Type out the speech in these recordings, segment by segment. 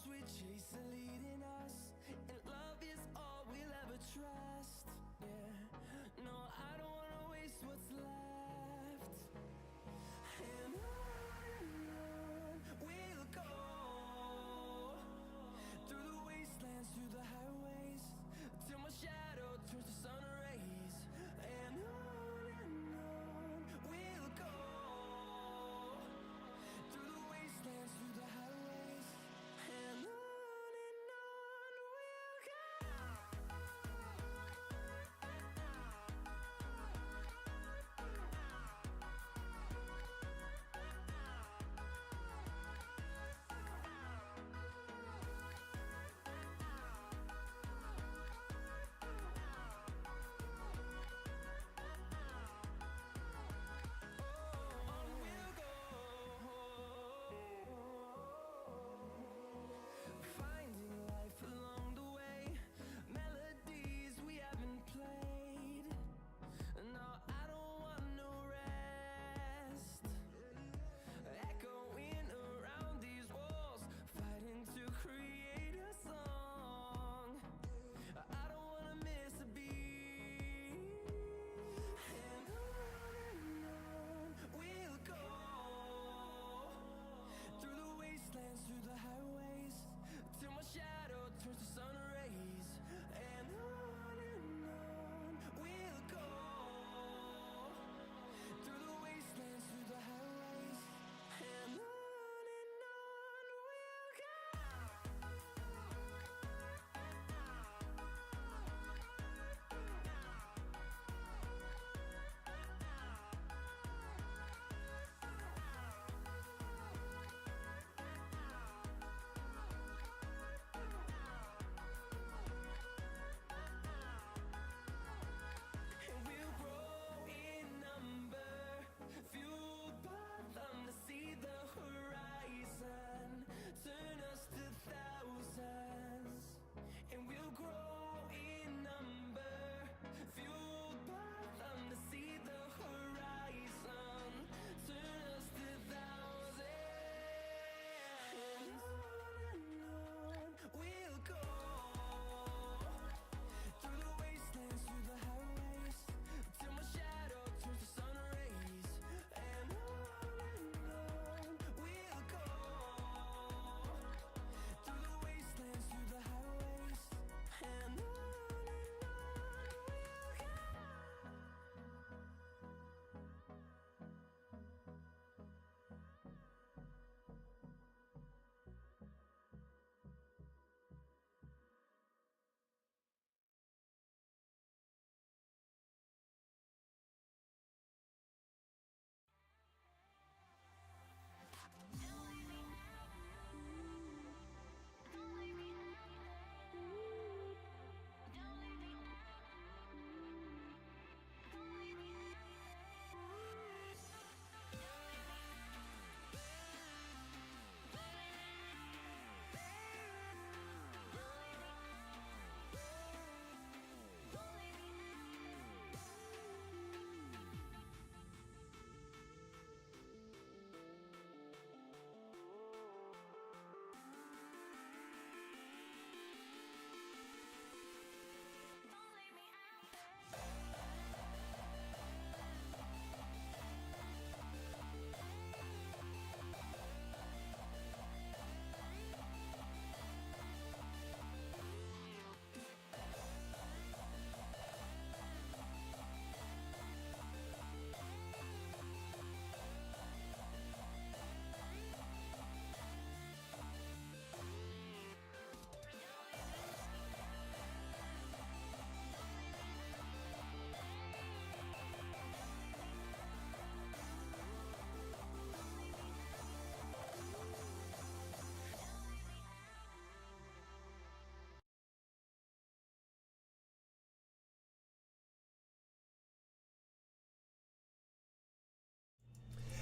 we chase are leading us, and love is all we'll ever trust. Yeah, no, I don't wanna waste what's left. And on we'll go, through the wastelands, through the highways, till my shadow turns to sun rays. And on we'll go, through the wastelands, through the highways, and on we'll go. Finding life along the way, melodies we haven't played. No, I don't want no rest. Echoing around these walls, fighting to create a song. I don't wanna miss a beat. And on we'll go, through the wastelands, through the highways, till my shadow turns to sun rays. And on we'll go, through the wastelands, through the highways, and on we'll go. And we'll grow in number, fueled by them to see the horizon, turn us to thousands. And we'll grow in number, fueled by them to see the horizon, turn us to thousands. And on we'll go, through the wastelands, through the highways, till my shadow turns to sun rays. And on we'll go, through the wastelands, through the highways, and on we'll go.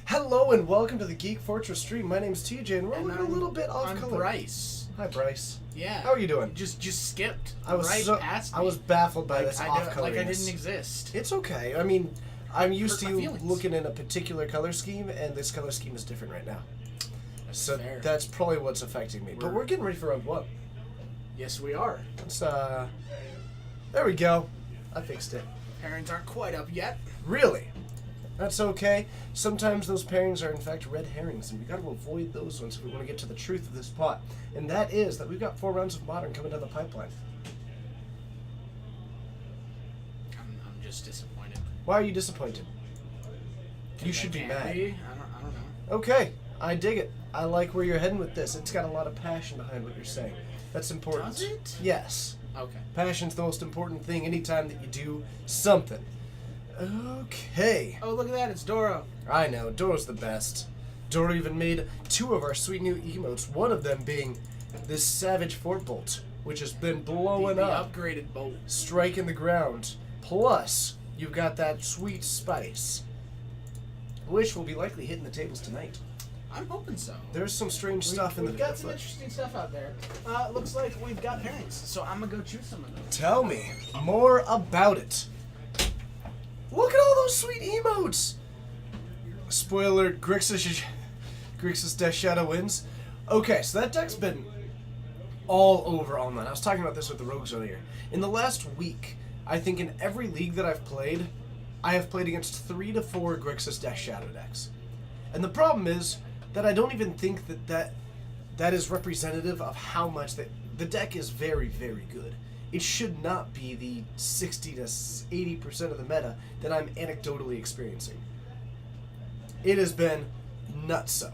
Hello and welcome to the Geek Fortress stream. My name's TJ and we're looking a little bit off I'm color. Bryce. Hi Bryce. Yeah. How are you doing? Just skipped I was past me. I was baffled by Like, this I off don't- color. Like I didn't exist. It's okay. I mean, I'm used Hurt to my you feelings. looking in a particular color scheme, and this color scheme is different right now. So Fair. that's probably what's affecting me. But we're getting ready for round 1. Yes, we are. Let's, there we go. I fixed it. Pairings aren't quite up yet. Really? That's okay. Sometimes those pairings are in fact red herrings, and we got to avoid those ones if we want to get to the truth of this plot. And that is that we've got 4 rounds of Modern coming down the pipeline. I'm just disappointed. Why are you disappointed? You Because should I be can't mad. I don't know. Okay, I dig it. I like where you're heading with this. It's got a lot of passion behind what you're saying. That's important. Does it? Yes. Okay. Passion's the most important thing anytime that you do something. Okay. Oh, look at that. It's Doro. I know, Doro's the best. Doro even made 2 of our sweet new emotes, one of them being this Savage Fort Bolt, which has been blowing the up, upgraded bolt. striking the ground. Plus, you've got that sweet spice, which will be likely hitting the tables tonight. I'm hoping so. There's some strange stuff in the We've got some booklet. interesting stuff out there. Looks like we've got pairings, so I'm gonna go choose some of those. Tell me more about it. Look at all those sweet emotes. Spoiler: Grixis Death Shadow wins. Okay, so that deck's been all over online. I was talking about this with the Rogues earlier. In the last week, I think in every league that I've played, I have played against 3 to 4 Grixis Death Shadow decks. And the problem is that I don't even think that is representative of how much the deck is very, very good. It should not be the 60 to 80% of the meta that I'm anecdotally experiencing. It has been nutso.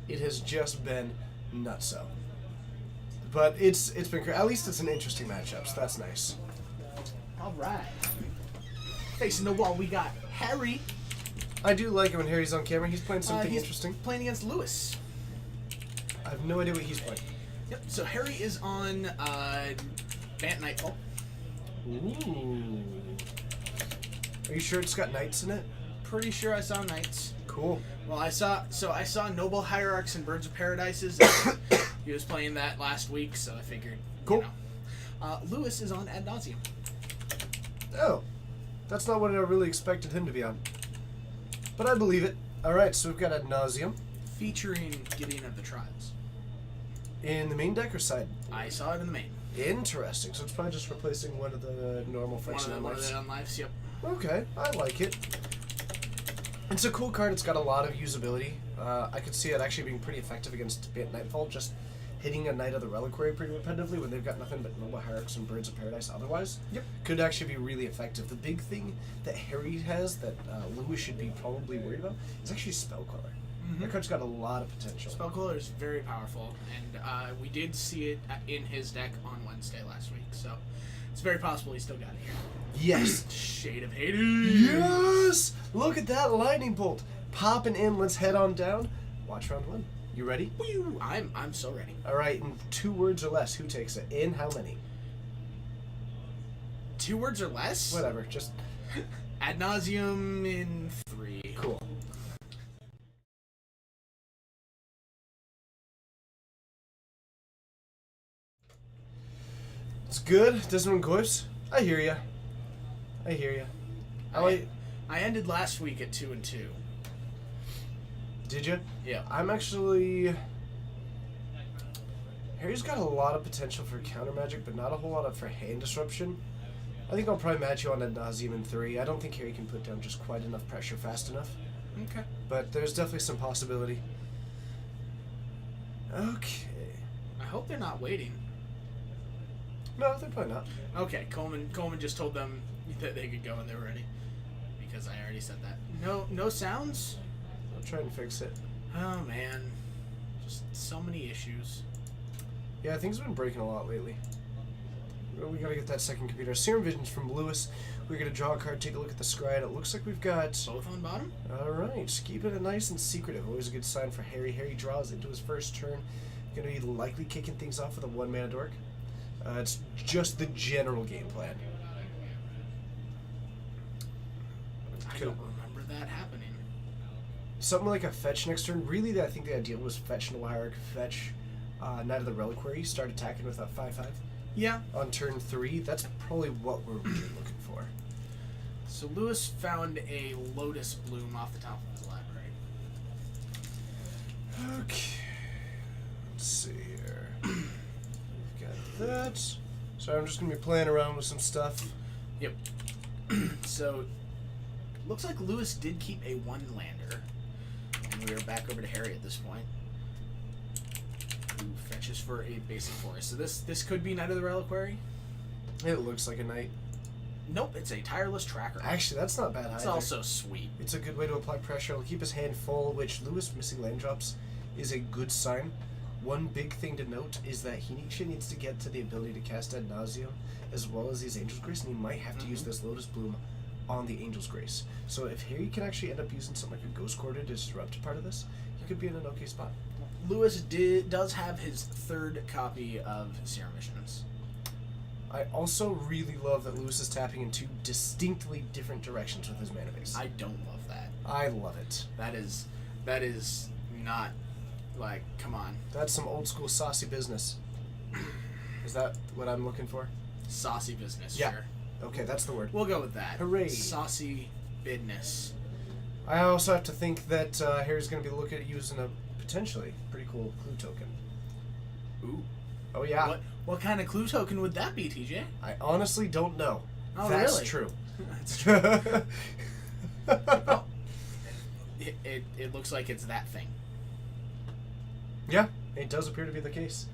It has just been nutso. But it's been great. At least it's an interesting matchup, so that's nice. All right. Facing the wall, we got Harry. I do like it when Harry's on camera. He's playing something He's interesting. Playing against Lewis. I have no idea what he's playing. Yep. So Harry is on Bant Nightfall. Ooh. Are you sure it's got knights in it? Pretty sure I saw Knights. Cool. Well, I saw Noble Hierarchs and Birds of Paradises. He was playing that last week, so I figured. Cool. You know. Lewis is on Ad Nauseam. Oh. That's not what I really expected him to be on. But I believe it. Alright, so we've got Ad Nauseam. Featuring Gideon of the Trials. In the main deck or side? I saw it in the main. Interesting. So it's probably just replacing one of the normal Friction One of lives. the unlives, yep. Okay, I like it. It's a cool card. It's got a lot of usability. I could see it actually being pretty effective against Bant Nightfall, just hitting a Knight of the Reliquary pretty repetitively when they've got nothing but Noble Hierarchs and Birds of Paradise otherwise. Yep. Could actually be really effective. The big thing that Harry has that Lewis should be probably worried about is actually Spellcaller. That card's got a lot of potential. Spellcaller is very powerful, and we did see it in his deck on Wednesday last week, so it's very possible he still got it here. Yes! Shade of Hades! Yes! Look at that lightning bolt popping in. Let's head on down. Watch round 1. You ready? Woo! I'm so ready. All right, in 2 words or less, who takes it? In how many? 2 words or less? Whatever, just Ad Nauseam in 3. cool. It's good. Desmond Goyfs. I hear ya. I hear ya. I ended last week at 2-2. Did you? Yeah. I'm actually. Harry's got a lot of potential for counter magic, but not a whole lot of for hand disruption. I think I'll probably match you on Ad Nauseam in 3. I don't think Harry can put down just quite enough pressure fast enough. Okay. But there's definitely some possibility. Okay. I hope they're not waiting. No, they're probably not. Okay, Coleman just told them that they could go when they were ready. Because I already said that. No sounds? I'll try and fix it. Oh man. Just so many issues. Yeah, things have been breaking a lot lately. We gotta get that second computer. Serum Visions from Lewis. We're gonna draw a card, take a look at the scry. It looks like we've got... Both on bottom? Alright, just keep it nice and secretive. Always a good sign for Harry. Harry draws into his first turn. Gonna be likely kicking things off with a 1-mana dork. It's just the general game plan. I don't remember that happening. Something like a fetch next turn. Really, I think the idea was fetch Noble Hierarch, fetch Knight of the Reliquary, start attacking with a 5/5. Yeah. On turn 3, that's probably what we're really looking for. So Lewis found a Lotus Bloom off the top of his library. Okay. see here. We've got that. So I'm just going to be playing around with some stuff. Yep. So, looks like Lewis did keep a one-lander. And we are back over to Harry at this point. Who fetches for a basic forest. So this could be Knight of the Reliquary. It looks like a knight. Nope, it's a tireless tracker. Actually, that's not bad It's either. also sweet. It's a good way to apply pressure. It'll keep his hand full, which Lewis missing land drops is a good sign. One big thing to note is that he needs to get to the ability to cast Ad Nauseam as well as his Angel's Grace, and he might have to use this Lotus Bloom on the Angel's Grace. So if Harry can actually end up using something like a Ghost Quarter to disrupt part of this, he could be in an okay spot. Lewis does have his third copy of Serum Missions. I also really love that Lewis is tapping in two distinctly different directions with his mana base. I don't love that. I love it. That is not, like, come on. That's some old school saucy business. Is that what I'm looking for? Saucy business, Yeah. sure. Okay, that's the word. We'll go with that. Hooray. Saucy business. I also have to think that Harry's going to be looking at using a potentially pretty cool clue token. Ooh. Oh, yeah. What kind of clue token would that be, TJ? I honestly don't know. Oh, That's really? true. That's true. Oh, it looks like it's that thing. Yeah, it does appear to be the case.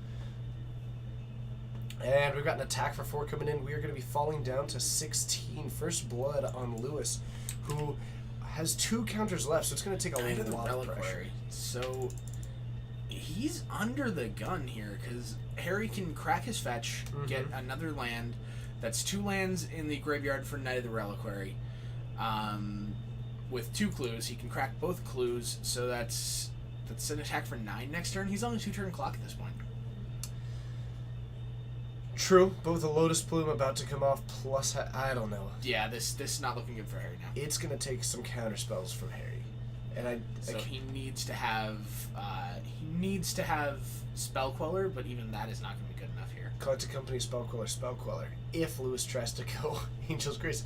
And we've got an attack for 4 coming in. We are going to be falling down to 16. First blood on Lewis, who has 2 counters left, so it's going to take a Knight of the lot of pressure. Reliquary. So he's under the gun here because Harry can crack his fetch, get another land. That's 2 lands in the graveyard for Knight of the Reliquary. With 2 clues, he can crack both clues. So that's an attack for 9 next turn. He's on a 2-turn clock at this point. True, but with the Lotus Plume about to come off, plus I don't know. Yeah, this is not looking good for Harry now. It's going to take some counter spells from Harry, and So he needs to have Spell Queller, but even that is not going to be good enough here. Collected Company, Spell Queller. If Lewis tries to go Angel's Grace.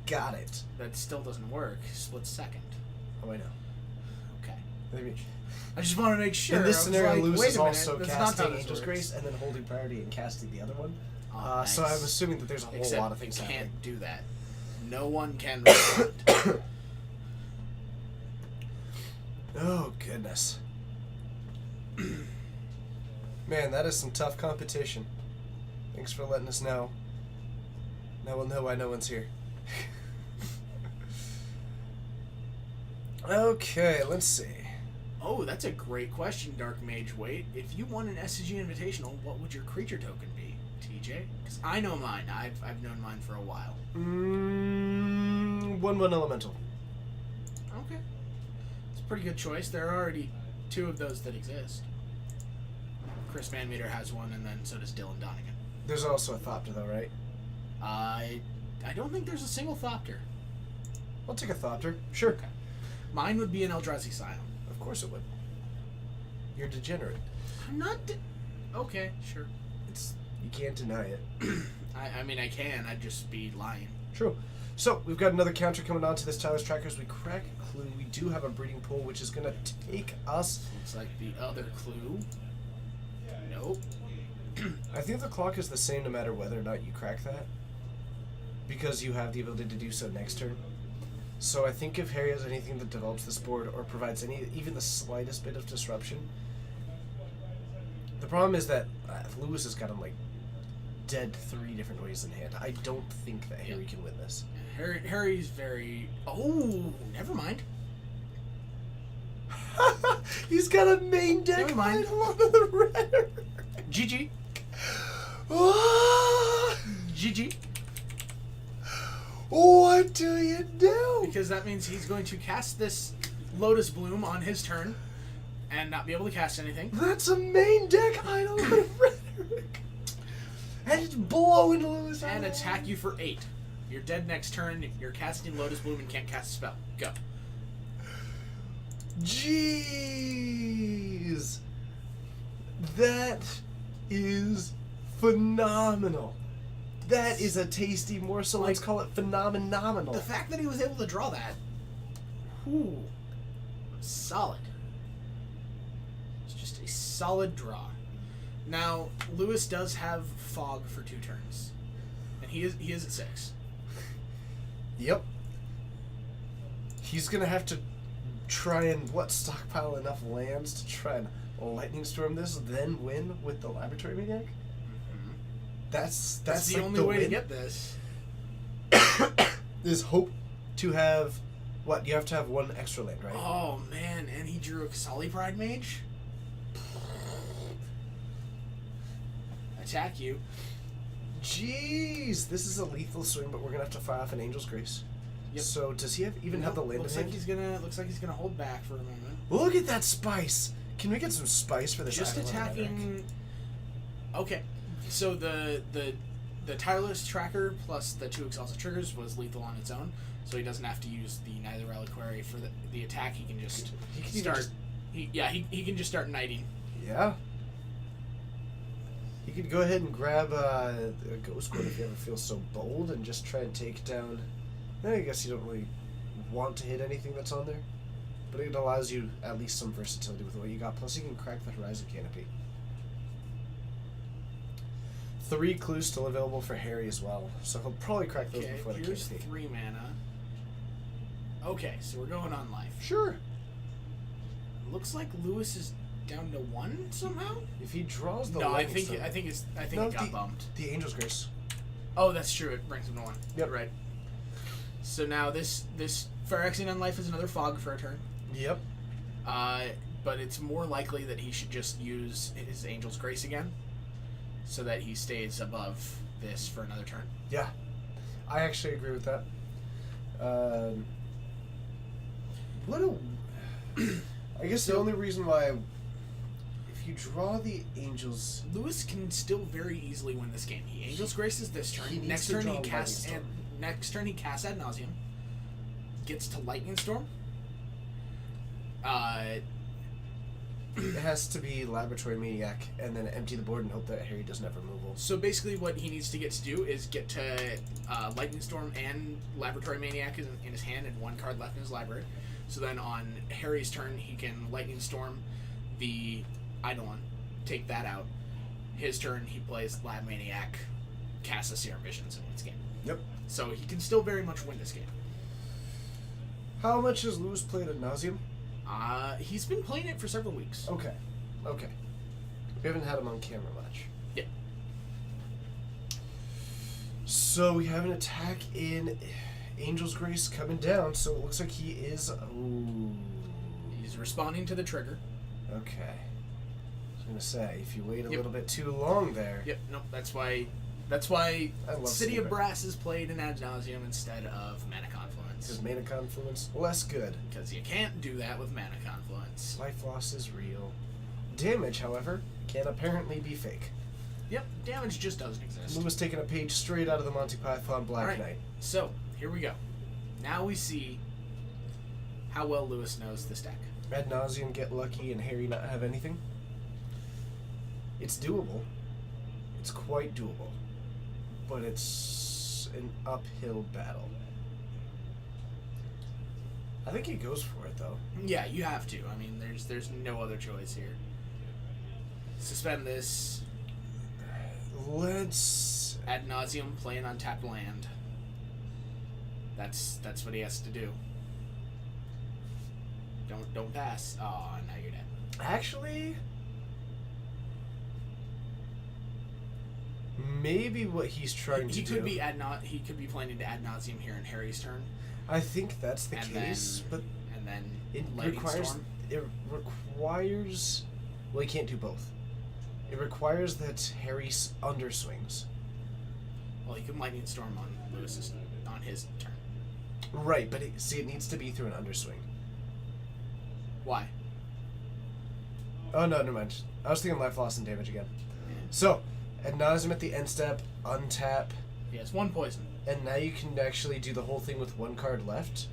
Got it. That still doesn't work. Split second. Oh, I know. Okay. Maybe. I just want to make sure. In this I was scenario, like, Lewis wait is a minute, also that's not how casting this Angel's works. Grace and then holding priority and casting the other one. Oh, So nice. I'm assuming that there's a whole Except lot of things you happening. can't do that. No one can respond. Oh, goodness. Man, that is some tough competition. Thanks for letting us know. Now we'll know why no one's here. Okay, let's see. Oh, that's a great question, Dark Mage. Wait, if you won an SCG Invitational, what would your creature token be, TJ? Because I know mine. I've known mine for a while. 1/1 elemental. Okay. It's a pretty good choice. There are already 2 of those that exist. Chris Manmeter has one, and then so does Dylan Donegan. There's also a Thopter, though, right? I don't think there's a single Thopter. I'll take a Thopter. Sure. Okay. Mine would be an Eldrazi Scion. Of course it would. You're degenerate. I'm not. Okay, sure. You can't deny it. I mean, I can. I'd just be lying. True. So, we've got another counter coming on to this Tyler's Tracker as we crack a clue. We do have a breeding pool, which is going to take us... Looks like the other clue. Nope. I think the clock is the same no matter whether or not you crack that. Because you have the ability to do so next turn. So I think if Harry has anything that develops this board or provides even the slightest bit of disruption... The problem is that Lewis has got him, like, dead 3 different ways in hand. I don't think that Harry can win this. Harry's very... Oh, never mind. He's got a main deck Never mind. idol on the red. GG. Ah! GG. What do you do? Because that means he's going to cast this Lotus Bloom on his turn and not be able to cast anything. That's a main deck idol on Rhetoric. And it's blowing Lewis out. And attack you for 8. You're dead next turn. You're casting Lotus Bloom and can't cast a spell. Go. Jeez. That is phenomenal. That is a tasty morsel. Let's call it phenomenal. The fact that he was able to draw that, ooh, solid. It's just a solid draw. Now, Lewis does have Fog for 2 turns. And he is at 6. Yep. He's gonna have to try and stockpile enough lands to try and lightning storm this, then win with the Laboratory Maniac. Mm-hmm. That's the like only way to win. get this. Is hope to have what? You have to have 1 extra land, right? Oh man, and he drew a Kasali Pride Mage. Attack you. Jeez, this is a lethal swing, but we're gonna have to fire off an Angel's Grace. Yep. So does he have the land looks in like hand? looks like he's gonna hold back for a moment. Look at that spice. Can we get some spice for this? Just Island attacking. Okay, so the tireless tracker plus the 2 exhausted triggers was lethal on its own, so he doesn't have to use the Neither Reliquary for the attack. He can just start. He can just start knighting. Yeah. You could go ahead and grab a Ghost Court if you ever feel so bold and just try and take down... I guess you don't really want to hit anything that's on there. But it allows you at least some versatility with what you got. Plus you can crack the Horizon Canopy. 3 clues still available for Harry as well. So he'll probably crack those Okay, before the here's canopy. 3 mana. Okay, so we're going on life. Sure. Looks like Lewis is down to 1 somehow. If he draws the No, I lightning think storm- it got bumped. The Angel's Grace. Oh, that's true. It brings him to 1. Yep. Right. So now this Phyrexian on life is another Fog for a turn. Yep. But it's more likely that he should just use his Angel's Grace again, so that he stays above this for another turn. Yeah. I actually agree with that. What a... I guess the only reason why... If you draw the Angels... Lewis can still very easily win this game. He Angel's Graces this turn. He needs Next to turn draw he Lightning casts Storm. next turn he casts Ad Nauseam. Gets to Lightning Storm. It has to be Laboratory Maniac, and then empty the board and hope that Harry doesn't have removal. So basically what he needs to get to do is get to Lightning Storm and Laboratory Maniac in his hand and 1 card left in his library. So then on Harry's turn, he can Lightning Storm the Eidolon, take that out. His turn, he plays Lab Maniac, casts a Serum Visions and wins game. Yep. So he can still very much win this game. How much has Lewis played Ad Nauseam? He's been playing it for several weeks. Okay. We haven't had him on camera much. Yeah. So we have an attack in Angel's Grace coming down, so it looks like he is... Ooh. He's responding to the trigger. Okay. I was going to say, if you wait a Yep. little bit too long there... Yep, nope, that's why I love City of City Brass is played in Ad Nauseam instead of Mana Confluence. Because Mana Confluence, less good. Because you can't do that with Mana Confluence. Life loss is real. Damage, however, can apparently be fake. Yep, damage just doesn't exist. Lewis taking a page straight out of the Monty Python Black Alright. Knight. So, here we go. Now we see how well Lewis knows this deck. Ad Nauseam, get lucky, and Harry not have anything. It's doable. It's quite doable. But it's an uphill battle. I think he goes for it, though. Yeah, you have to. I mean, there's no other choice here. Suspend this. Let's... Ad Nauseam, play an untapped land. That's what he has to do. Don't pass. Oh, now you're dead. Actually... Maybe what he's trying to He do... could be he could be planning to Ad Nauseam here in Harry's turn, I think that's the and case, then, but and then it Lightning requires... Storm. It requires... Well, he can't do both. It requires that Harry underswings. Well, he can Lightning Storm on his turn. Right, but it needs to be through an underswing. Why? Oh, no, never mind. I was thinking life loss and damage again. So, Ad Nauseam at the end step, untap, He has 1 poison. and now you can actually do the whole thing with 1 card left.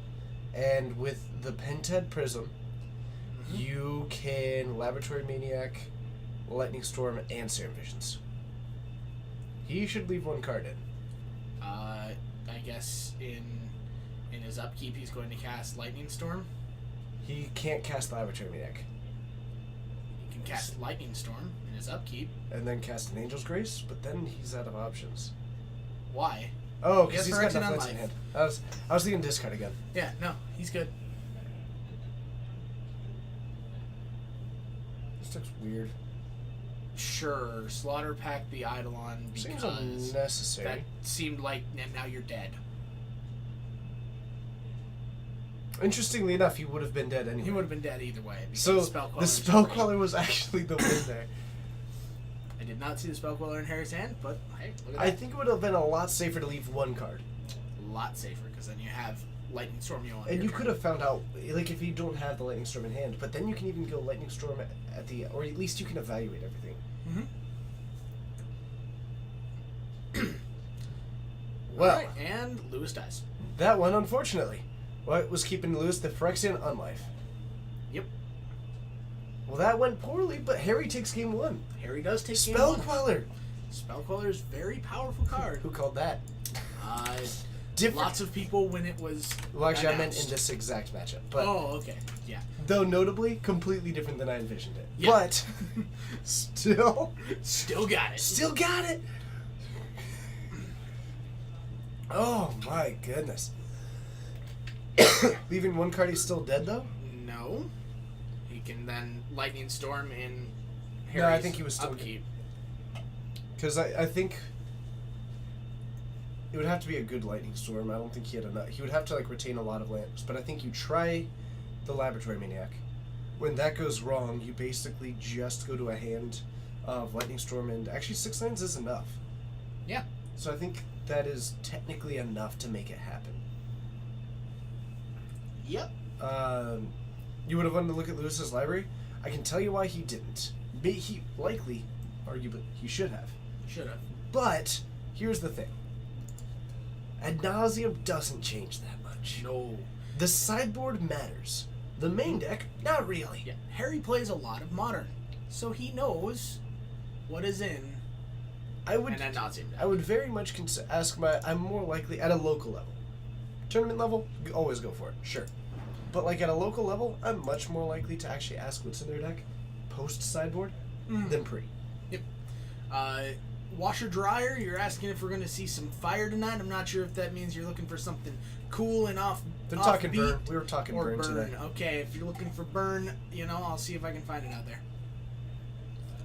And with the Pentad Prism, you can Laboratory Maniac, Lightning Storm, and Serum Visions. He should leave 1 card in. I guess in his upkeep he's going to cast Lightning Storm. He can't cast Laboratory Maniac. He can cast Lightning Storm in his upkeep. And then cast an Angel's Grace, but then he's out of options. Why? Oh, He has because he's got Phyrexian enough on lands in life. hand. I was thinking discard again. Yeah, no, he's good. This looks weird. Sure, Slaughter Pact the Eidolon Seems because unnecessary. that seemed like now you're dead. Interestingly enough, he would have been dead anyway. He would have been dead either way. because So Spellqueller the is spell great. queller was actually the win there. I did not see the Spellqueller in Harry's hand, but hey, look at I that. think it would have been a lot safer to leave one card. A lot safer because then you have Lightning Storm you on. And your you turn. could have found out, like, if you don't have the Lightning Storm in hand, but then you can even go Lightning Storm at the, or at least you can evaluate everything. Well, Alright, and Lewis dies. that one, unfortunately. What was keeping Lewis the Phyrexian unlife? Yep. Well, that went poorly, but Harry takes game one. Harry does take game Spell one. Queller. Spellqueller is a very powerful card. Who called that? Uh, Different. Lots of people when it was. Well, actually, I meant announced. in this exact matchup. But Oh, okay. Yeah. though notably, completely different than I envisioned it. Yeah. But still Still got it. Oh my goodness. Leaving one card, he's still dead though? No. He can then Lightning Storm in No, Harry's I think he was still upkeep. Because I think it would have to be a good Lightning Storm. I don't think he had enough. He would have to like retain a lot of lands. But I think you try the Laboratory Maniac. When that goes wrong, you basically just go to a hand of Lightning Storm, and actually 6 lands is enough. Yeah. So I think that is technically enough to make it happen. Yep. You would have wanted to look at Lewis's library. I can tell you why he didn't. He likely, arguably, he should have. Should have. But here's the thing. Ad nauseum doesn't change that much. No. The sideboard matters. The main deck, not really. Yeah. Harry plays a lot of Modern, so he knows what is in I would. an Ad Nauseam deck. I would very much ask my. I'm more likely at a local level. Tournament level, always go for it. Sure. But like at a local level, I'm much more likely to actually ask what's in their deck, post sideboard, than pre. Yep. Washer dryer. You're asking if we're going to see some fire tonight. I'm not sure if that means you're looking for something cool and off. They're talking offbeat burn. We were talking or burn today. Okay, if you're looking for burn, I'll see if I can find it out there.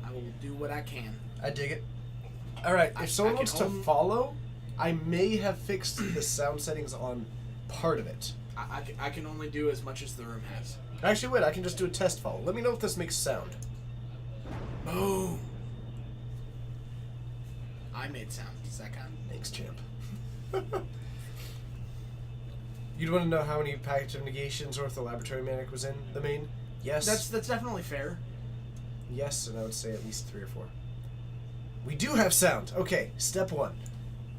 I will do what I can. I dig it. All right, I if someone can wants to own- follow, I may have fixed the sound settings on part of it. I can only do as much as the room has. Actually, wait, I can just do a test follow. Let me know if this makes sound. Boom. I made sound. Does that count? Thanks, champ. You'd want to know how many package of negations Ortho Laboratory Manic was in the main? Yes. That's definitely fair. Yes, and I would say at least 3 or 4. We do have sound. Okay, step 1.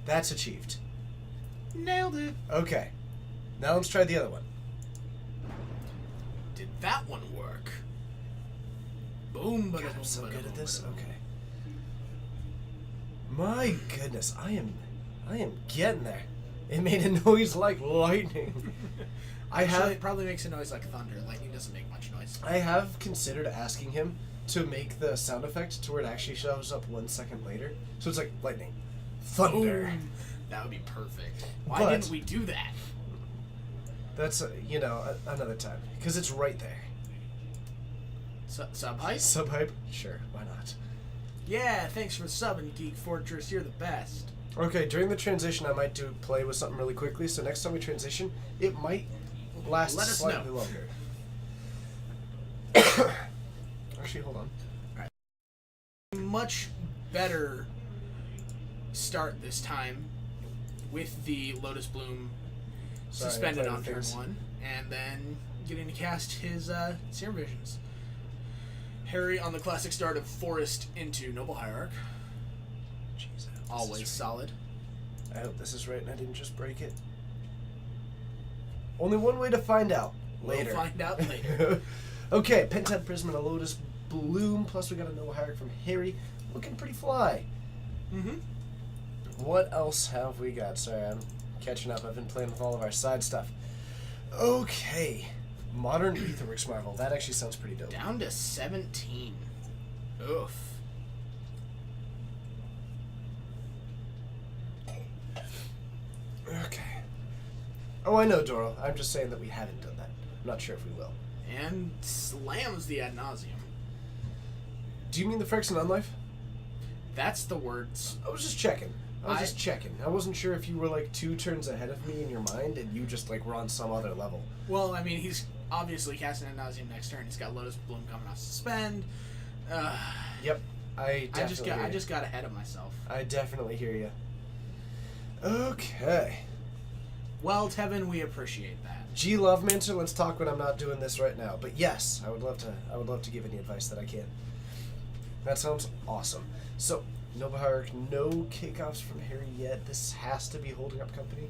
That's achieved. Nailed it. Okay. Now let's try the other one. Did that one work? Boom. God, I'm so good at this. Okay. My goodness, I am getting there. It made a noise like lightning. It probably makes a noise like thunder. Lightning doesn't make much noise. I have considered asking him to make the sound effect to where it actually shows up 1 second later. So it's like lightning, thunder. Boom. That would be perfect. Why But- didn't we do that? That's another time because it's right there. Sub hype? Sub hype? Sure, why not? Yeah, thanks for subbing, Geek Fortress. You're the best. Okay, during the transition, I might play with something really quickly. So next time we transition, it might last Let us slightly know. longer. Actually, hold on. Much better start this time with the Lotus Bloom Sorry, suspended I'm on playing turn things. 1, and then getting to cast his Serum Visions. Harry on the classic start of Forest into Noble Hierarch. Jeez, I hope this Always is solid. right. I hope this is right and I didn't just break it. Only one way to find out. Later. We'll find out later. Okay, Pentad Prism and a Lotus Bloom, plus we got a Noble Hierarch from Harry. Looking pretty fly. Mm-hmm. What else have we got? Sorry, I'm catching up. I've been playing with all of our side stuff. Okay. Modern Aetherworks Marvel. That actually sounds pretty dope. Down to 17. Oof. Okay. Oh, I know, Doral. I'm just saying that we haven't done that. I'm not sure if we will. And slams the ad nauseum. Do you mean the Phyrexian Unlife? That's the words. I was just checking. I wasn't sure if you were like 2 turns ahead of me in your mind and you just like were on some other level. Well, I mean, he's obviously casting ad nauseum next turn. He's got Lotus Bloom coming off suspend. Yep. I just got ahead of myself. I definitely hear you. Okay. Well, Tevin, we appreciate that. G Lovemancer, let's talk when I'm not doing this right now. But yes, I would love to give any advice that I can. That sounds awesome. So, no Bahark, no kickoffs from Harry yet. This has to be holding up company.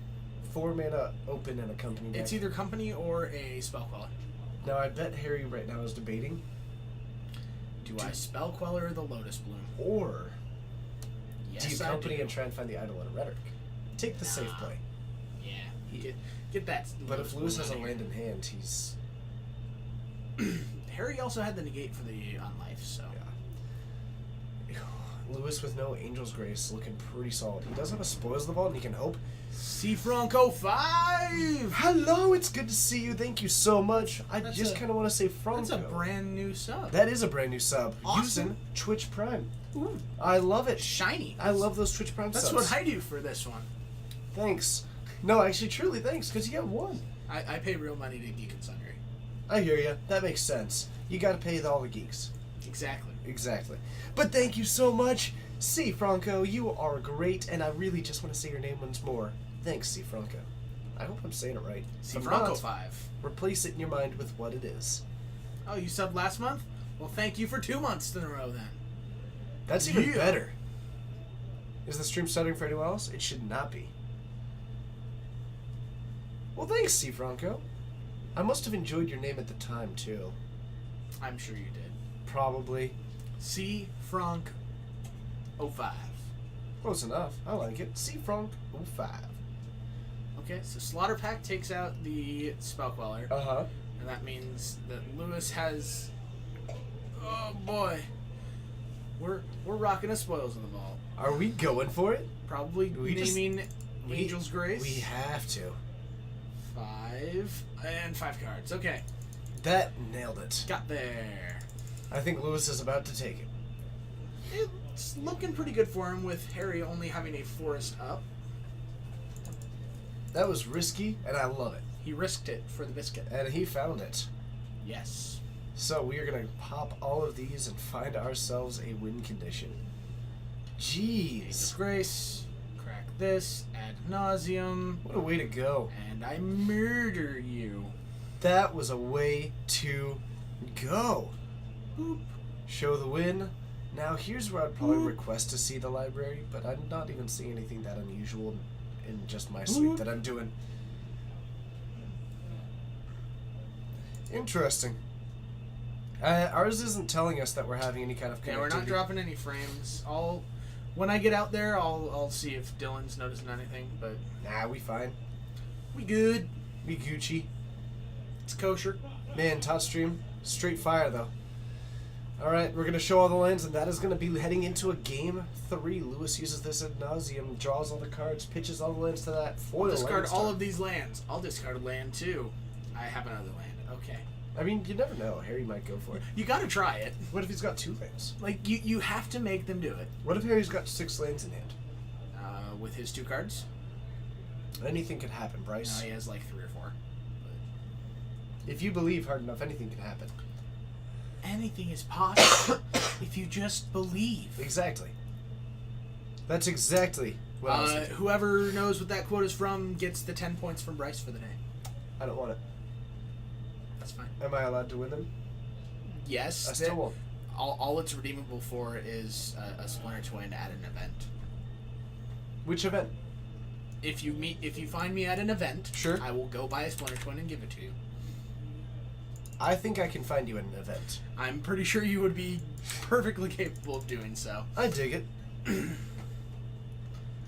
4 mana open and a company deck. It's either company or a spell queller. Now I bet Harry right now is debating. Do I spell queller or the Lotus Bloom? Or Yes, do you I company do. and try and find the Idol and Rhetoric? Take the safe play. Yeah. Get that. But if Lewis has a Bloom out land in hand, he's here. Harry also had the negate for the Unlife, so. yeah. Lewis with no Angel's Grace looking pretty solid. He does have a Spoils the Vault and he can hope. C Franco 5! Hello, it's good to see you. Thank you so much. I That's just a- kind of want to say Franco. That's a brand new sub. That is a brand new sub. Awesome. Using Twitch Prime. Ooh, I love it. shiny. I love those Twitch Prime That's subs. what I do for this one. Thanks. No, actually, truly, thanks, because you got one. I pay real money to Geek and Sundry. I hear you. That makes sense. You got to pay all the geeks. Exactly. Exactly. But thank you so much, C. Franco. You are great, and I really just want to say your name once more. Thanks, C. Franco. I hope I'm saying it right. C If Franco not, 5. replace it in your mind with what it is. Oh, you subbed last month? Well, thank you for 2 months in a row then. That's even Yeah. better. Is the stream starting for anyone else? It should not be. Well, thanks, C. Franco. I must have enjoyed your name at the time, too. I'm sure you did. Probably. C Frank 05. Close enough. I like it. C. Frank 05. Okay, so Slaughter Pack takes out the Spell Queller, Uh-huh. and that means that Lewis has. Oh boy, we're rocking a Spoils of the Vault. Are we going for it? Probably We just- naming Angel's Grace. We have to. 5 and 5 cards. Okay, That nailed it. got there. I think Lewis is about to take it. It's looking pretty good for him with Harry only having a forest up. That was risky, and I love it. He risked it for the biscuit. And he found it. Yes. So we are going to pop all of these and find ourselves a win condition. Angel's Jeez. Grace. Crack this. Ad nauseum. What a way to go. And I murder you. That was a way to go. Boop. Show the win. Now here's where I'd probably request to see the library, but I'm not even seeing anything that unusual in just my sweep that I'm doing. Interesting. Ours isn't telling us that we're having any kind of connectivity. Yeah, we're not dropping any frames. When I get out there, I'll see if Dylan's noticing anything, but Nah, we fine. we good. We Gucci. It's kosher. Man, Tot Stream, straight fire though. Alright, we're going to show all the lands, and that is going to be heading into a game 3. Lewis uses this ad nauseum, draws all the cards, pitches all the lands to that foil. I'll discard land all star. of these lands. I'll discard a land too. I have another land. Okay. I mean, you never know. Harry might go for it. You gotta try it. What if he's got 2 lands? Like, you have to make them do it. What if Harry's got 6 lands in hand? With his 2 cards? Anything could happen, No, Bryce. he has like 3 or 4. If you believe hard enough, anything can happen. Anything is possible if you just believe. Exactly. That's exactly what I was thinking. Whoever knows what that quote is from gets the 10 points from Bryce for the day. I don't want it. That's fine. Am I allowed to win them? Yes. I still won't. All it's redeemable for is a Splinter Twin at an event. Which event? If you find me at an event, Sure. I will go buy a Splinter Twin and give it to you. I think I can find you at an event. I'm pretty sure you would be perfectly capable of doing so. I dig it.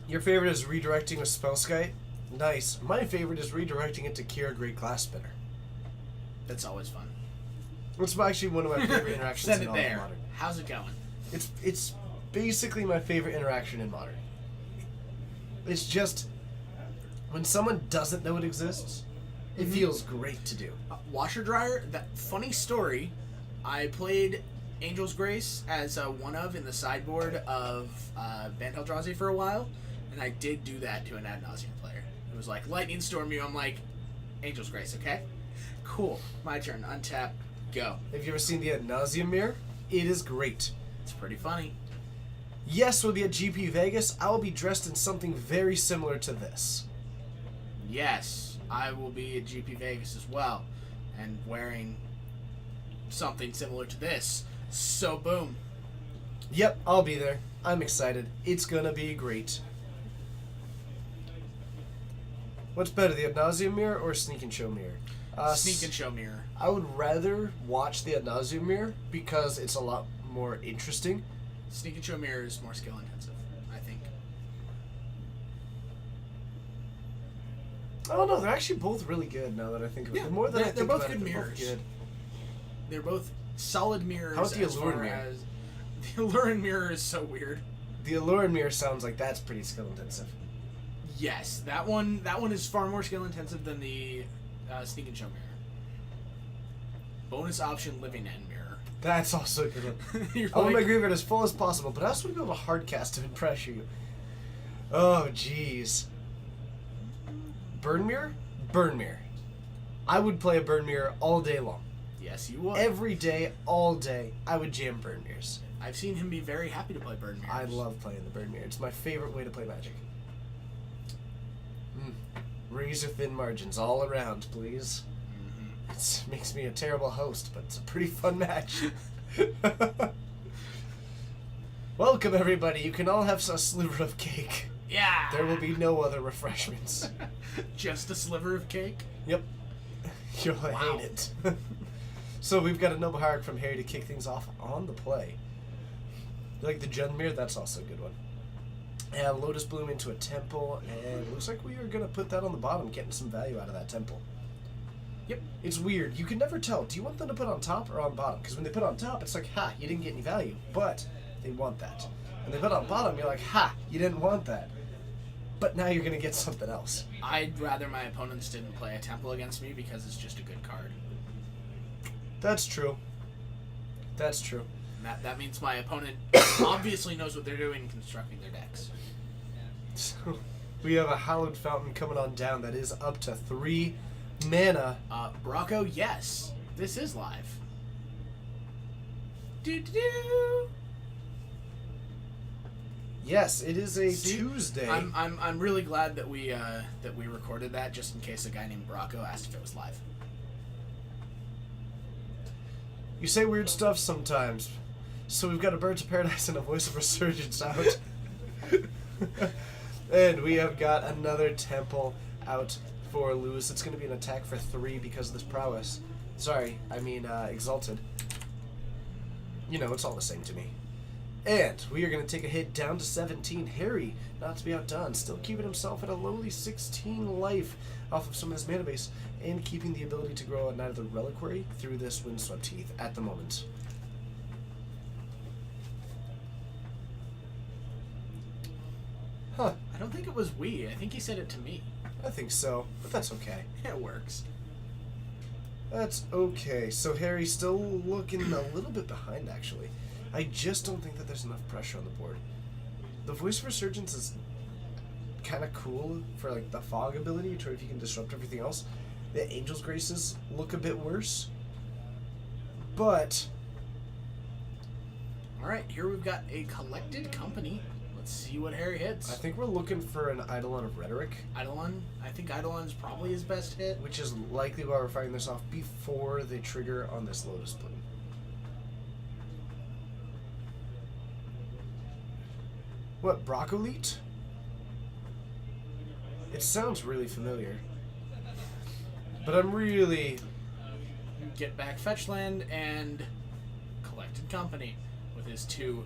Your favorite is redirecting with Spellskite? Nice. My favorite is redirecting it to Kira Great Glass Spinner. That's always fun. It's actually one of my favorite interactions Send in it all of there. Modern. How's it going? It's basically my favorite interaction in Modern. It's just when someone doesn't know it exists, it feels great to do. Washer dryer. That funny story. I played Angel's Grace as one of in the sideboard of Bant Eldrazi for a while, and I did do that to an ad nauseam player. It was like Lightning Storm you. I'm like, Angel's Grace, okay? Cool. My turn. Untap. Go. Have you ever seen the Ad Nauseam mirror? It is great. It's pretty funny. Yes, we'll be at GP Vegas. I will be dressed in something very similar to this. Yes, I will be at GP Vegas as well, and wearing something similar to this. So boom. Yep, I'll be there. I'm excited. It's gonna be great. What's better, the Ad Nauseam mirror or Sneak and Show mirror? Sneak and Show mirror. I would rather watch the Ad Nauseam mirror because it's a lot more interesting. Sneak and Show mirror is more skill intensive, I think. Oh no, they're actually both really good now that I think of it. Yeah, The more that I they're think both about good it, they're both mirrors. good. They're both solid mirrors. How's the as Alluring far mirror? as the Alluring mirror is so weird. The Alluring mirror sounds like that's pretty skill intensive. Yes, that one is far more skill intensive than the Sneak and Show mirror. Bonus option Living End mirror. That's also a good one. You're I want my like, graveyard as full as possible, but I also want to be able to hard cast to impress you. Oh, jeez. Burn Mirror? Burn Mirror. I would play a Burn Mirror all day long. yes, you would. Every day, all day, I would jam Burn Mirrors. I've seen him be very happy to play Burn mirrors. I love playing the Burn Mirror. It's my favorite way to play Magic. Razor thin margins all around, please. It makes me a terrible host, but it's a pretty fun match. Welcome, everybody. You can all have a sliver of cake. Yeah. There will be no other refreshments. Just a sliver of cake. Yep. You'll Wow. hate it. So we've got a Noble Hierarch from Harry to kick things off on the play. You like the Jund Mirror? That's also a good one. And Lotus Bloom into a temple, and it looks like we are going to put that on the bottom, getting some value out of that temple. Yep. It's weird. You can never tell. Do you want them to put on top or on bottom? Because when they put on top, it's like, ha, you didn't get any value. But they want that. When they put on bottom, you're like, ha, you didn't want that. But now you're going to get something else. I'd rather my opponents didn't play a temple against me because it's just a good card. That's true. That's true. And that means my opponent obviously knows what they're doing in constructing their decks. So, we have a Hallowed Fountain coming on down that is up to 3 mana. Brocco, yes. This is live. Do. Yes, it is a See, Tuesday. I'm really glad that we recorded that just in case a guy named Brocco asked if it was live. You say weird stuff sometimes. So we've got a Birds of Paradise and a Voice of Resurgence out. And we have got another Temple out for Lewis. It's going to be an attack for 3 because of this prowess. Sorry, I mean Exalted. You know, it's all the same to me. And we are going to take a hit down to 17. Harry, not to be outdone, still keeping himself at a lowly 16 life off of some of his mana base, and keeping the ability to grow a Knight of the Reliquary through this Windswept Heath at the moment. Huh, I don't think it was we. I think he said it to me. I think so, but that's okay. It works. That's okay. So Harry's still looking a little bit behind, actually. I just don't think that there's enough pressure on the board. The Voice of Resurgence is kind of cool for like the fog ability, to if you can disrupt everything else. The Angel's Graces look a bit worse, but All right, here we've got a Collected Company. Let's see what Harry hits. I think we're looking for an Eidolon of Rhetoric, Eidolon. I think Eidolon's probably his best hit. which is likely why we're firing this off before they trigger on this Lotus Bloom. What, Broccolite? It sounds really familiar. But I'm really... Get back Fetchland and Collected Company with his 2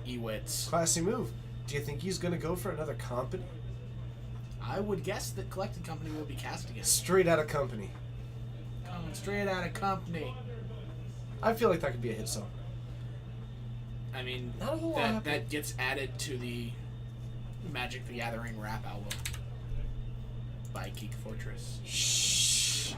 Ewits. Classy move. Do you think he's going to go for another Company? I would guess that Collected Company will be cast again. Straight out of Company. Coming straight out of Company. I feel like that could be a hit song. I mean, Not a whole lot that happened. gets added to the Magic the Gathering rap album by Geek Fortress. Shh.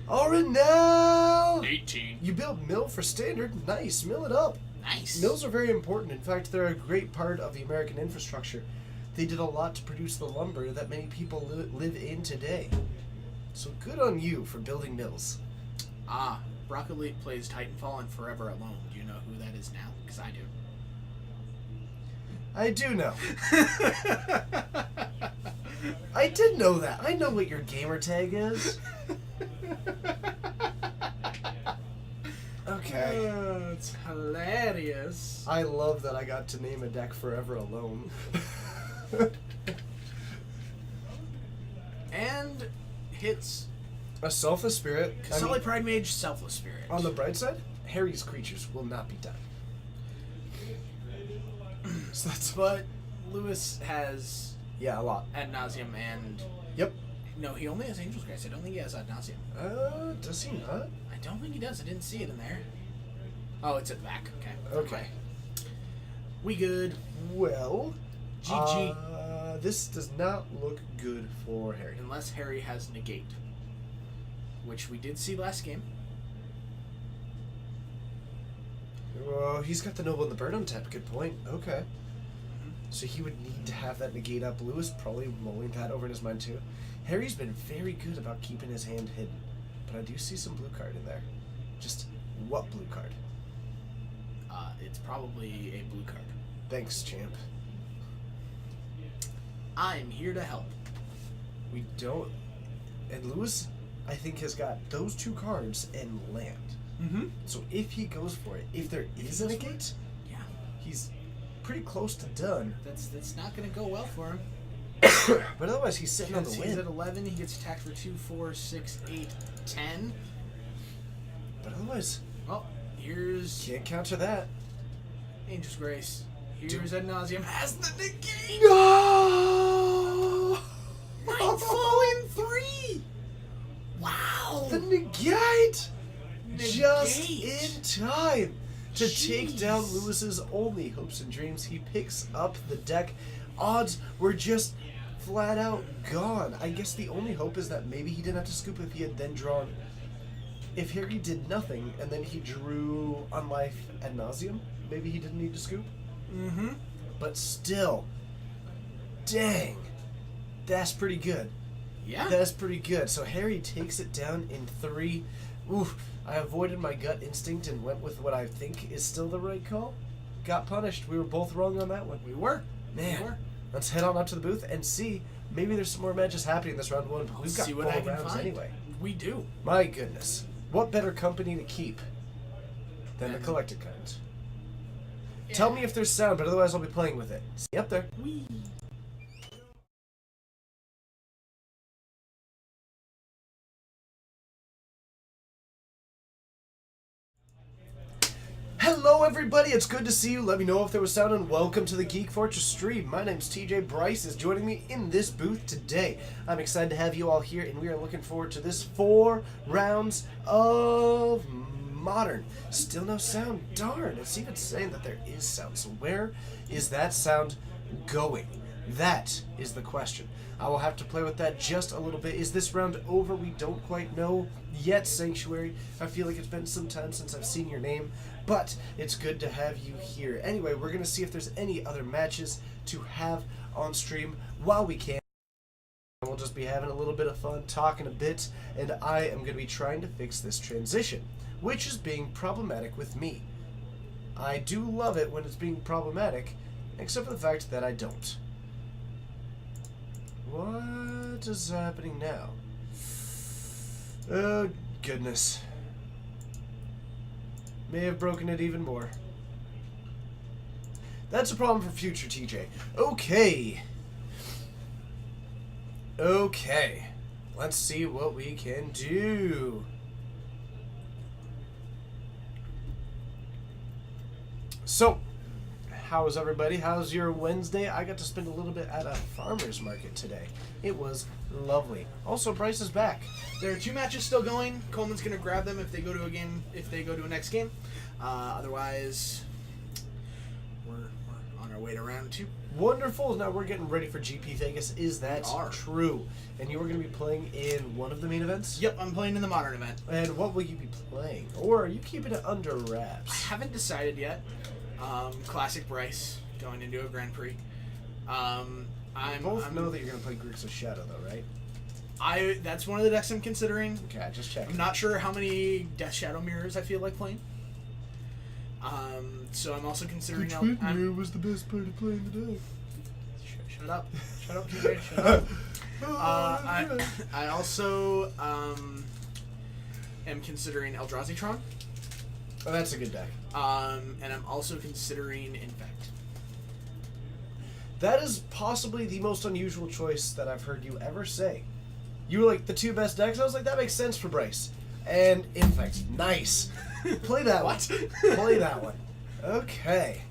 Alright now. 18. You build mill for standard. Nice. Mill it up. Nice. Mills are very important. In fact, they're a great part of the American infrastructure. They did a lot to produce the lumber that many people live in today. So good on you for building mills. Ah, Broccoli plays Titanfall and Forever Alone. Do you know who that is now? Because I do. I do know. I did know that. I know what your gamer tag is. Okay. It's hilarious. I love that I got to name a deck Forever Alone. And hits A Selfless Spirit. I Kasali mean, Pride Mage, Selfless Spirit. on the bright side, Harry's creatures will not be done. So that's But Lewis has yeah, a lot. Ad Nauseam and... Yep. No, he only has Angel's Grace. I don't think he has Ad Nauseam. Does he not? I don't think he does. I didn't see it in there. Oh, it's at the back. Okay. Okay. We good. Well, GG. this does not look good for Harry. Unless Harry has Negate. Which we did see last game. Well, he's got the Noble and the Bird on tap. Good point. Okay. So he would need to have that negate up. Lewis probably mulling that over in his mind too. Harry's been very good about keeping his hand hidden. But I do see some blue card in there. Just what blue card? It's probably a blue card. Thanks, champ. I'm here to help. We don't... And Lewis, I think, has got those two cards and land. Mm-hmm. So if he goes for it, if there is a negate, Yeah. he's pretty close to done. That's not going to go well for him. But otherwise, he's sitting on the He's win. at 11. He gets attacked for 2, 4, 6, 8, 10. But otherwise, Well, here's can't counter that. Angel's Grace. Here's Ad Nauseam. Has the negate. No! Nightfall in 3. Wow. The negate! Just Negate. in time to take down Jeez. Lewis's only hopes and dreams. He picks up the deck. Odds were just flat out gone. I guess the only hope is that maybe he didn't have to scoop if he had then drawn. If Harry did nothing and then he drew Unlife Ad Nauseam, maybe he didn't need to scoop. Mm-hmm. But still, dang, that's pretty good. Yeah. That's pretty good. So Harry takes it down in 3. Oof, I avoided my gut instinct and went with what I think is still the right call. Got punished. We were both wrong on that one. We were. Man, We were. let's head on up to the booth and see. Maybe there's some more matches happening this round 1, but we've got See 4 what I can rounds find. anyway. We do. My goodness. What better company to keep than the And- collected kind? Tell me if there's sound, but otherwise I'll be playing with it. See you up there. We. Hello everybody, it's good to see you. Let me know if there was sound and welcome to the Geek Fortress stream. My name's TJ. Bryce is joining me in this booth today. I'm excited to have you all here and we are looking forward to this 4 rounds of Modern. Still no sound. Darn, it's even saying that there is sound. So where is that sound going? That is the question. I will have to play with that just a little bit. Is this round over? We don't quite know yet, Sanctuary. I feel like it's been some time since I've seen your name, but it's good to have you here. Anyway, we're going to see if there's any other matches to have on stream while we can. We'll just be having a little bit of fun, talking a bit, and I am going to be trying to fix this transition, which is being problematic with me. I do love it when it's being problematic, except for the fact that I don't. What is happening now? Oh, goodness. May have broken it even more. That's a problem for future, TJ. Okay. Okay. Let's see what we can do. So, how is everybody? How's your Wednesday? I got to spend a little bit at a farmer's market today. It was lovely. Also, Bryce is back. There are 2 matches still going. Coleman's gonna grab them if they go to a game. If they go to a next game. Otherwise, we're on our way to round 2. Wonderful. Now we're getting ready for GP Vegas. Is that We are. true? And you are going to be playing in one of the main events? Yep, I'm playing in the modern event. And what will you be playing? Or are you keeping it under I wraps? haven't decided yet. Classic Bryce going into a Grand Prix. We both know that you're going to play Grixis Shadow, though, right? That's one of the decks I'm considering. Okay, just check. I'm not sure how many Death Shadow mirrors I feel like playing. So I'm also considering. was the best part of playing the deck. Shut up, TJ. Shut up. I also am considering Eldrazi Tron. Oh, that's a good deck. And I'm also considering Infect. That is possibly the most unusual choice that I've heard you ever say. You were like, the 2 best decks? I was like, that makes sense for Bryce. And Infect. Nice. Play that one. Play that one. Okay.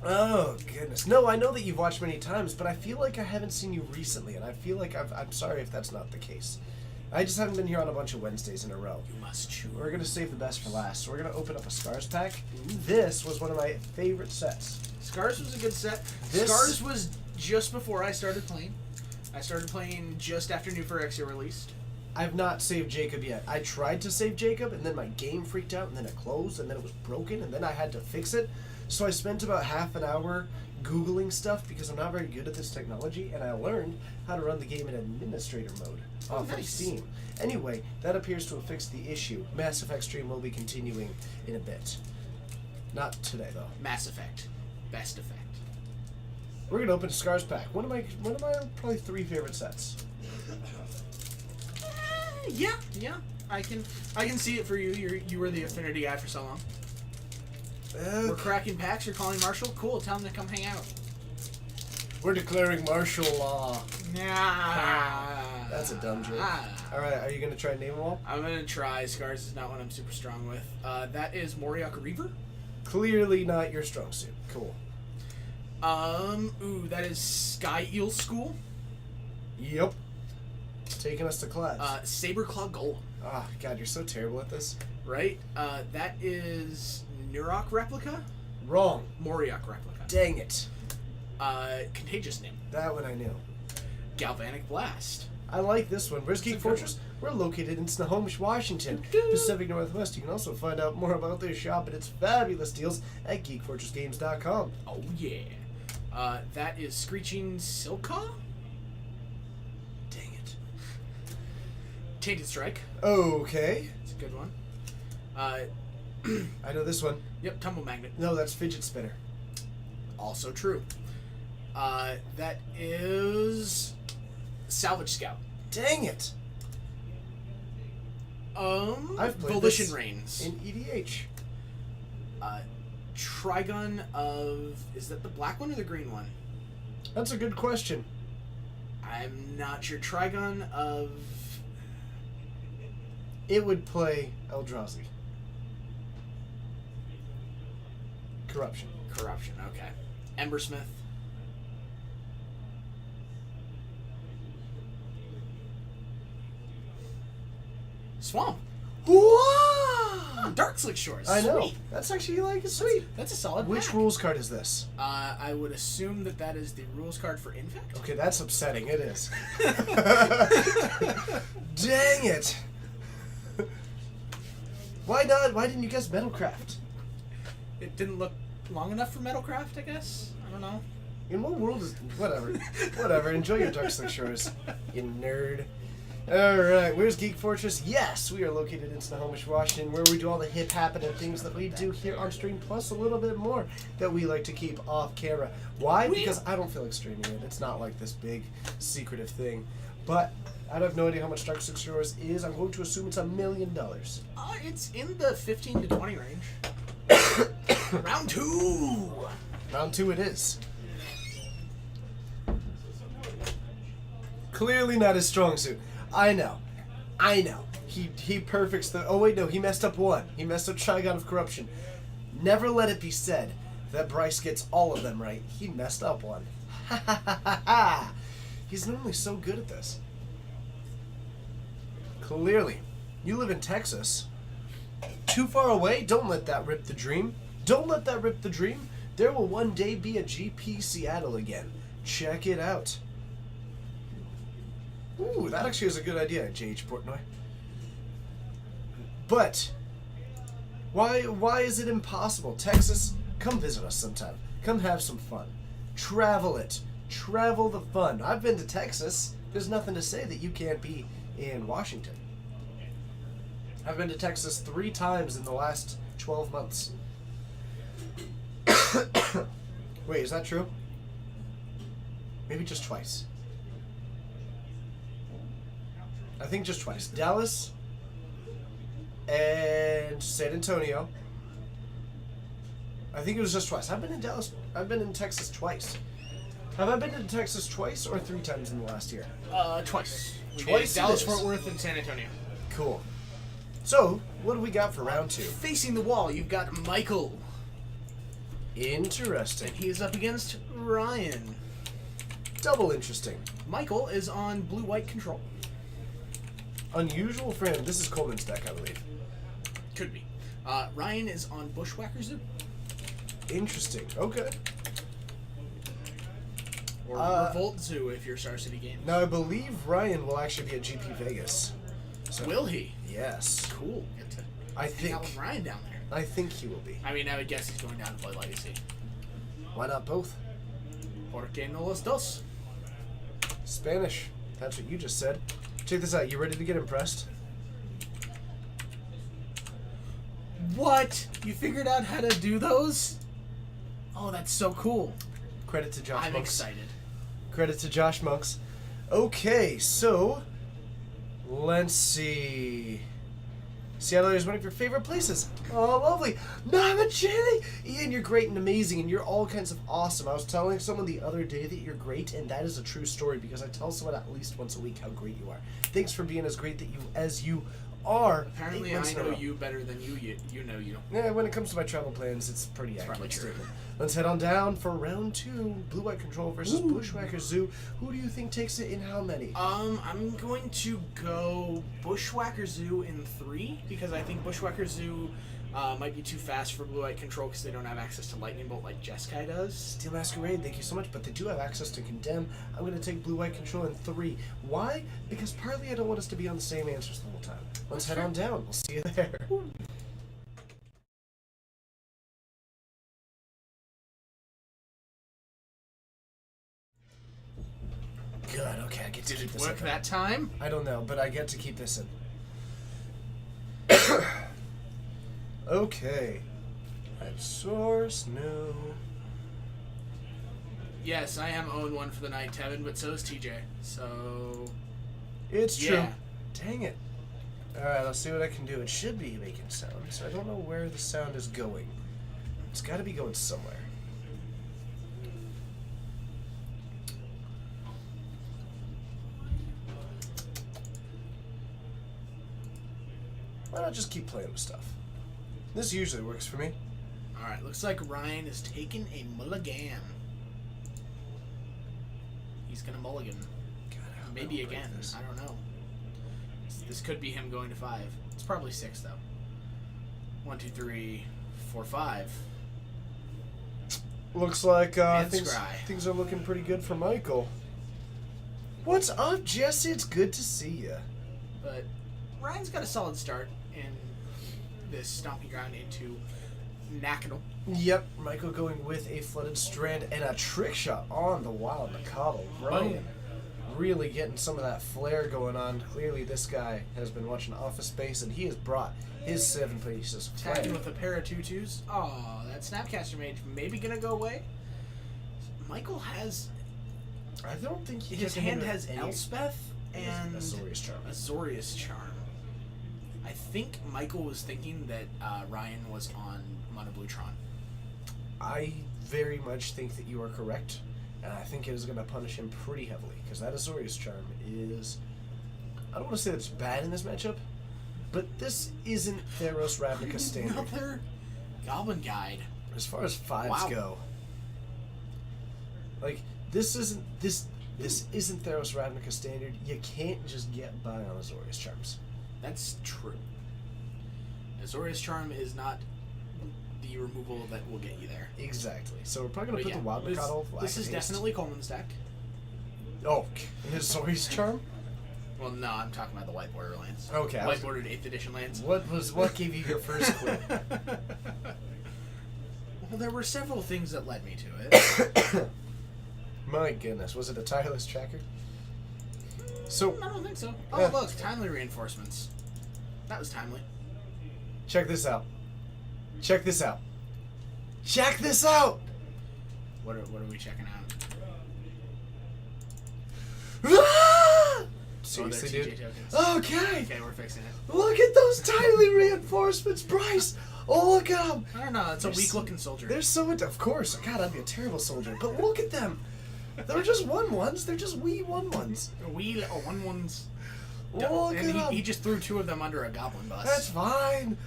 Oh, goodness. No, I know that you've watched many times, but I feel like I haven't seen you recently, and I feel like I'm sorry if that's not the case. I just haven't been here on a bunch of Wednesdays in a row. You must choose. We're going to save the best for last, so we're going to open up a Scars pack. This was one of my favorite sets. Scars was a good set. Scars was just before I started playing. I started playing just after New Phyrexia released. I've not saved Jacob yet. I tried to save Jacob, and then my game freaked out, and then it closed, and then it was broken, and then I had to fix it. So I spent about half an hour Googling stuff because I'm not very good at this technology, and I learned how to run the game in administrator mode off of Steam. Anyway, that appears to have fixed the issue. Mass Effect stream will be continuing in a bit. Not today, though. Mass Effect. Best Effect. We're going to open a Scars pack. One of my probably 3 favorite sets. Yeah. I can see it for you. You were the Affinity guy for so long. We're cracking packs. You're calling Marshall. Cool. Tell him to come hang out. We're declaring martial law. Nah. That's a dumb joke. All right, are you going to try and name them all? I'm gonna try. Scars is not one I'm super strong with. That is Moriok Reaver. Clearly not your strong suit. Cool. That is Sky Eel School. Yep. Taking us to class. Saberclaw Golem. Ah, God, you're so terrible at this. Right? That is Nurok Replica. Wrong. Moriok Replica. Dang it. Contagious Name. That one I knew. Galvanic Blast. I like this one. Where's Geek Fortress? We're located in Snohomish, Washington, Pacific Northwest. You can also find out more about their shop and its fabulous deals at GeekFortressGames.com. Oh, yeah. That is Screeching Silka. Dang it. Tainted Strike. Okay. It's a good one. I know this one. Yep, Tumble Magnet. No, that's Fidget Spinner. Also true. That is Salvage Scout. Dang it. I've played Volition this Reigns. in EDH. Trigun of... Is that the black one or the green one? That's a good question. I'm not sure. Trigun of... It would play Eldrazi. Corruption. Corruption, okay. Embersmith. Swamp. Whoa! Dark Slick Shores. I know. Sweet. That's actually like sweet. That's a solid Which pack. rules card is this? I would assume that is the rules card for Infect. Okay, that's upsetting. It is. Dang it! Why not? Why didn't you guess Metalcraft? It didn't look long enough for Metalcraft, I guess. I don't know. In what world is... Whatever. Whatever. Enjoy your Dark Slick Shores, you nerd. Alright, where's Geek Fortress? Yes, we are located in Snohomish, Washington, where we do all the hip-happening things that we do here on stream, plus a little bit more that we like to keep off camera. Why? Because I don't feel like streaming it. It's not like this big, secretive thing. But I have no idea how much Dark Slick Shores is. I'm going to assume it's $1 million. It's in the 15 to 20 range. Round 2! Round 2 it is. Clearly not his strong suit. I know. He perfects the... Oh, wait, no. He messed up one. He messed up Trigon of Corruption. Never let it be said that Bryce gets all of them right. He messed up one. Ha ha ha ha ha. He's normally so good at this. Clearly. You live in Texas. Too far away? Don't let that rip the dream. Don't let that rip the dream. There will one day be a GP Seattle again. Check it out. Ooh, that actually is a good idea, J.H. Portnoy. But why is it impossible? Texas, come visit us sometime. Come have some fun. Travel it. Travel the fun. I've been to Texas. There's nothing to say that you can't be in Washington. I've been to Texas 3 times in the last 12 months. Wait, is that true? Maybe just twice. I think just twice. Dallas and San Antonio. I think it was just twice. I've been in Dallas. I've been in Texas twice. Have I been to Texas twice or 3 times in the last year? Twice. Twice it Dallas, is. Fort Worth, and San Antonio. Cool. So, what do we got for round 2? Facing the wall, you've got Michael. Interesting. And he is up against Ryan. Double interesting. Michael is on blue-white control. Unusual for him. This is Coleman's deck, I believe. Could be. Ryan is on Bushwhacker Zoo. Interesting. Okay. Or Revolt Zoo if you're Star City Games. Now, I believe Ryan will actually be at GP Vegas. So, Will he? yes. Cool. Get to I hang out with think. Ryan down there. I think he will be. I mean, I would guess he's going down to play Legacy. Why not both? Porque no los dos. Spanish. That's what you just said. Check this out. You ready to get impressed? What? You figured out how to do those? Oh, that's so cool. Credit to Josh I'm Monks. excited. Credit to Josh Monks. Okay, so let's see. Seattle is one of your favorite places. Oh, lovely. Namaste! Ian, you're great and amazing, and you're all kinds of awesome. I was telling someone the other day that you're great, and that is a true story because I tell someone at least once a week how great you are. Thanks for being as great as you are. Apparently, 8 I months in a know row. you better than you know you. Yeah, when it comes to my travel plans, it's pretty probably accurate true. statement. Let's head on down for round 2. Blue-White Control versus Bushwhacker Zoo. Who do you think takes it and how many? I'm going to go Bushwhacker Zoo in 3 because I think Bushwhacker Zoo might be too fast for blue-white control because they don't have access to Lightning Bolt like Jeskai does. Steel Masquerade, thank you so much, but they do have access to Condemn. I'm going to take Blue-White Control in 3. Why? Because partly I don't want us to be on the same answers the whole time. Let's head on down. We'll see you there. Good, okay, I get to Did keep it this work in. that time? I don't know, but I get to keep this in. Okay. At source, no. Yes, I am 0-1 for the night, Tevin, but so is TJ. So It's true. Yeah. Dang it. Alright, let's see what I can do. It should be making sound, so I don't know where the sound is going. It's got to be going somewhere. Why not just keep playing with stuff? This usually works for me. Alright, looks like Ryan is taking a mulligan. He's gonna mulligan. God, I hope I Maybe don't break again. this. I don't know. This could be him going to 5. It's probably 6 though. 1, 2, 3, 4, 5. Looks like And things, Scry. things are looking pretty good for Michael. What's up, Jesse? It's good to see you. But Ryan's got a solid start in this stomping ground into Nakano. Yep, Michael going with a Flooded Strand and a trick shot on the Wild Mikado. Ryan Boom. really getting some of that flair going on. Clearly, this guy has been watching Office Space, and he has brought his 7 pieces of Tagging flair. with a pair of tutus. Oh, that Snapcaster Mage maybe gonna go away. Michael has I don't think he his can hand handle has any- Elspeth and Azorius Charm. Azorius Charm. I think Michael was thinking that Ryan was on Mono Bluetron. I very much think that you are correct, and I think it is going to punish him pretty heavily, because that Azorius Charm is... I don't want to say that it's bad in this matchup, but this isn't Theros Ravnica standard. Another Goblin Guide. As far as 5s Wow. go, like, this isn't Theros Ravnica standard. You can't just get by on Azorius Charms. That's true. Azorius Charm is not the the removal that will get you there. Exactly. So we're probably gonna But put yeah, the Wild Mikado. this is definitely Coleman's deck. Oh, and his Zori's Charm. Well, no, I'm talking about the white border lands. Okay. White bordered 8th edition lands. What gave you your first clue? Well, there were several things that led me to it. My goodness, was it a tireless tracker? So I don't think so. Oh, Yeah. look, timely reinforcements. That was timely. check this out. Check this out. Check this out. What are we checking out? Ah! Oh, they're Seriously, TJ dude. tokens. Okay. Okay, we're fixing it. Look at those timely reinforcements, Bryce. Oh, look at them. I don't know. It's a They're weak so- looking soldier. They're so of course. God, I'd be a terrible soldier. But look at them. They're just 1/1s. They're just wee 1/1s. We 1/1s. Look And at them. he just threw 2 of them under a goblin bus. That's fine.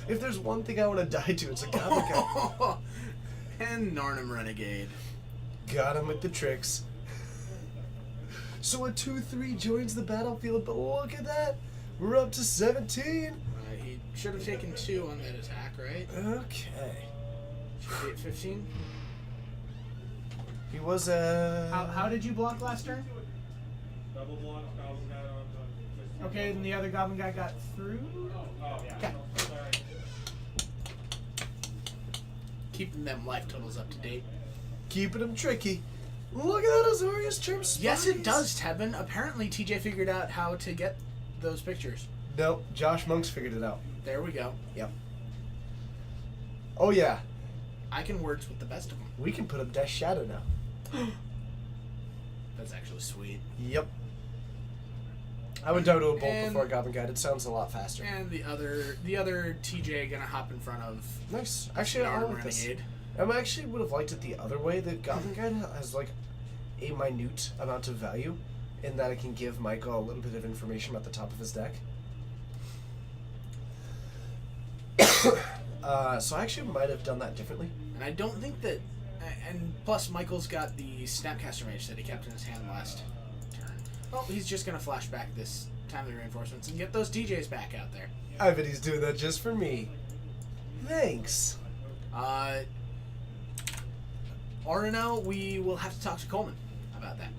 If there's one thing I want to die to, it's a goblin guy. And Narnum Renegade. Got him with the tricks. So a 2/3 joins the battlefield, but look at that. We're up to 17. He should have taken 2 on that attack, right? Okay. Should be at 15. He was How did you block last turn? Double block, goblin guy on Okay, then the other goblin guy got through. Oh, yeah. Okay. Sorry. Keeping them life totals up to date. keeping him tricky. Look at that Azorius Charm Spice. Yes, it does, Tevin. Apparently, TJ figured out how to get those pictures. No, Josh Monk's figured it out. There we go. Yep. Oh yeah, I can words with the best of them. we can put up Death Shadow now. That's actually sweet. Yep. I would down to a bolt And- before Goblin Guide. It sounds a lot faster. And the other TJ gonna hop in front of Nice. Actually, I Narnum like this. Renegade. I actually would have liked it the other way. The Goblin Guide has like a minute amount of value in that it can give Michael a little bit of information about the top of his deck. So I actually might have done that differently. And I don't think that. And plus, Michael's got the Snapcaster Mage that he kept in his hand last turn. Well, he's just gonna flash back this timely reinforcements and get those DJs back out there. I bet he's doing that just for me. Thanks. Arno, we will have to talk to Coleman about that.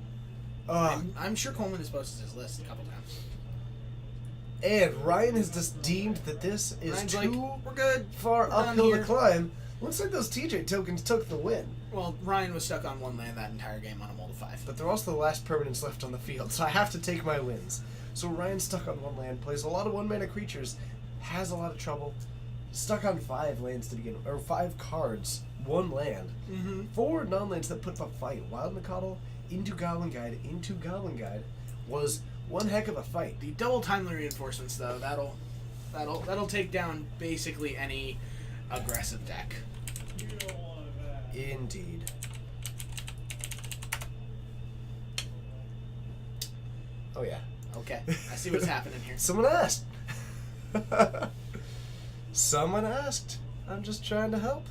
I'm sure Coleman has posted his list a couple times. And Ryan has just deemed that this is Ryan's too like, we're good. far We're done uphill to here." climb. Looks like those TJ tokens took the win. Well, Ryan was stuck on 1 land that entire game on a mold of 5. But they're also the last permanents left on the field, so I have to take my wins. So Ryan's stuck on 1 land, plays a lot of 1-mana creatures, has a lot of trouble. Stuck on 5 lands to begin, or 5 cards, 1 land. Mm-hmm. 4 non-lands that put up a fight. Wild Mikado into Goblin Guide was one heck of a fight. The double timely reinforcements, though, that'll take down basically any aggressive deck. You don't want that. Indeed. Oh yeah. Okay, I see what's happening here. Someone asked. Someone asked. I'm just trying to help.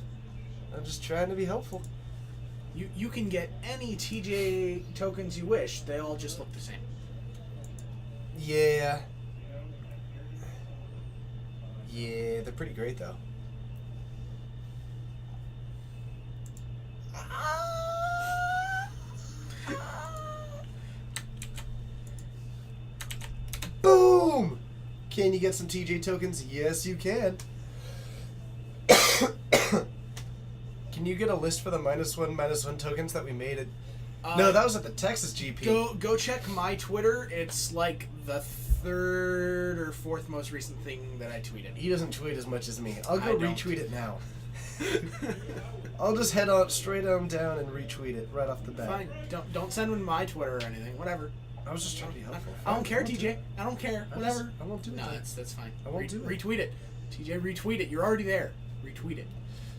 I'm just trying to be helpful. You can get any TJ tokens you wish. They all just look the same. Yeah. Yeah, they're pretty great though. Boom! Can you get some TJ tokens? Yes, you can. Can you get a list for the -1/-1 tokens that we made it? No, that was at the Texas GP. Go check my Twitter. It's like the 3rd or 4th most recent thing that I tweeted. He doesn't tweet as much as me. I'll I go don't. retweet it now. I'll just head on straight on down and retweet it right off the bat. Fine. Don't send them my Twitter or anything. Whatever. I was just trying to be helpful. I don't care, won't do TJ. it. I don't care. I just- Whatever. I won't do it. No, then. that's fine. I won't do it. Retweet it. TJ, retweet it. You're already there. Retweet it.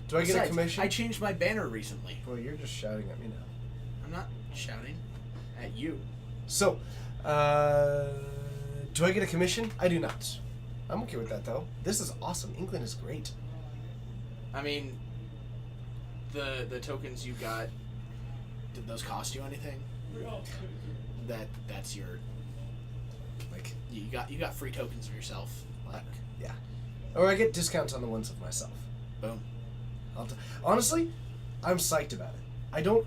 Do I get a Besides, commission? I changed my banner recently. Well, you're just shouting at me now. I'm not shouting at you. So, do I get a commission? I do not. I'm okay with that though. This is awesome. England is great. I mean, the tokens you got, did those cost you anything? That's your Like, you got free tokens of yourself. Like, yeah. Or I get discounts on the ones of myself. boom. Honestly, I'm psyched about it. I don't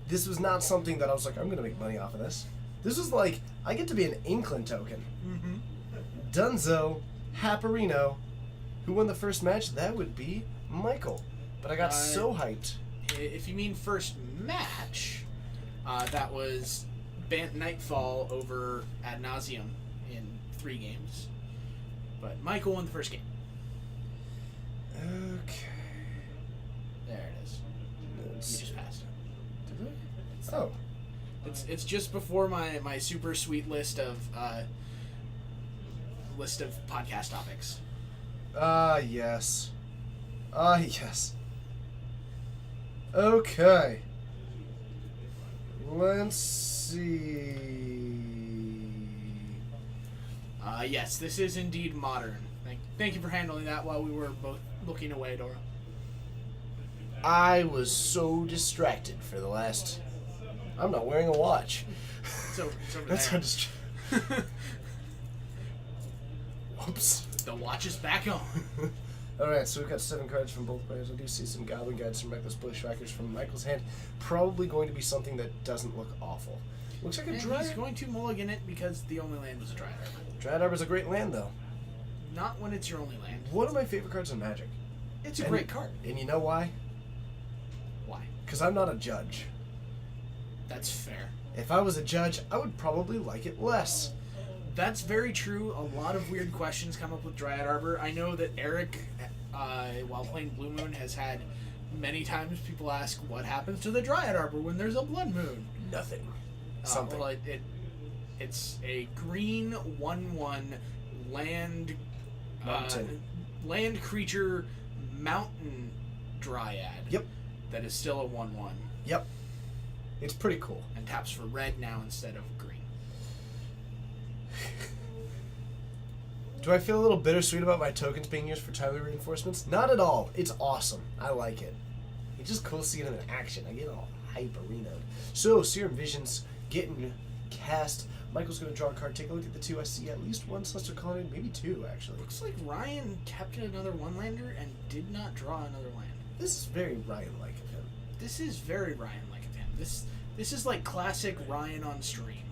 this was not something that I was like, I'm going to make money off of this. This was like, I get to be an Inkling token. Mm-hmm. Dunzo, Haparino. Who won the first match? That would be Michael. But I got so hyped. If you mean first match, that was Bant Nightfall over Ad Nauseam in 3 games. But Michael won the first game. Okay. There it is. You just passed it. Did I? Oh. It's just before my super sweet list of podcast topics. Yes. Yes. Okay. Let's see. Yes, this is indeed modern. Thank you for handling that while we were both looking away, Dora. I was so distracted for the last... I'm not wearing a watch. It's over That's there. how distracted. Whoops. The watch is back on. Alright, so we've got 7 cards from both players. I do see some Goblin Guides from Reckless Bushwhackers from Michael's hand. Probably going to be something that doesn't look awful. Looks like a And Dryad. he's going to mulligan it because the only land was a Dryad Arbor. Dryad Arbor's a great land, though. Not when it's your only land. One of my favorite cards in Magic. It's a And- great card. And you know why? Why? Because I'm not a judge. That's fair. If I was a judge, I would probably like it less. That's very true. A lot of weird questions come up with Dryad Arbor. I know that Eric, while playing Blue Moon, has had many times people ask what happens to the Dryad Arbor when there's a Blood Moon. Nothing. Something. Well, it's a green 1/1 land Mountain. land creature mountain Dryad. Yep. That is still a 1/1 Yep. It's pretty cool. and taps for red now instead of green. Do I feel a little bittersweet about my tokens being used for timely reinforcements? Not at all. It's awesome. I like it. It's just cool seeing it in action. I get all hyper-renoed. So, Serum Vision's getting cast. Michael's going to draw a card. Take a look at the 2. I see at least 1 Celestial Colonnade, maybe 2, actually. Looks like Ryan kept another one-lander and did not draw another land. This is very Ryan-like of him. This is very Ryan-like of him. This is like classic Ryan on stream.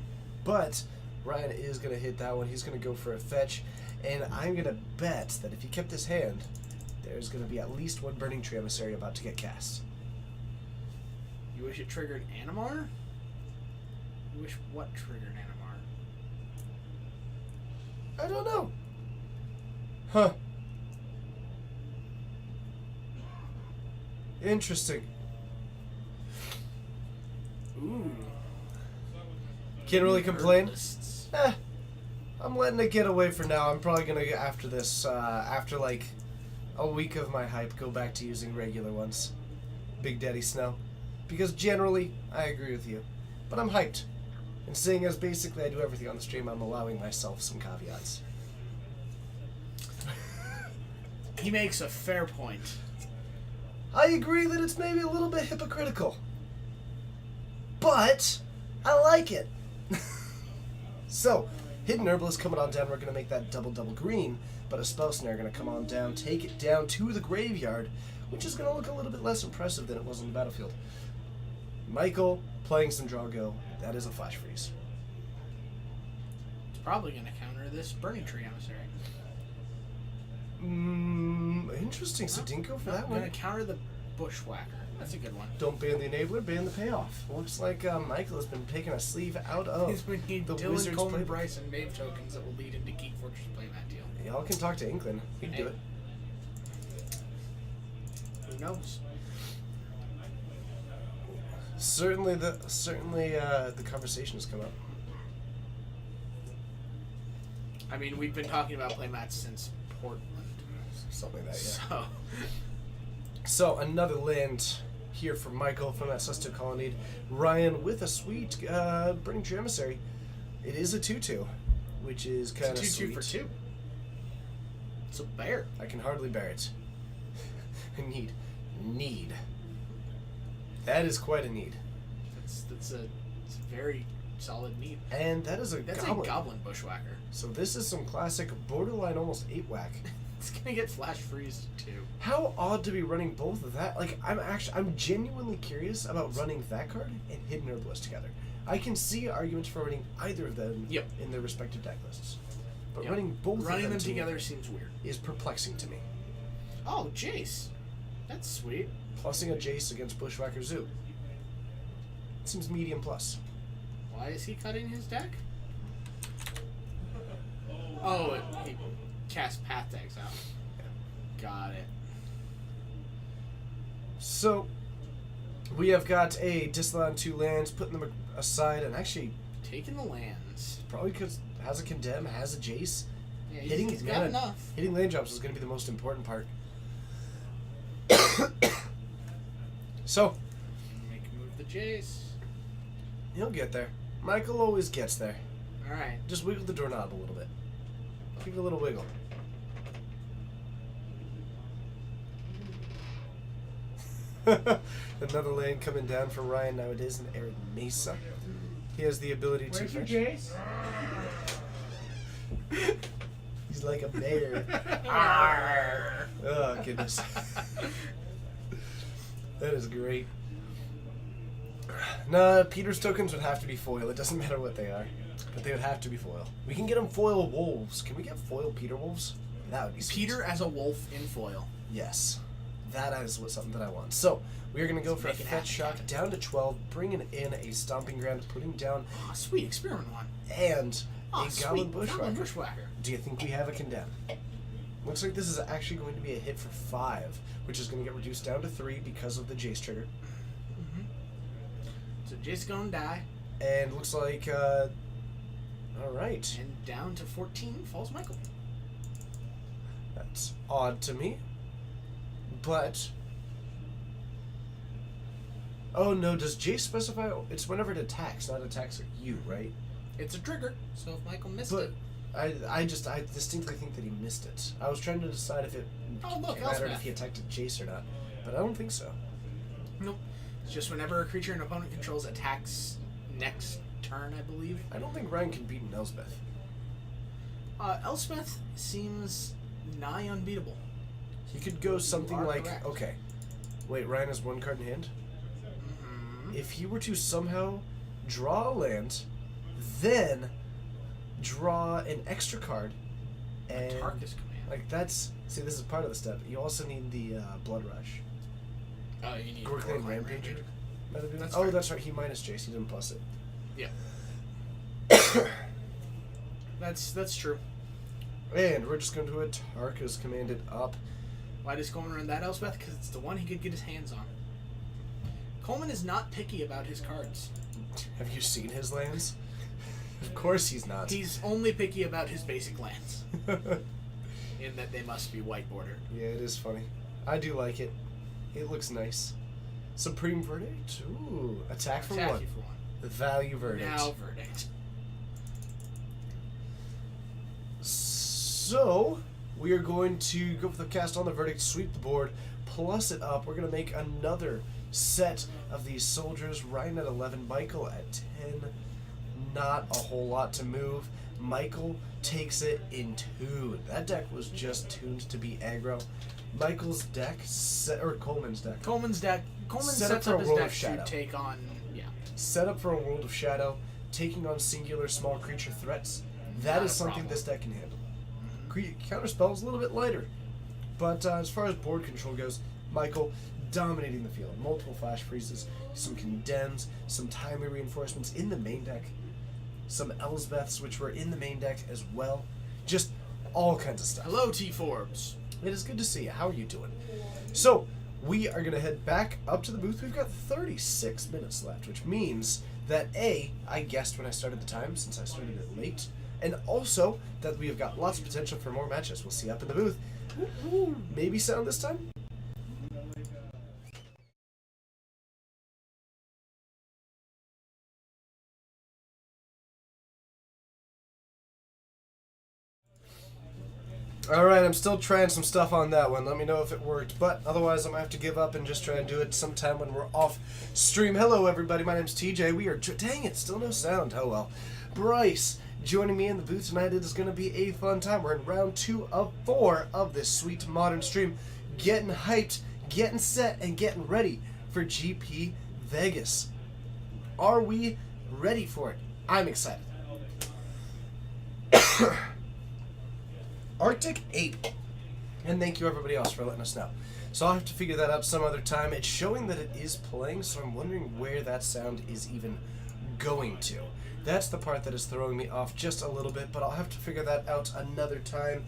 But Ryan is going to hit that one. He's going to go for a fetch. And I'm going to bet that if he kept his hand, there's going to be at least 1 Burning Tree Emissary about to get cast. You wish it triggered Animar? You wish what triggered Animar? I don't know. Huh. Interesting. Ooh. Can't really complain. Herbalists. I'm letting it get away for now. I'm probably gonna get after this, after like a week of my hype, go back to using regular ones. Big Daddy Snow. Because generally, I agree with you. But I'm hyped. And seeing as basically I do everything on the stream, I'm allowing myself some caveats. He makes a fair point. I agree that it's maybe a little bit hypocritical. But I like it. So, Hidden Herbalist coming on down, we're going to make that double green, but a Spell Snare going to come on down, take it down to the graveyard, which is going to look a little bit less impressive than it was on the battlefield. Michael playing some Drago, that is a Flash Freeze. It's probably going to counter this Burning Tree Emissary. Interesting, so didn't go for that Going one. to counter the Bushwhacker. That's a good one. Don't ban the enabler, ban the payoff. Looks like Michael has been taking a sleeve out of We need the Dylan Wizards Coleman playbook. Bryce and Mave tokens that will lead into Geek Fortress playmat deal. Y'all can talk to Inkling. He can do Hey. it. Who knows? Certainly the conversation has come up. I mean, we've been talking about playmats since Portland. Something like that, yeah. So, So another land here for Michael from that Celestial Colonnade. Ryan with a sweet Burning Tree Emissary. It is a 2/2, which is kind of it's a 2/2 sweet. for 2. It's a bear. I can hardly bear it. Need. That is quite a need. It's a very solid need. And that is a That's goblin. a goblin bushwhacker. So this is some classic borderline almost 8-whack It's gonna get flash freeze too. How odd to be running both of that. Like, I'm genuinely curious about running that card and Hidden Herbalist together. I can see arguments for running either of them Yep. in their respective deck lists. But Yep. running both Running of them to me together seems weird. is perplexing to me. Oh, Jace. That's sweet. Plussing a Jace against Bushwhacker Zoo. It seems medium plus. Why is he cutting his deck? Oh, he cast Path to Exile. Got it. So, we have got a Disallowed 2 lands, putting them aside, and actually, Taking the lands. probably because it has a Condemn, has a Jace. Yeah, Hitting he's got mana- enough. Hitting land drops is going to be the most important part. So, Make him move the Jace. he'll get there. Michael always gets there. Alright. Just wiggle the doorknob a little bit. Give it a little wiggle. Another lane coming down from Ryan nowadays in Arid Mesa. He has the ability Where's to. your Jace? He's like a bear. Oh, goodness. That is great. Nah, Peter's tokens would have to be foil. It doesn't matter what they are. But they would have to be foil. We can get them foil wolves. Can we get foil Peter wolves? That would be sweet. Peter as a wolf in foil. Yes. That is something that I want. So, we are going to go for a Make it fetch happen, shock down to 12, bringing in a Stomping Ground, putting down, Oh, sweet. Experiment one. and Oh, a sweet. Goblin Goblin Bushwhacker. Bushwhacker. Do you think we have a Condemn? Looks like this is actually going to be a hit for 5, which is going to get reduced down to 3 because of the Jace trigger. So Jace gonna die. And looks like, alright. And down to 14 falls Michael. That's odd to me. But... Oh no, does Jace specify? It's whenever it attacks, not attacks you, right? It's a trigger, so if Michael missed But it. I distinctly think that he missed it. I was trying to decide if it Oh, look, mattered Elspeth. if he attacked a Jace or not. But I don't think so. Nope. It's just whenever a creature an opponent controls attacks next turn, I believe. I don't think Ryan can beat an Elspeth. Elspeth seems nigh unbeatable. He could go something are like, correct. okay, wait, Ryan has 1 card in hand? Mm-hmm. If he were to somehow draw a land, then draw an extra card, and Tarkus command. like that's see, this is part of the step. You also need the Blood Rush. Oh, you need Gorkling Gorkling Rampager. That's Oh, fair. that's right. He minus Jace. He didn't plus it. Yeah. That's true. And we're just going to do it. Tarkus commanded up. Why does Coleman run that Elspeth? Because it's the one he could get his hands on. Coleman is not picky about his cards. Have you seen his lands? Of course he's not. He's only picky about his basic lands, in that they must be white border. Yeah, it is funny. I do like it. It looks nice. Supreme Verdict. Ooh, attack for Attack 1. you for one. The value verdict. Now verdict. So, we are going to go for the cast on the verdict, sweep the board, plus it up. We're going to make another set of these soldiers. Ryan at 11, Michael at 10. Not a whole lot to move. Michael takes it in tune. That deck was just tuned to be aggro. Michael's deck, or Coleman's deck, Coleman Set up sets for up a his World deck of Shadow. to take on, yeah. set up for a World of Shadow, taking on singular small creature threats. That Not is a something problem. this deck can handle. Counterspell is a little bit lighter. But as far as board control goes, Michael dominating the field. Multiple flash freezes, some condemns, some timely reinforcements in the main deck, some Elsbeths which were in the main deck as well. Just all kinds of stuff. Hello, T. Forbes. It is good to see you. How are you doing? So, we are going to head back up to the booth. We've got 36 minutes left, which means that A, I guessed when I started the time since I started it late, and also that we have got lots of potential for more matches. We'll see you up in the booth. Maybe sound this time? Alright, I'm still trying some stuff on that one. Let me know if it worked. But otherwise, I'm going to have to give up and just try and do it sometime when we're off stream. Hello, everybody. My name's TJ. We are... Dang it, still no sound. Oh, well. Bryce joining me in the booth tonight. It is going to be a fun time. We're in round 2 of 4 of this sweet modern stream. Getting hyped, getting set, and getting ready for GP Vegas. Are we ready for it? I'm excited. Arctic 8. And thank you everybody else for letting us know. So I'll have to figure that out some other time. It's showing that it is playing, so I'm wondering where that sound is even going to. That's the part that is throwing me off just a little bit, but I'll have to figure that out another time.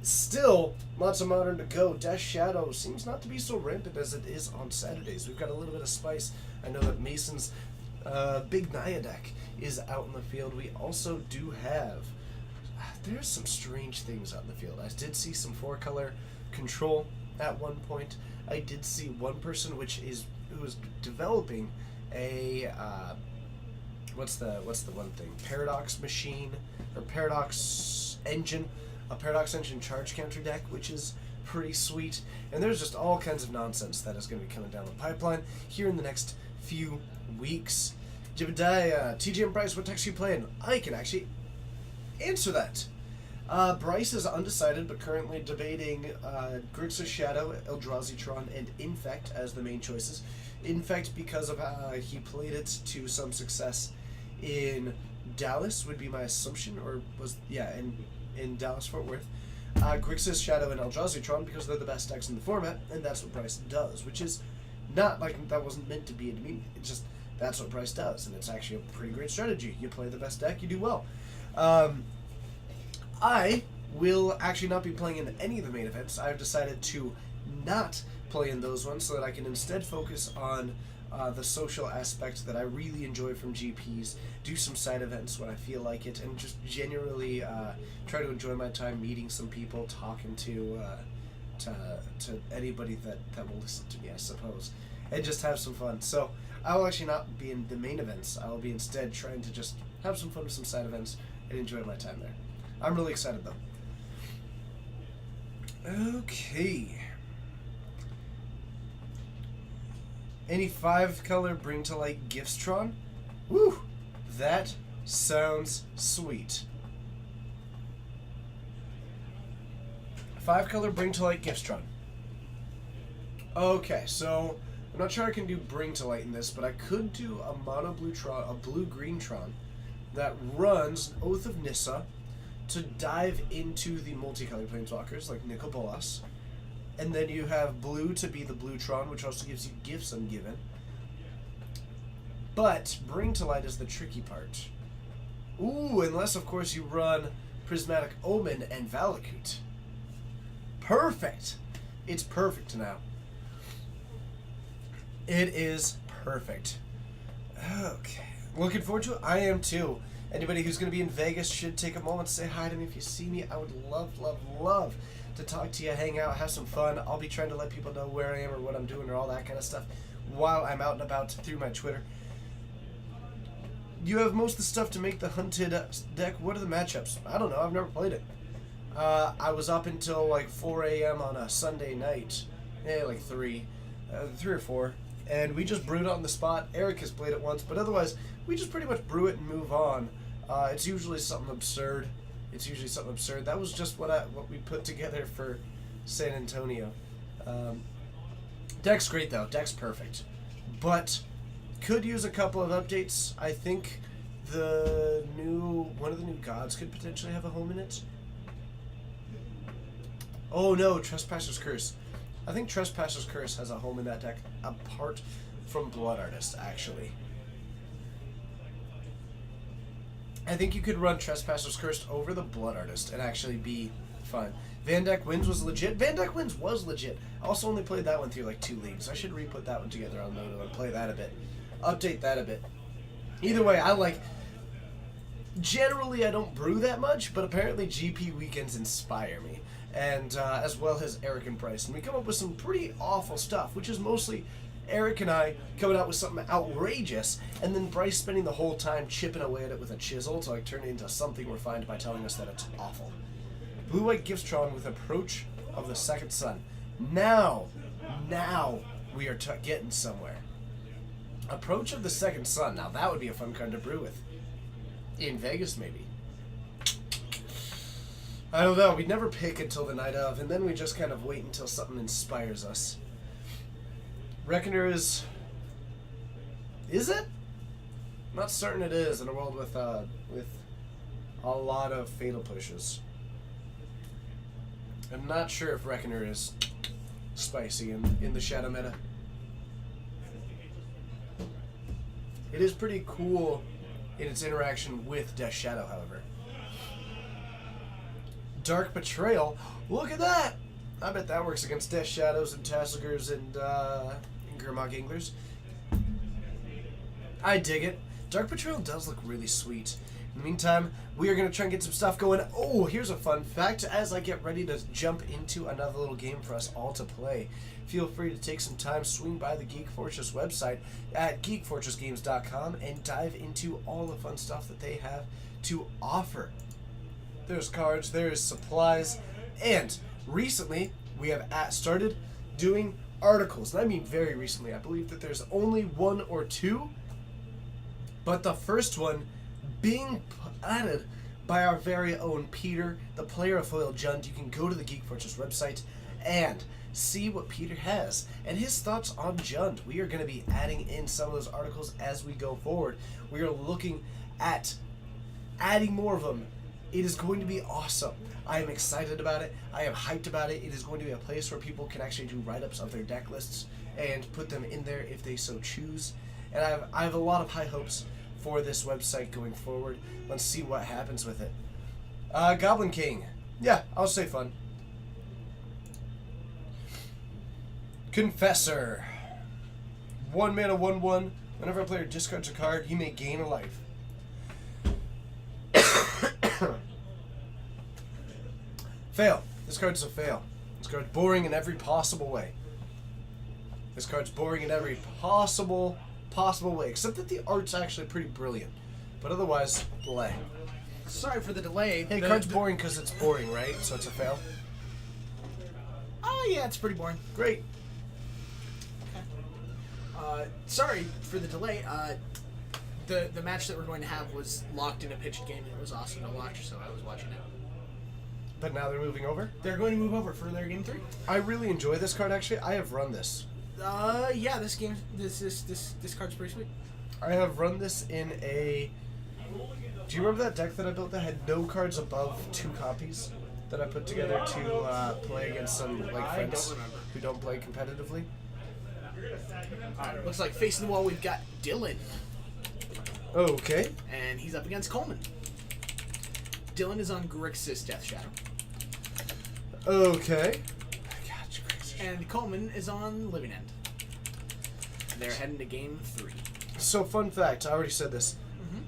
Still, lots of Modern to go. Death Shadow seems not to be so rampant as it is on Saturdays. We've got a little bit of spice. I know that Mason's Big Naya deck is out in the field. We also do have... There's some strange things out in the field. I did see some 4-color control at one point. I did see one person who was developing a what's the one thing? Paradox machine or Paradox engine, a Paradox engine charge counter deck, which is pretty sweet. And there's just all kinds of nonsense that is going to be coming down the pipeline here in the next few weeks. Jebediah, TJ and Bryce, what decks are you playing? I can actually answer that. Bryce is undecided, but currently debating Grixis Shadow, Eldrazi Tron, and Infect as the main choices. Infect because of how he played it to some success in Dallas, would be my assumption, or was, yeah, in Dallas, Fort Worth. Grixis Shadow and Eldrazi Tron because they're the best decks in the format, and that's what Bryce does, which is not like that wasn't meant to be. I mean, it's just that's what Bryce does, and it's actually a pretty great strategy. You play the best deck, you do well. I will actually not be playing in any of the main events. I've decided to not play in those ones so that I can instead focus on the social aspect that I really enjoy from GPs, do some side events when I feel like it, and just generally try to enjoy my time meeting some people, talking to anybody that will listen to me, I suppose, and just have some fun. So I will actually not be in the main events. I will be instead trying to just have some fun with some side events and enjoy my time there. I'm really excited though. Okay. Any 5-color Bring to Light Giftstron? Woo! That sounds sweet. 5-color Bring to Light Giftstron. Okay, so I'm not sure I can do Bring to Light in this, but I could do a mono blue Tron, a blue green Tron that runs Oath of Nissa to dive into the multicolored planeswalkers like Nicol Bolas. And then you have blue to be the blue Tron, which also gives you gifts ungiven. But Bring to Light is the tricky part. Ooh, unless of course you run Prismatic Omen and Valakut. Perfect! It's perfect now. It is perfect. Okay. Looking forward to it. I am too. Anybody who's going to be in Vegas should take a moment to say hi to me. If you see me, I would love, love, love to talk to you, hang out, have some fun. I'll be trying to let people know where I am or what I'm doing or all that kind of stuff while I'm out and about through my Twitter. You have most of the stuff to make the Hunted deck. What are the matchups? I don't know. I've never played it. I was up until like 4 a.m. on a Sunday night. Like 3 or 4. And we just brewed on the spot. Eric has played it once, but otherwise, we just pretty much brew it and move on. It's usually something absurd. That was just what we put together for San Antonio. Deck's great though. Deck's perfect, but could use a couple of updates. I think one of the new gods could potentially have a home in it. Oh no, Trespasser's Curse. I think Trespasser's Curse has a home in that deck, apart from Blood Artist, actually. I think you could run Trespasser's Curse over the Blood Artist and actually be fine. Vandeck Winds was legit. Vandeck Winds was legit. I also only played that one through like 2 leagues. I should re-put that one together on Mono and play that a bit. Update that a bit. Either way, generally I don't brew that much, but apparently GP weekends inspire me. And as well as Eric and Bryce. And we come up with some pretty awful stuff, which is mostly Eric and I coming out with something outrageous, and then Bryce spending the whole time chipping away at it with a chisel to turn it into something refined by telling us that it's awful. Blue-White Giftstron with Approach of the Second Sun. Now we are getting somewhere. Approach of the Second Sun. Now that would be a fun card to brew with. In Vegas, maybe. I don't know. We never pick until the night of, and then we just kind of wait until something inspires us. Reckoner is... Is it? I'm not certain it is in a world with a lot of fatal pushes. I'm not sure if Reckoner is spicy in the Shadow meta. It is pretty cool in its interaction with Death Shadow, however. Dark Betrayal. Look at that! I bet that works against Death Shadows and Tassigers and Grimlock Anglers. I dig it. Dark Betrayal does look really sweet. In the meantime, we are going to try and get some stuff going. Oh, here's a fun fact. As I get ready to jump into another little game for us all to play, feel free to take some time, swing by the Geek Fortress website at geekfortressgames.com and dive into all the fun stuff that they have to offer. There's cards, there's supplies, and recently we have started doing articles. And I mean very recently. I believe that there's only one or two, but the first one being added by our very own Peter, the player of Foil Jund. You can go to the Geek Fortress website and see what Peter has and his thoughts on Jund. We are going to be adding in some of those articles as we go forward. We are looking at adding more of them. It is going to be awesome. I am excited about it. I am hyped about it. It is going to be a place where people can actually do write-ups of their deck lists and put them in there if they so choose. And I have a lot of high hopes for this website going forward. Let's see what happens with it. Goblin King. Yeah, I'll say fun. Confessor. 1 mana, 1/1. Whenever a player discards a card, he may gain a life. Fail. This card's a fail. This card's boring in every possible way. This card's boring in every possible way, except that the art's actually pretty brilliant. But otherwise, delay. Sorry for the delay. Hey, card's boring because it's boring, right? So it's a fail? Oh, yeah, it's pretty boring. Great. Sorry for the delay. The match that we're going to have was locked in a pitched game, and it was awesome to watch, so I was watching it. But now they're moving over? They're going to move over for their game 3. I really enjoy this card, actually. I have run this. Yeah, this card's pretty sweet. I have run this in a... Do you remember that deck that I built that had no cards above 2 copies? That I put together to play against some friends who don't play competitively? Looks like facing the wall we've got Dylan. Okay. And he's up against Coleman. Dylan is on Grixis Death Shadow. Okay. I got you, Grixis. And Coleman is on Living End. They're heading to game 3. So, fun fact, I already said this. Mm-hmm.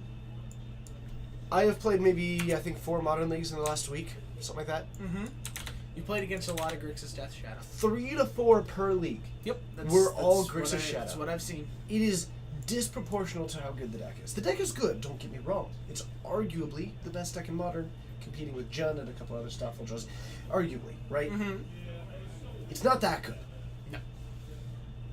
I have played maybe, I think, 4 Modern Leagues in the last week. Something like that. Mm-hmm. You played against a lot of Grixis Death Shadow. 3 to 4 per league. Yep. We're all Grixis Shadow. That's what I've seen. It is disproportional to how good the deck is. The deck is good, don't get me wrong. It's arguably the best deck in Modern, competing with Jund and a couple other stuff. Just arguably, right? Mm-hmm. It's not that good. No.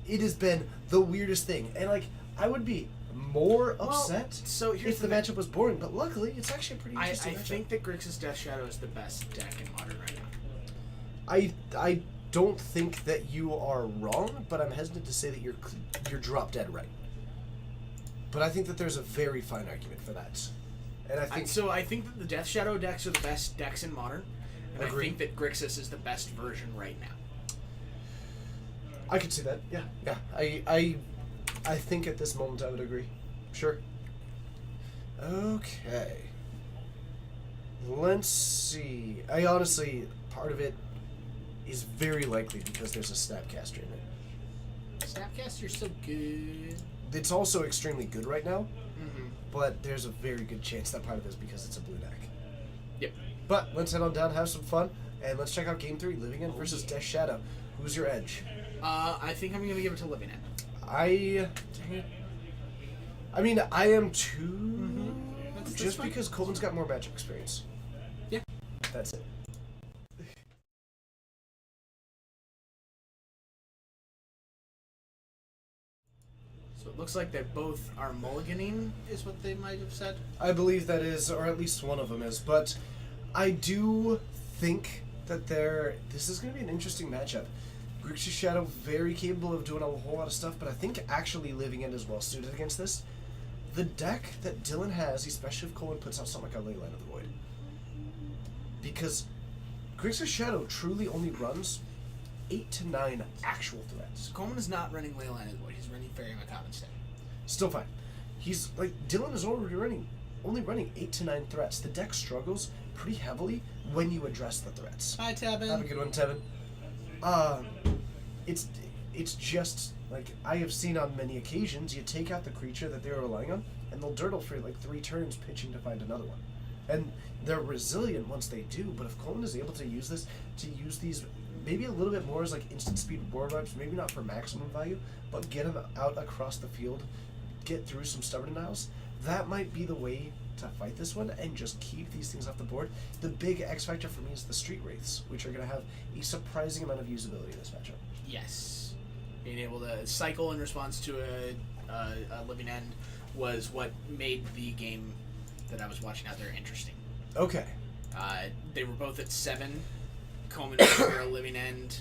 It has been the weirdest thing. And, I would be more upset so here's if the matchup was boring, but luckily, it's actually a pretty I interesting matchup. think that Grixis Death Shadow is the best deck in Modern right now. I don't think that you are wrong, but I'm hesitant to say that you're drop dead right. But I think that there's a very fine argument for that. And I think that the Death Shadow decks are the best decks in Modern, and Agreed. I think that Grixis is the best version right now. I could see that. Yeah. I think at this moment I would agree. Sure. Okay. Let's see. I honestly, part of it is very likely because there's a Snapcaster in it. Snapcaster's so good. It's also extremely good right now, Mm-hmm. but there's a very good chance that part of it is because it's a blue deck. Yep. But let's head on down, have some fun, and let's check out Game 3, Living End versus Death Shadow. Who's your edge? I think I'm going to give it to Living End. I mean, I am too. That's Just fine. because Coleman's got more matchup experience. Yeah. That's it. So it looks like they both are mulliganing, is what they might have said. I believe that is, or at least one of them is, but I do think that this is going to be an interesting matchup. Grixis Shadow, very capable of doing a whole lot of stuff, but I think actually Living End is well suited against this. The deck that Dylan has, especially if Coleman puts out something like a Leyline of the Void. Because Grixis Shadow truly only runs 8 to 9 actual threats. Coleman is not running Leyline of the Void. He's running Fairy Macabre instead. Still fine. He's like Dylan is only running 8 to 9 threats. The deck struggles pretty heavily when you address the threats. Hi, Tevin. Have a good one, Tevin. It's just like I have seen on many occasions. You take out the creature that they're relying on, and they'll dirtle for like 3 turns, pitching to find another one. And they're resilient once they do. But if Coleman is able to use these maybe a little bit more as like instant speed board wipes, maybe not for maximum value, but get them out across the field, get through some stubborn denials, that might be the way to fight this one and just keep these things off the board. The big X factor for me is the Street Wraiths, which are going to have a surprising amount of usability in this matchup. Yes. Being able to cycle in response to a Living End was what made the game that I was watching out there interesting. Okay. They were both at 7. Coleman was for a Living End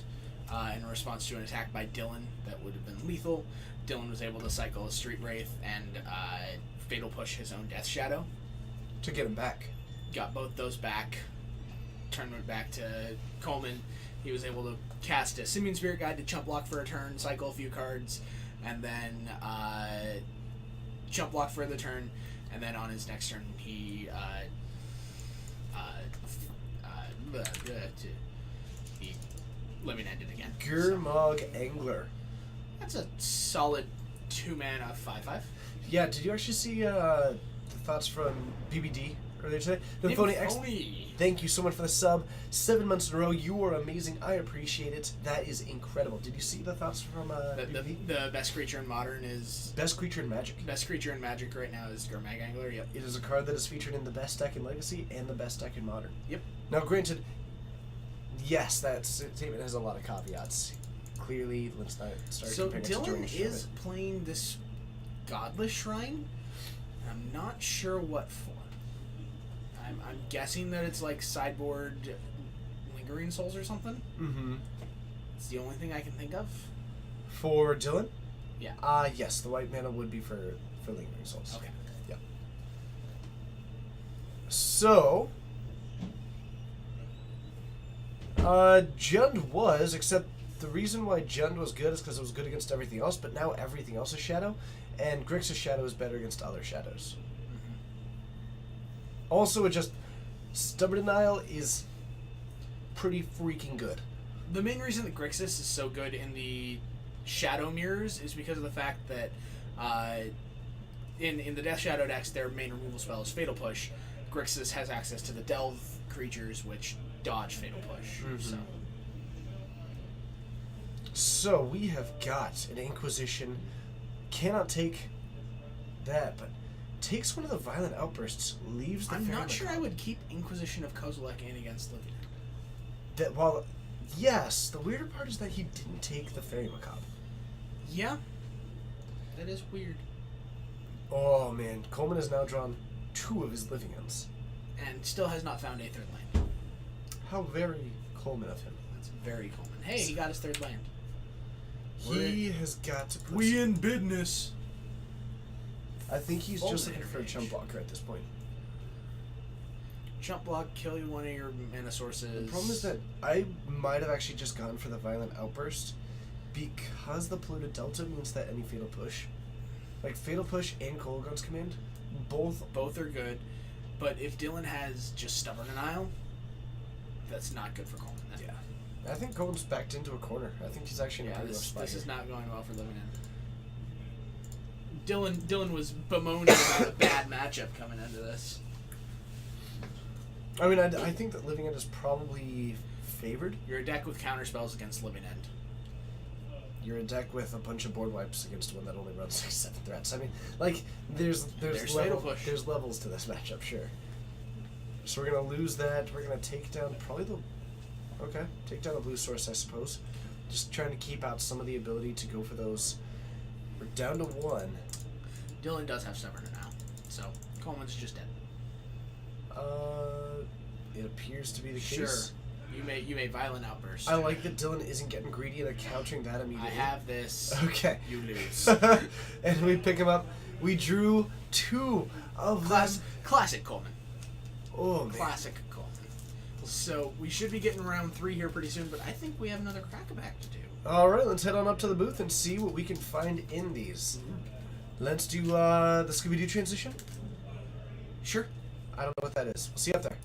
in response to an attack by Dylan that would have been lethal. Dylan was able to cycle a Street Wraith and Fatal Push his own Death Shadow. To get him back. Got both those back. Tournament back to Coleman. He was able to cast a Simian Spirit Guide to chump block for a turn, cycle a few cards, and then chump block for the turn, and then on his next turn he Living Ended again. Gurmag Angler. That's a solid 2-mana 5/5. Yeah, did you actually see the thoughts from BBD earlier today? Nymphony X. Thank you so much for the sub. 7 months in a row. You are amazing. I appreciate it. That is incredible. Did you see the thoughts from BBD? The best creature in Modern is... Best creature in Magic. Best creature in Magic right now is Gurmag Angler, yep. It is a card that is featured in the best deck in Legacy and the best deck in Modern. Yep. Now, granted, yes, that statement has a lot of caveats. Clearly, let's not start So comparing it to Dylan Drainage is Summit. playing this Godless Shrine. I'm not sure what for. I'm guessing that it's like sideboard Lingering Souls or something. Mm-hmm. It's the only thing I can think of. For Dylan? Yeah. Yes, the white mana would be for Lingering Souls. Okay. Yeah. So, Jund was, except the reason why Jund was good is because it was good against everything else, but now everything else is Shadow, and Grixis Shadow is better against other Shadows. Also, it just... Stubborn Denial is pretty freaking good. The main reason that Grixis is so good in the Shadow Mirrors is because of the fact that in the Death Shadow decks, their main removal spell is Fatal Push. Grixis has access to the Delve creatures, which dodge Fatal Push. Mhm. So, we have got an Inquisition. Cannot take that, but takes one of the Violent Outbursts, leaves the I'm Fairy not sure I Macabre. would keep Inquisition of Kozilek in against Living End. That while, yes, the weirder part is that he didn't take the Fairy Macabre. Yeah. That is weird. Oh man, Coleman has now drawn 2 of his Living Ends. And still has not found a third land. How very Coleman of him. That's very Coleman. Hey, he got his third land. He has got to put... in business. I think he's Full just mana looking for a range. chump blocker at this point. Chump block, kill you one of your mana sources. The problem is that I might have actually just gone for the Violent Outburst because the Polluted Delta means that any Fatal Push, like Fatal Push and Kolaghan's Command, both are good, but if Dylan has just Stubborn Denial, that's not good for Coleman. Then. I think Coleman's backed into a corner. I think he's actually in a Yeah, pretty rough this spot is here. not going well for Living End. Dylan was bemoaning about a bad matchup coming into this. I mean, I think that Living End is probably favored. You're a deck with counter spells against Living End. You're a deck with a bunch of board wipes against one that only runs 6-7 threats. I mean, like, there's Fatal Push. There's levels to this matchup, sure. So we're gonna lose that. We're gonna take down take down the blue source, I suppose. Just trying to keep out some of the ability to go for those. We're down to 1. Dylan does have Stubborn Denial, so Coleman's just dead. It appears to be the Sure. case. You made violent outbursts. I like that Dylan isn't getting greedy and countering that I immediately. have this. Okay. You lose. And we pick him up. We drew 2 of them. Classic Coleman. Oh, man. Classic Coleman. So we should be getting round 3 here pretty soon, but I think we have another crack-a-back to do. All right, let's head on up to the booth and see what we can find in these. Let's do the Scooby-Doo transition. Sure. I don't know what that is. We'll see you up there.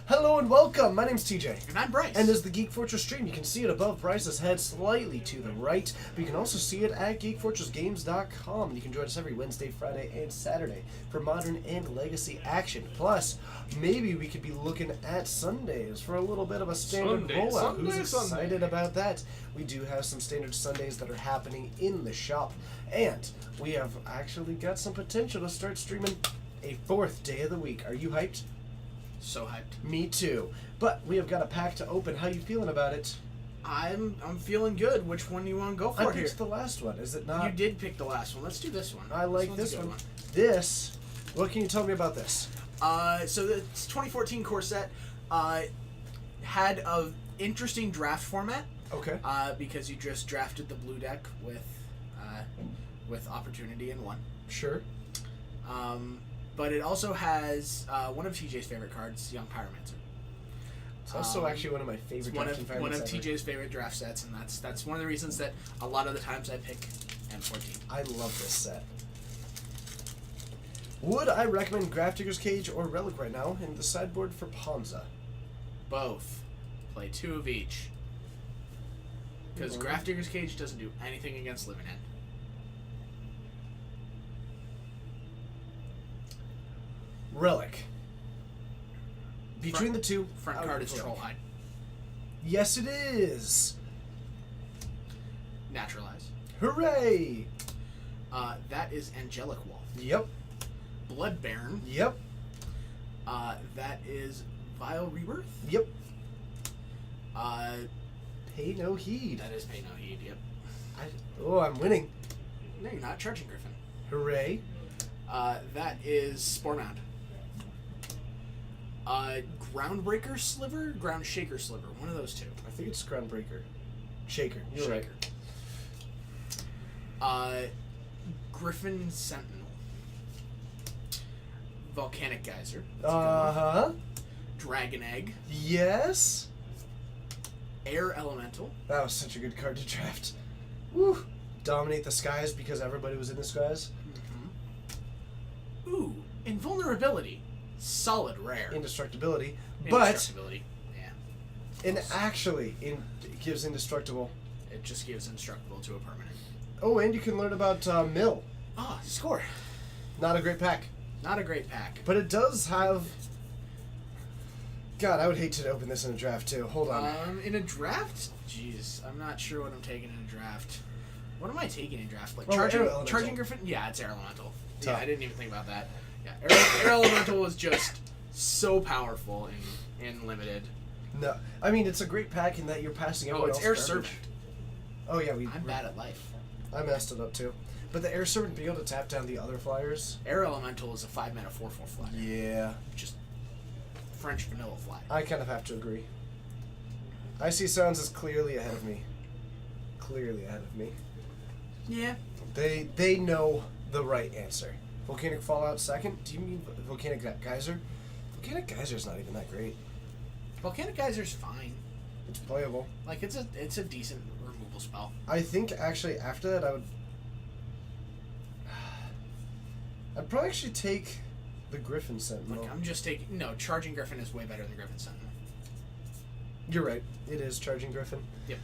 Hello and welcome. My name's TJ. And I'm Bryce. And as the Geek Fortress stream, you can see it above Bryce's head, slightly to the right. But you can also see it at GeekFortressGames.com. And you can join us every Wednesday, Friday, and Saturday for modern and legacy action. Plus, maybe we could be looking at Sundays for a little bit of a standard rollout. Who's excited about that? We do have some standard Sundays that are happening in the shop. And we have actually got some potential to start streaming a 4th day of the week. Are you hyped? So hyped. Me too. But we have got a pack to open. How you feeling about it? I'm feeling good. Which one do you want to go for I here? picked the last one. Is it not? You did pick the last one. Let's do this one. I like one's a this good one. This. What can you tell me about this? So it's 2014 core set. Had a interesting draft format. Okay. Because you just drafted the blue deck with opportunity in one. Sure. But it also has one of TJ's favorite cards, Young Pyromancer. It's also actually one of my favorite One draft of environments ever. TJ's favorite draft sets, and that's one of the reasons that a lot of the times I pick M14. I love this set. Would I recommend Grafdigger's Cage or Relic right now in the sideboard for Ponza? Both. Play 2 of each. Because Grafdigger's Cage doesn't do anything against Living End. Relic. Between the two, Front I would card is go Relic. Trollhide. Yes, it is. Naturalize. Hooray! That is Angelic Wolf. Yep. Blood Baron. Yep. That is Vile Rebirth. Yep. Pay Pay no heed. That is Pay No Heed, yep. I'm winning. No, you're not. Charging Griffin. Hooray. That is Spore Mound. Groundbreaker Sliver? Ground Shaker Sliver. One of those two. I think it's Groundbreaker. Shaker. You're Shaker. Griffin Sentinel. Volcanic Geyser. That's a good one. Uh-huh. Dragon Egg. Yes. Air Elemental. That was such a good card to draft. Woo. Dominate the skies because everybody was in the skies. Ooh, Invulnerability. Solid rare. Indestructibility. But Indestructibility. Yeah. it gives indestructible. It just gives indestructible to a permanent. Oh, and you can learn about Mill. Ah, score. Not a great pack. Not a great pack. But it does have... God, I would hate to open this in a draft too. Hold on. In a draft? Jeez, I'm not sure what I'm taking in a draft. What am I taking in draft? Like Oh, Air Elemental. Charging Griffin? Yeah, it's Air Elemental. Yeah, Tough. I didn't even think about that. Yeah, Air Elemental is just so powerful in limited. No. I mean, it's a great pack in that you're passing Oh, everyone it's else Air garbage. Servant. Oh, yeah, I'm bad at life. I messed it up too. But the Air Servant being able to tap down the other flyers. Air Elemental is a 5-mana 4/4 flyer. Yeah. Just French vanilla flyer. I kind of have to agree. Icy Sounds is clearly ahead of me. Clearly ahead of me. Yeah. They know the right answer. Volcanic Fallout second? Do you mean Volcanic Geyser? Volcanic Geyser's not even that great. Volcanic Geyser's fine. It's playable. Like it's a decent removal spell. I think actually after that I'd probably actually take the Griffin Sentinel. Like I'm just taking Charging Griffin is way better than Griffin Sentinel. You're right. It is Charging Griffin. Yep.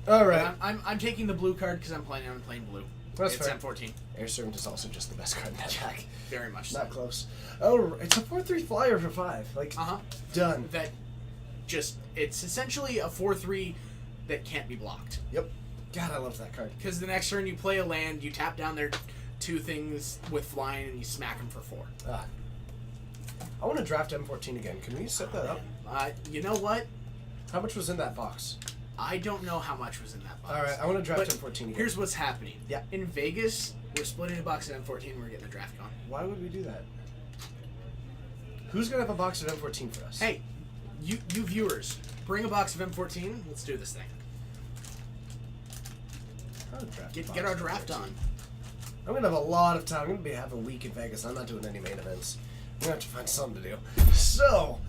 All right. I'm taking the blue card because I'm planning on playing blue. That's it's fair. M14. Air Servant is also just the best card in that pack. Very much so. Not close. Oh, it's a 4/3 flyer for 5. Like, done. That it's essentially a 4/3 that can't be blocked. Yep. God, I love that card. Because the next turn you play a land, you tap down their 2 things with flying, and you smack them for 4. I want to draft M14 again. Can we set that up? You know what? How much was in that box? I don't know how much was in that box. All right, I want to draft But M14 again. here's what's happening. Yeah. In Vegas, We're splitting a box of M14. We're getting a draft going. Why would we do that? Who's gonna have a box of M14 for us? Hey, you viewers, bring a box of M14. Let's do this thing. I'll draft a Get box our of draft M14. on. I'm gonna have a lot of time. I'm gonna have a week in Vegas. I'm not doing any main events. I'm gonna have to find something to do. So,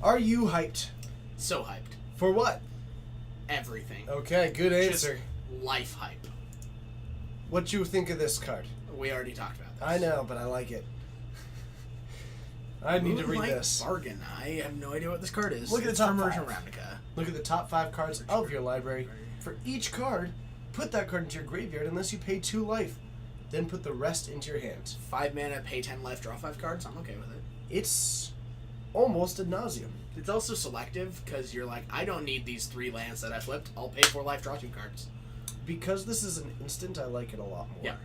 are you hyped? So hyped. For what? Everything. Okay, good answer. Just life hype. What you think of this card? We already talked about this. I know, but I like it. I need to read Moonlight this. Bargain. I have no idea what this card is. Look at the It's top from five. Merchant Ravnica. Look at the top 5 cards of your library. For each card, put that card into your graveyard unless you pay 2 life. Then put the rest into your hand. 5 mana, pay 10 life, draw 5 cards. I'm okay with it. It's almost ad nauseum. It's also selective because you're like, I don't need these 3 lands that I flipped. I'll pay 4 life, draw 2 cards. Because this is an instant, I like it a lot more. Yeah.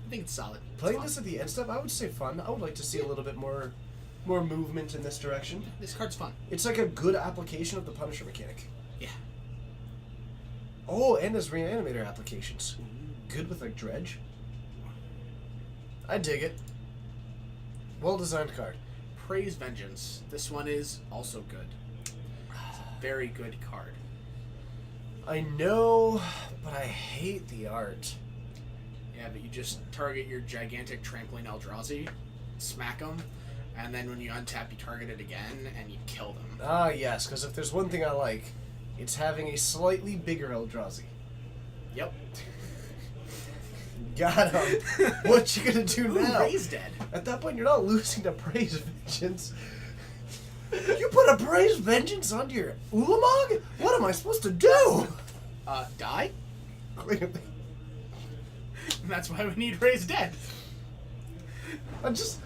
I think it's solid. It's Playing fun. this at the end step, I would say fun. I would like to see a little bit more movement in this direction. This card's fun. It's like a good application of the Punisher mechanic. Yeah. Oh, and there's Reanimator applications. Good with like Dredge. I dig it. Well designed card. Praise Vengeance. This one is also good. It's a very good card. I know, but I hate the art. Yeah, but you just target your gigantic Trampling Eldrazi, smack them, and then when you untap, you target it again, and you kill them. Ah, yes, because if there's one thing I like, it's having a slightly bigger Eldrazi. Yep. Got him. What you gonna do Ooh, now? Ray's dead. At that point, you're not losing to Praise Vengeance. You put a Praise Vengeance onto your Ulamog? What am I supposed to do? Die? Clearly. And that's why we need Ray's dead. I'm just...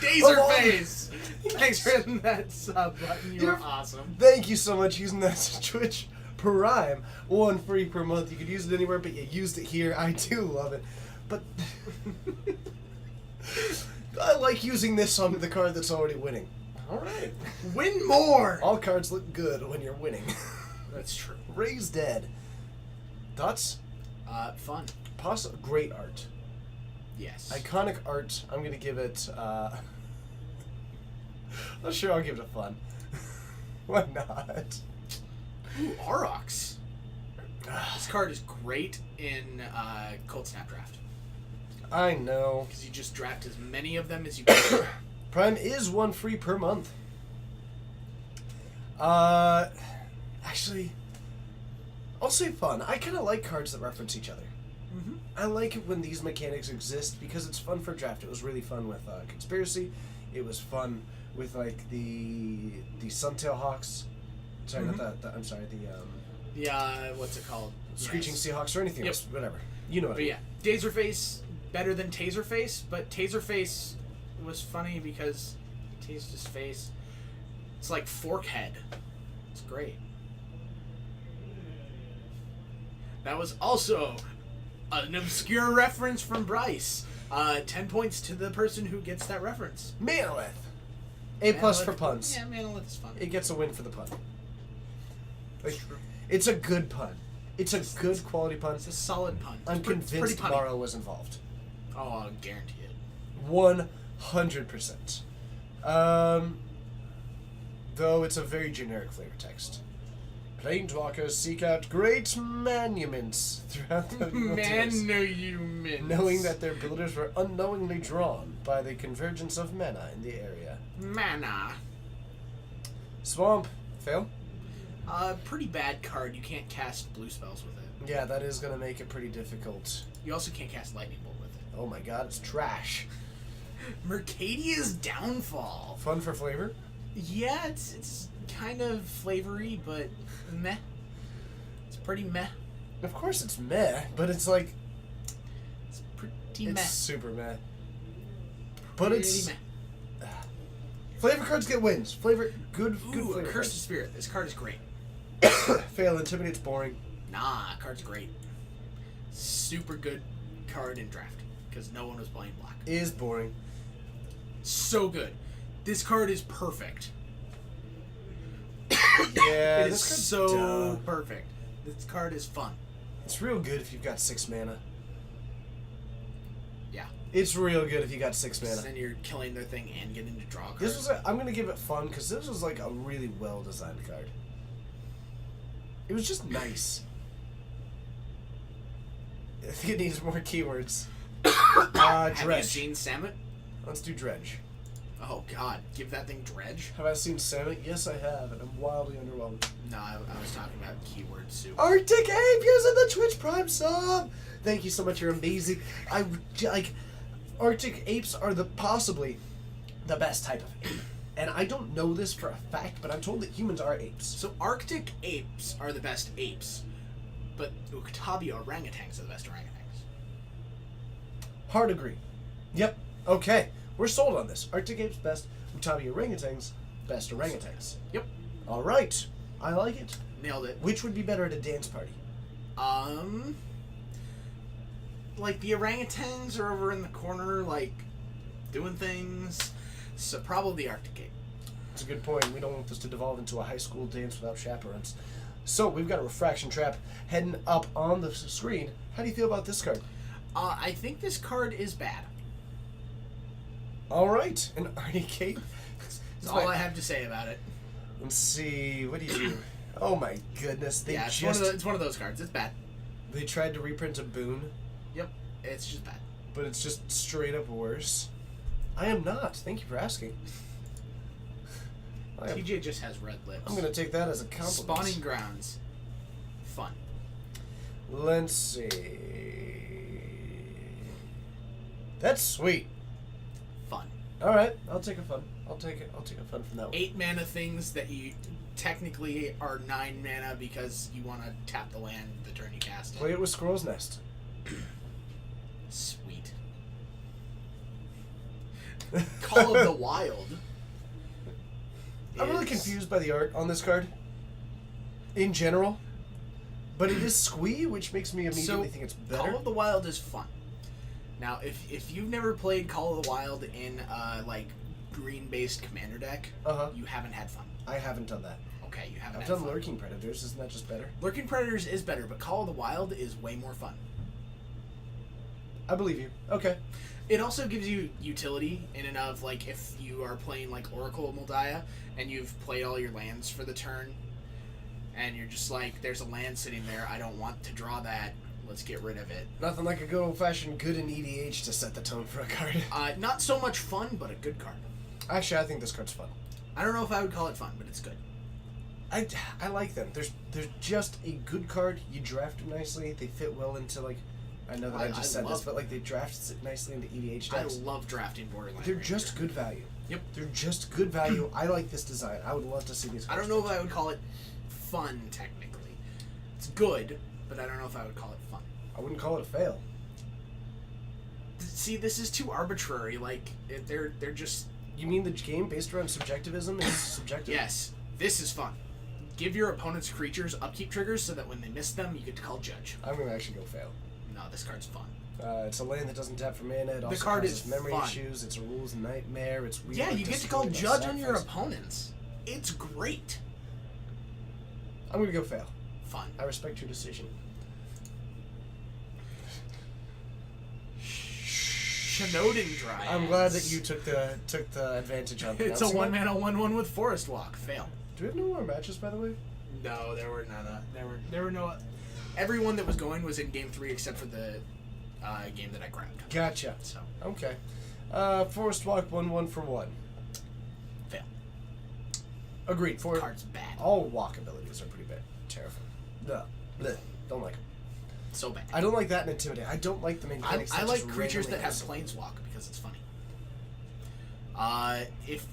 Dazer Come on. Face! Thanks for hitting that sub button. You're You're- awesome. Thank you so much using that to Twitch Prime. 1 free per month. You could use it anywhere, but you used it here. I do love it. But... I like using this on the card that's already winning. Alright. Win more! All cards look good when you're winning. That's true. Ray's dead. Thoughts? Fun. Great art. Yes. Iconic art. I'm gonna give it. Not sure. I'll give it a fun. Why not? Ooh, Aurochs. This card is great in Cold Snap Draft. I know. Because you just draft as many of them as you can. Prime is 1 free per month. Actually, I'll say fun. I kind of like cards that reference each other. Mm-hmm. I like it when these mechanics exist because it's fun for draft. It was really fun with Conspiracy. It was fun with like the Suntail Hawks. Sorry, Mhm. not that. I'm sorry. The What's it called? Screeching Yes. Seahawks or anything Yep. else. Whatever. You know what I But mean. yeah, Taserface better than Taserface, but Taserface was funny because he tased his face. It's like Forkhead. It's great. That was also an obscure reference from Bryce. 10 points to the person who gets that reference. Manolith. A plus Manolith- for puns. Yeah, Manolith is fun. It gets a win for the pun. Like, True. it's a good pun. It's a good quality pun. It's a solid pun. I'm It's pretty convinced punny. Morrow was involved. Oh, I'll guarantee it. 100%. Though it's a very generic flavor text. Planeswalkers seek out great monuments throughout the wilderness, Manuments. knowing that their builders were unknowingly drawn by the convergence of mana in the area. Mana. Swamp. Fail? Pretty bad card. You can't cast blue spells with it. Yeah, that is going to make it pretty difficult. You also can't cast lightning bolt with it. Oh my god, it's trash. Mercadia's Downfall. Fun for flavor? Yeah, it's kind of flavory, but meh. It's pretty meh. Of course it's meh, but it's like, It's pretty it's meh. super meh. But Pretty it's... meh. Flavor cards get wins. Flavor, good Ooh, flavor Cursed Spirit. This card is great. cards. Fail, Intimidate's boring. Nah, card's great. Super good card in draft because no one was playing black. Is boring. So good. This card is perfect. Yeah, It is this card's so dumb. perfect. This card is fun. It's real good if you've got 6 mana. It's real good if you got 6 mana. Then you're killing their thing and getting to draw a card. This was I'm gonna give it fun because this was like a really well designed card. It was just nice. I think it needs more keywords. Have you Dredge. seen Samet? Let's do Dredge. Oh God, give that thing Dredge. Have I seen Salmon? Yes, I have, and I'm wildly underwhelmed. No, I was talking about keyword soup. Arctic Ape using the Twitch Prime sub. Thank you so much. You're amazing. Arctic apes are possibly the best type of ape, and I don't know this for a fact, but I'm told that humans are apes. So Arctic apes are the best apes, but Uktabi orangutans are the best orangutans. Hard agree. Yep. Okay. We're sold on this. Arctic apes best. Utabi orangutans best orangutans. Yep, All right. I like it. nailed it. Which would be better at a dance party? Like the orangutans are over in the corner, like doing things. So probably the Arctic ape. That's a good point. We don't want this to devolve into a high school dance without chaperones. So we've got a refraction trap heading up on the screen. How do you feel about this card? I think this card is bad. All right, an Arnie Cape. That's all I have to say about it. Let's see. What do you do? Oh my goodness! They Yeah, it's one of those cards. It's bad. they tried to reprint a boon, Yep, it's just bad. but it's just straight up worse. I am not. Thank you for asking. TJ just has red lips. I'm gonna take that as a compliment. Spawning grounds. Fun. Let's see. That's sweet. Fun. All right, I'll take a fun. I'll take it. I'll take a fun from that one. 8 mana things that you technically are 9 mana because you want to tap the land the turn you cast Play it. it with Squirrel's Nest. Sweet. Call of the Wild. I'm really is- confused by the art on this card. In general, but it is squee, which makes me immediately think it's better. Call of the Wild is fun. Now, if you've never played Call of the Wild in like green-based commander deck, Uh-huh. you haven't had fun. I haven't done that. Okay, you haven't I've had done fun. Lurking Predators. Isn't that just better? Lurking Predators is better, but Call of the Wild is way more fun. I believe you. Okay. It also gives you utility in and of, like, if you are playing, like, Oracle of Moldiah, and you've played all your lands for the turn, and you're just like, there's a land sitting there, I don't want to draw that, let's get rid of it. Nothing like a good old-fashioned good in EDH to set the tone for a card. Not so much fun, but a good card. Actually, I think this card's fun. I don't know if I would call it fun, but it's good. I like them. There's just a good card. You draft them nicely. They fit well into, like, I know that I just said this, love but like they draft it nicely into EDH I decks. love drafting Borderlands. They're just good value. Yep. They're just good value. I like this design. I would love to see these I cards. don't know if I would call it fun, technically. It's good, but I don't know if I would call it fun. I wouldn't call it a fail. See, this is too arbitrary. Like, they're just... You mean the game based around subjectivism is subjective? Yes, this is fun. Give your opponent's creatures upkeep triggers so that when they miss them, you get to call Judge. I'm gonna actually go fail. No, this card's fun. It's a land that doesn't tap for mana. It also card causes is memory fun. issues. It's a rules nightmare. It's weird. Yeah, like you get to destroy call by Judge on your sacrifice. opponents. It's great. I'm gonna go fail. Fun. I respect your decision. Shenoding Dryad. I'm glad that you took the advantage on. It's a pronouncing that. 1-mana 1/1 with Forest Walk. Fail. Do we have no more matches, by the way? No, there were none. There were no. Everyone that was going was in game 3 except for the game that I grabbed. Gotcha. So Okay. Forest Walk 1/1 for 1. fail. Agreed. For Card's bad. all walk abilities are pretty bad. Terrifying. No. Blech. Don't like them. So bad. I don't like that in Intimidate. I don't like the mechanics. I that like just creatures that randomly have Planeswalk because it's funny.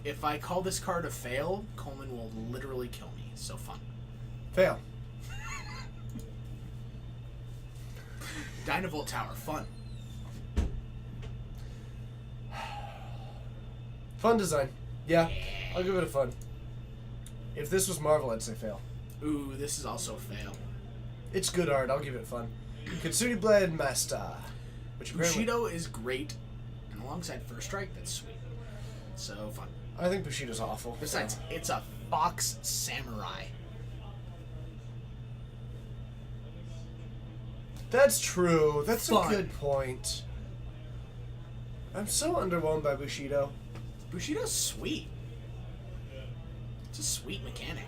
If I call this card a fail, Coleman will literally kill me. So fun. fail. Dynavolt Tower, fun. Fun design. Yeah, I'll give it a fun. If this was Marvel, I'd say fail. Ooh, this is also fail. It's good art. I'll give it fun. Katsuni Blade Master. Which apparently, Bushido is great, and alongside First Strike, that's sweet. So fun. I think Bushido's awful. Besides, it's a Fox Samurai. That's true. That's Fun. a good point. I'm so underwhelmed by Bushido. Bushido's sweet. It's a sweet mechanic.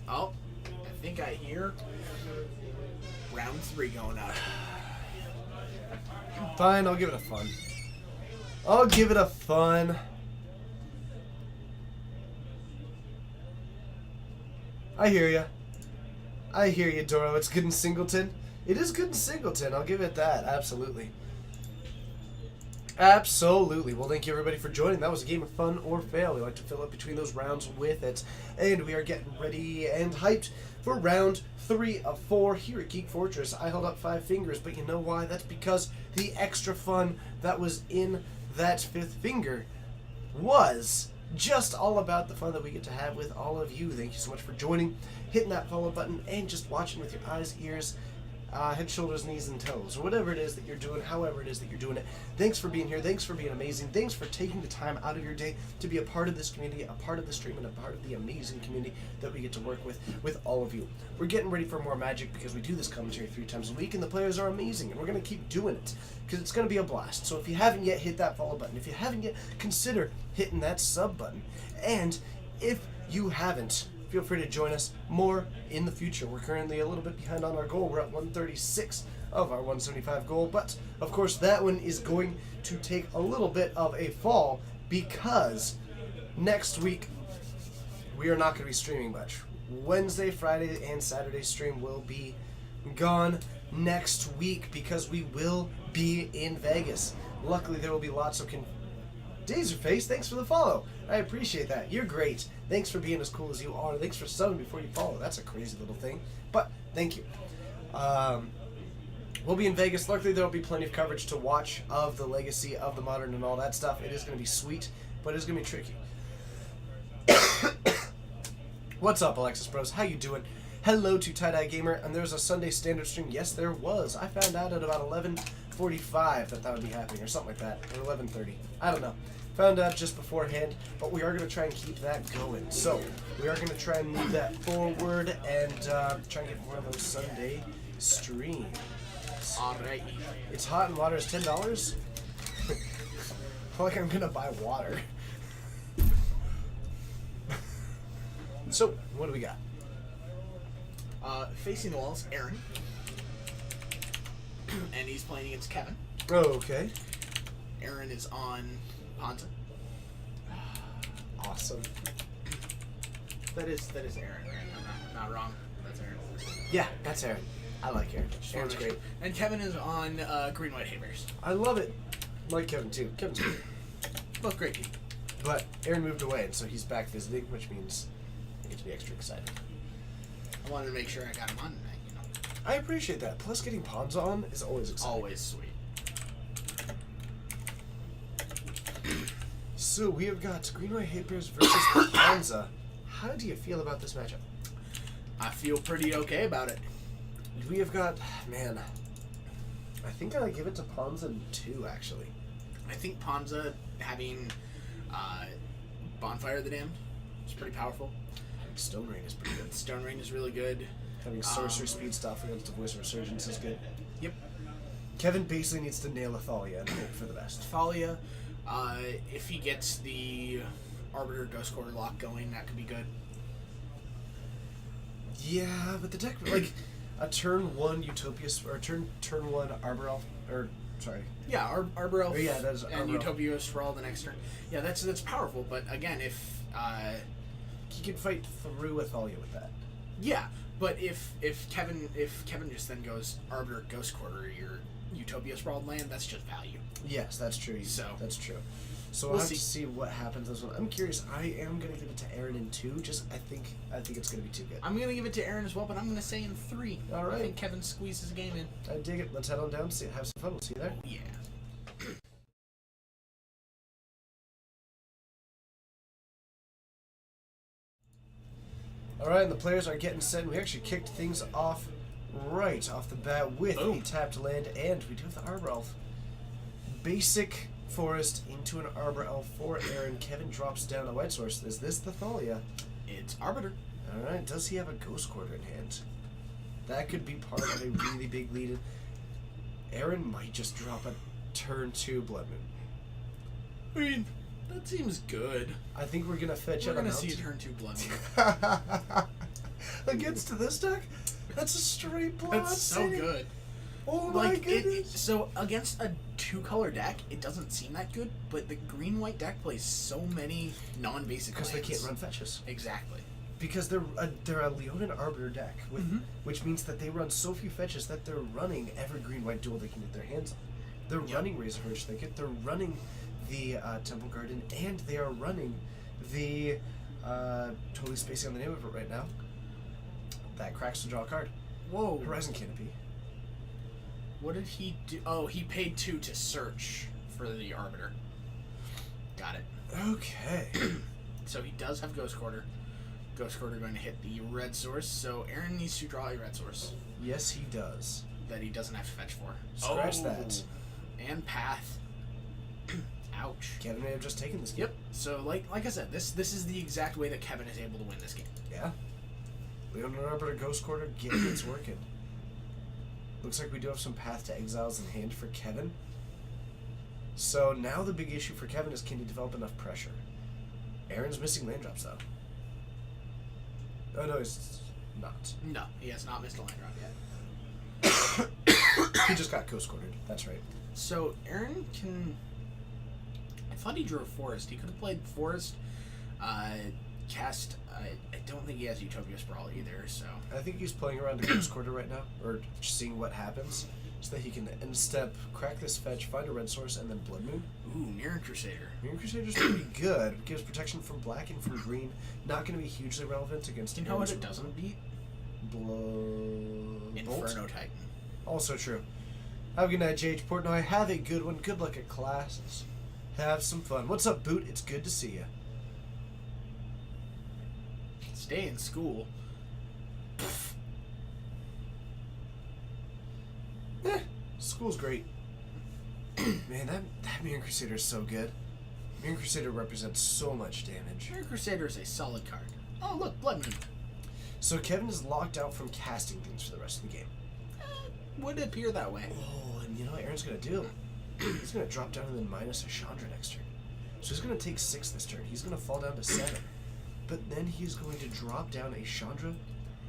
Oh, I think I hear round 3 going up. Fine, I'll give it a fun. I'll give it a fun. I hear ya. I hear you, Doro. It's good in Singleton. It is good in Singleton. I'll give it that. Absolutely. Absolutely. Well, thank you everybody for joining. That was a game of fun or fail. We like to fill up between those rounds with it. And we are getting ready and hyped for round 3 of 4 here at Geek Fortress. I held up 5 fingers, but you know why? That's because the extra fun that was in that 5th finger was just all about the fun that we get to have with all of you. Thank you so much for joining, hitting that follow button, and just watching with your eyes, ears, head, shoulders, knees, and toes, or whatever it is that you're doing, however it is that you're doing it. Thanks for being here. Thanks for being amazing. Thanks for taking the time out of your day to be a part of this community, a part of the stream, and a part of the amazing community that we get to work with all of you. We're getting ready for more Magic because we do this commentary 3 times a week, and the players are amazing, and we're going to keep doing it because it's going to be a blast. So if you haven't yet, hit that follow button. If you haven't yet, consider hitting that sub button. And if you haven't, feel free to join us more in the future. We're currently a little bit behind on our goal. We're at 136 of our 175 goal, but of course that one is going to take a little bit of a fall because next week we are not going to be streaming much. Wednesday, Friday, and Saturday stream will be gone next week because we will be in Vegas. Luckily, there will be lots of Daserface, thanks for the follow. I appreciate that. You're great. Thanks for being as cool as you are. Thanks for subbing before you follow. That's a crazy little thing. But thank you. We'll be in Vegas. Luckily, there will be plenty of coverage to watch of the legacy of the modern and all that stuff. It is going to be sweet, but it's going to be tricky. What's up, Alexis Bros? How you doing? Hello to Tie-Dye Gamer. And there's a Sunday standard stream. Yes, there was. I found out at about 11:45 that would be happening, or something like that, or 11:30. I don't know. Found out just beforehand, but we are going to try and keep that going. So, we are going to try and move that forward and try and get more of those Sunday streams. Alright. It's hot and water is $10? Like I'm going to buy water. So, what do we got? Facing the walls, Aaron. And he's playing against Kevin. Oh, okay. Aaron is on Ponza. Awesome. That is Aaron, right? I'm not wrong. That's Aaron. Yeah, that's Aaron. I like Aaron. Aaron's great. And Kevin is on Green White Havers. I love it. I like Kevin too. Kevin's great. Both great people. But Aaron moved away, and so he's back visiting, which means I get to be extra excited. I wanted to make sure I got him on tonight, you know. I appreciate that. Plus, getting Ponza on is always exciting. Always sweet. So we have got Green White Havers versus Ponza. How do you feel about this matchup? I feel pretty okay about it. We have got, man, I think I give it to Ponza in 2, actually. I think Ponza having Bonfire of the Damned is pretty powerful. Stone Rain is pretty good. Stone Rain is really good. Having Sorcery Speed stuff against the Voice of Resurgence is good. Yep. Kevin basically needs to nail Athalia and hope for the best. Thalia, if he gets the Arbiter Ghost Quarter lock going, that could be good. Yeah, but the deck, like, a turn 1 Utopia, or turn 1 Arbor Elf, or, sorry. Yeah, Arbor Elf Oh, yeah, that is and Arbor Elf. Utopia Sprawl the next turn. Yeah, that's powerful, but again, if... He can fight through Athalia with that. yeah, but if Kevin just then goes Arbiter Ghost Quarter your Utopia Sprawled land, that's just value. Yes, that's true. So- That's true. So We'll we'll have see. to see what happens this one. I'm curious. I am going to give it to Aaron in 2. Just, I think it's going to be too good. I'm gonna give it to Aaron as well, but I'm gonna say in 3. All right. I think Kevin squeezes a game in. I dig it. Let's head on down, have some fun. We'll see you there. Yeah. Alright, and the players are getting set, and we actually kicked things off right off the bat with Boom. a tapped land, and we do have the Arbor Elf. Basic Forest into an Arbor Elf for Aaron. Kevin drops down a White Source. Is this the Thalia? It's Arbiter. Alright, does he have a Ghost Quarter in hand? That could be part of a really big lead. Aaron might just drop a turn 2 Blood Moon. I mean, that seems good. I think we're gonna fetch We're out a gonna see a mountain. turn 2 Blood Moon. Against this deck? That's a straight blast. That's so city. good. Oh my Like goodness. so against a 2-color deck, it doesn't seem that good. But the green-white deck plays so many non-basic Because they lands. can't run fetches. Exactly. Because they're a Leonin Arbiter deck, Mhm. which means that they run so few fetches that they're running every green-white duel they can get their hands on. They're Yep. running Razorverge Thicket, they're running the Temple Garden, and they are running the totally spacing on the name of it right now. That cracks to draw a card. Whoa. Horizon Canopy. What did he do? Oh, he paid 2 to search for the Arbiter. Got it. Okay. So he does have Ghost Quarter. Ghost Quarter going to hit the red source. So Aaron needs to draw a red source Yes, he does. that he doesn't have to fetch for. Scratch that. And Path. Ouch. Kevin may have just taken this game. Yep. So like I said, this is the exact way that Kevin is able to win this game. Yeah. Leonin Arbiter Ghost Quarter, getting it's working. Looks like we do have some Path to Exiles in hand for Kevin. So now the big issue for Kevin is, can he develop enough pressure? Aaron's missing land drops though. Oh no, he's not. No, he has not missed a land drop yet. He just got Ghost Quartered. That's right. So Aaron can. I thought he drew a forest. He could have played forest. Cast. I don't think he has Utopia Sprawl either. So I think he's playing around a Ghost Quarter right now, or just seeing what happens, so that he can end step, crack this fetch, find a red source, and then Blood Moon. ooh, Mirror Crusader. Mirror Crusader's pretty good. Gives protection from black and from green. Not going to be hugely relevant against. Do you know what Aaron's it doesn't beat? Bolt? Inferno Titan. Also true. Have a good night, JH Portnoy. Have a good one. Good luck at classes. Have some fun. What's up, Boot? It's good to see you. Stay in school. School's great. Man, that Mirror Crusader is so good. Mirror Crusader represents so much damage. Mirror Crusader is a solid card. Oh look, Blood Moon. So Kevin is locked out from casting things for the rest of the game. Would appear that way. Oh, and you know what Aaron's going to do? He's going to drop down and then minus a Chandra next turn. So he's going to take 6 this turn. He's going to fall down to 7. But then he's going to drop down a Chandra,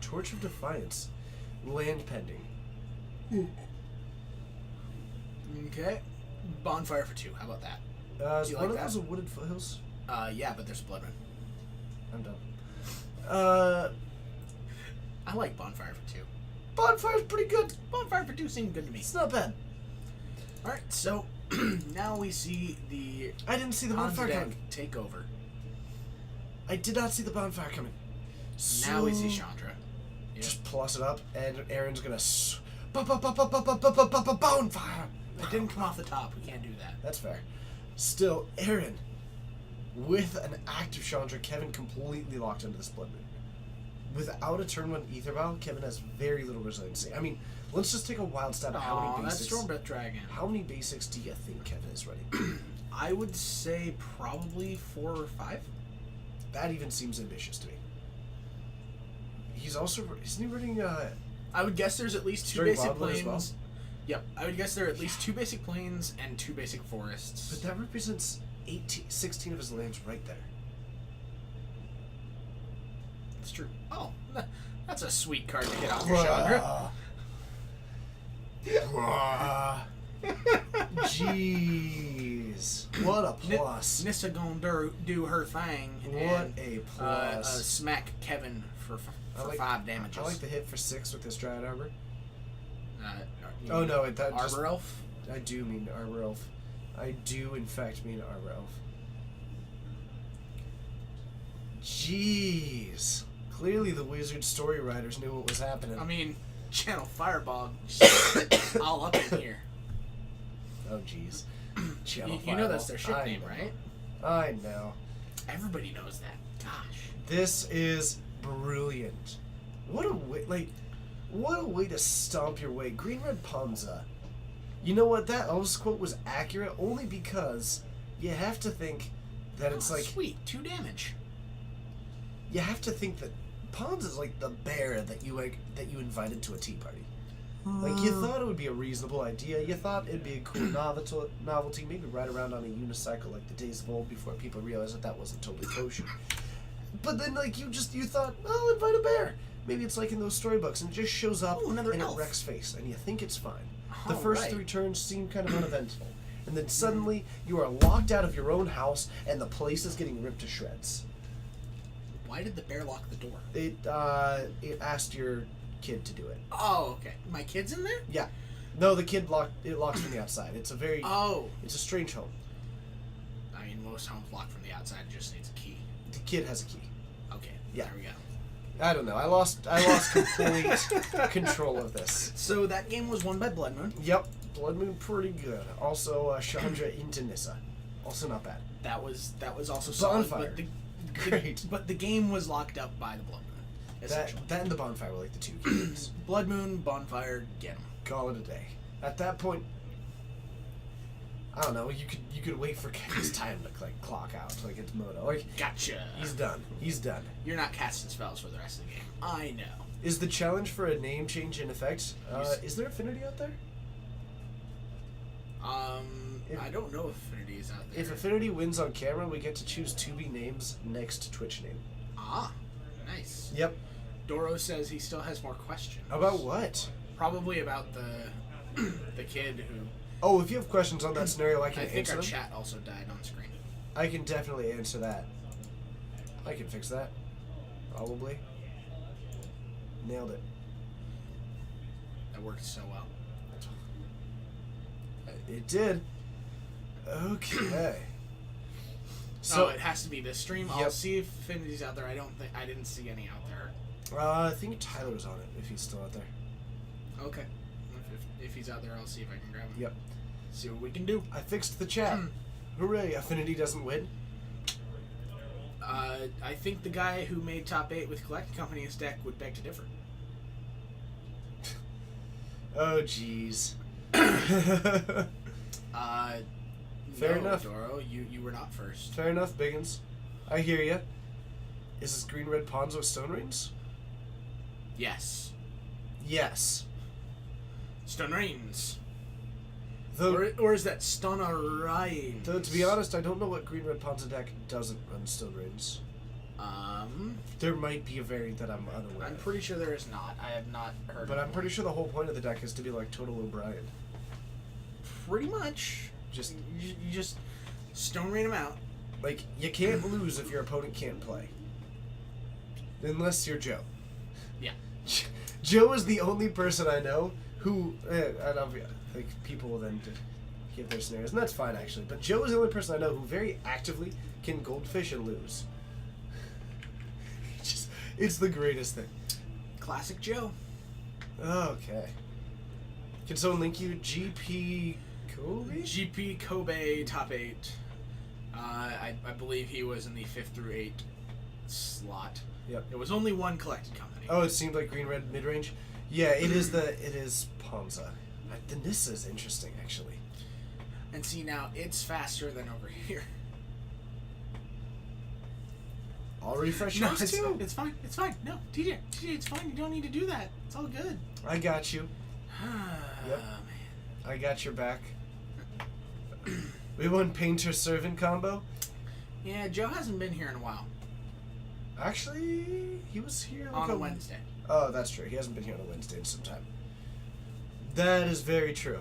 Torch of Defiance, land pending. Okay. Bonfire for 2. How about that? Is Do you one like of those that? a Wooded Foothills? Yeah, but there's Blood Moon. I'm done. I like Bonfire for 2. Bonfire's pretty good. Bonfire for 2 seemed good to me. It's not bad. Alright, so now we see the I didn't see the Hans bonfire deck coming. take over. I did not see the bonfire coming. Now we see So- Chandra. Yep. Just plus it up, and Aaron's gonna bonfire. It didn't come off the top. We can't do that. That's fair. Still, Aaron, with an active Chandra, Kevin completely locked into this Blood Moon. Without a turn 1 Ether Vial, Kevin has very little resiliency. I mean, let's just take a wild stab at how Aw, many that's basics. Stormbreath Dragon. How many basics do you think Kevin is running? I would say probably 4 or 5. That even seems ambitious to me. He's also isn't he running? I would guess there's at least 2 Very basic Wildwood as planes. well? Yep, I would guess there are at least 2 basic planes and 2 basic forests. But that represents 16 of his lands right there. That's true. Oh, that's a sweet card to hit off your Chandra. Jeez, what a plus! Nissa gonna do her thing. What and, a plus! smack Kevin for I like- 5 damages. I like the hit for 6 with this Dryad Arbor. You Oh mean no, that Arbor just, Elf. I do mean Arbor Elf. I do in fact mean Arbor Elf. Jeez. Clearly the wizard story writers knew what was happening. I mean, Channel Fireball, all up in here. Oh jeez. Channel You know that's Fireball. their ship I name, know. right? I know. Everybody knows that. Gosh. This is brilliant. What a way to stomp your way. Green Red Ponza. You know what? That Elvis quote was accurate only because you have to think that it's Oh, like sweet 2 damage. you have to think that Ponza is like the bear that you invited to a tea party. Like, you thought it would be a reasonable idea. You thought it'd be a cool novelty, maybe ride around on a unicycle like the days of old before people realized that wasn't totally kosher. But then, like, you thought, I'll invite a bear. Maybe it's like in those storybooks, and it just shows up another and elf. it wrecks face, and you think it's fine. The Oh, first right. 3 turns seem kind of uneventful. And then suddenly, you are locked out of your own house, and the place is getting ripped to shreds. Why did the bear lock the door? It asked your kid to do it. Oh, okay. My kid's in there? Yeah. No, the kid locks from the outside. It's a very, Oh. it's a strange home. I mean, most homes lock from the outside. It just needs a key. The kid has a key. Okay. Yeah. There we go. I don't know. I lost complete control of this. So that game was won by Blood Moon. Yep. Blood Moon pretty good. Also, Chandra into Nissa. Also not bad. That was also solid. Bonfire. But Great. But the game was locked up by the Blood Moon. Essentially. That and the Bonfire were like the 2 games. Blood Moon, Bonfire, get 'em. Call it a day. At that point, I don't know. You could wait for Kevin's time to like clock out. Like it's Moto. Like Gotcha. he's done. He's done. You're not casting spells for the rest of the game. I know. Is the challenge for a name change in effect? Is there Affinity out there? If- I don't know if Affinity is out there. If Affinity wins on camera, we get to choose 2B names next to Twitch name. Ah, nice. Yep. Doro says he still has more questions. About what? Probably about the kid who. Oh, if you have questions on that scenario, I can I think answer our them. chat also died on screen. I can definitely answer that. I can fix that. Probably. Nailed it. That worked so well. It did. Okay. So it has to be this stream. I'll Yep. see if Affinity's out there. I didn't see any out there. I think Tyler's on it, if he's still out there. Okay. If he's out there, I'll see if I can grab him. Yep. See what we can do. I fixed the chat. Hooray, Affinity doesn't win. I think the guy who made top 8 with Collecting Company's deck would beg to differ. Oh, jeez. No, Fair enough. Doro, you were not first. Fair enough, Biggins. I hear ya. Is this green red Ponzo Stone Rings? Yes. Yes. Stun Rains. Though, Or is that Stun Rains? though, to be honest, I don't know what green red Ponzo deck doesn't run Stone Rings. There might be a variant that I'm unaware I'm of. pretty sure there is not. I have not heard But of I'm pretty sure the whole point of the deck is to be like Total O'Brien. Pretty much. Just, You just Stone Rain him out. like, you can't lose if your opponent can't play. Unless you're Joe. Yeah. Joe is the only person I know who, and like people will then give their scenarios, and that's fine actually. But Joe is the only person I know who very actively can goldfish and lose. It's the greatest thing. Classic Joe. Okay. Can someone link you GP Kobe? GP Kobe top 8. I believe he was in the 5th through 8 slot. Yep. It was only one collected company. Oh, it seemed like green red mid range. Yeah, it is Ponza. The Nissa is interesting actually. And see, now it's faster than over here. I'll refresh No, yours it's, too. it's fine. It's fine. No, TJ, it's fine. You don't need to do that. It's all good. I got you. Yep. Man. I got your back. We won Painter Servant combo. Yeah, Joe hasn't been here in a while. Actually, he was here like On a Wednesday. Oh, that's true. He hasn't been here on a Wednesday in some time. That is very true.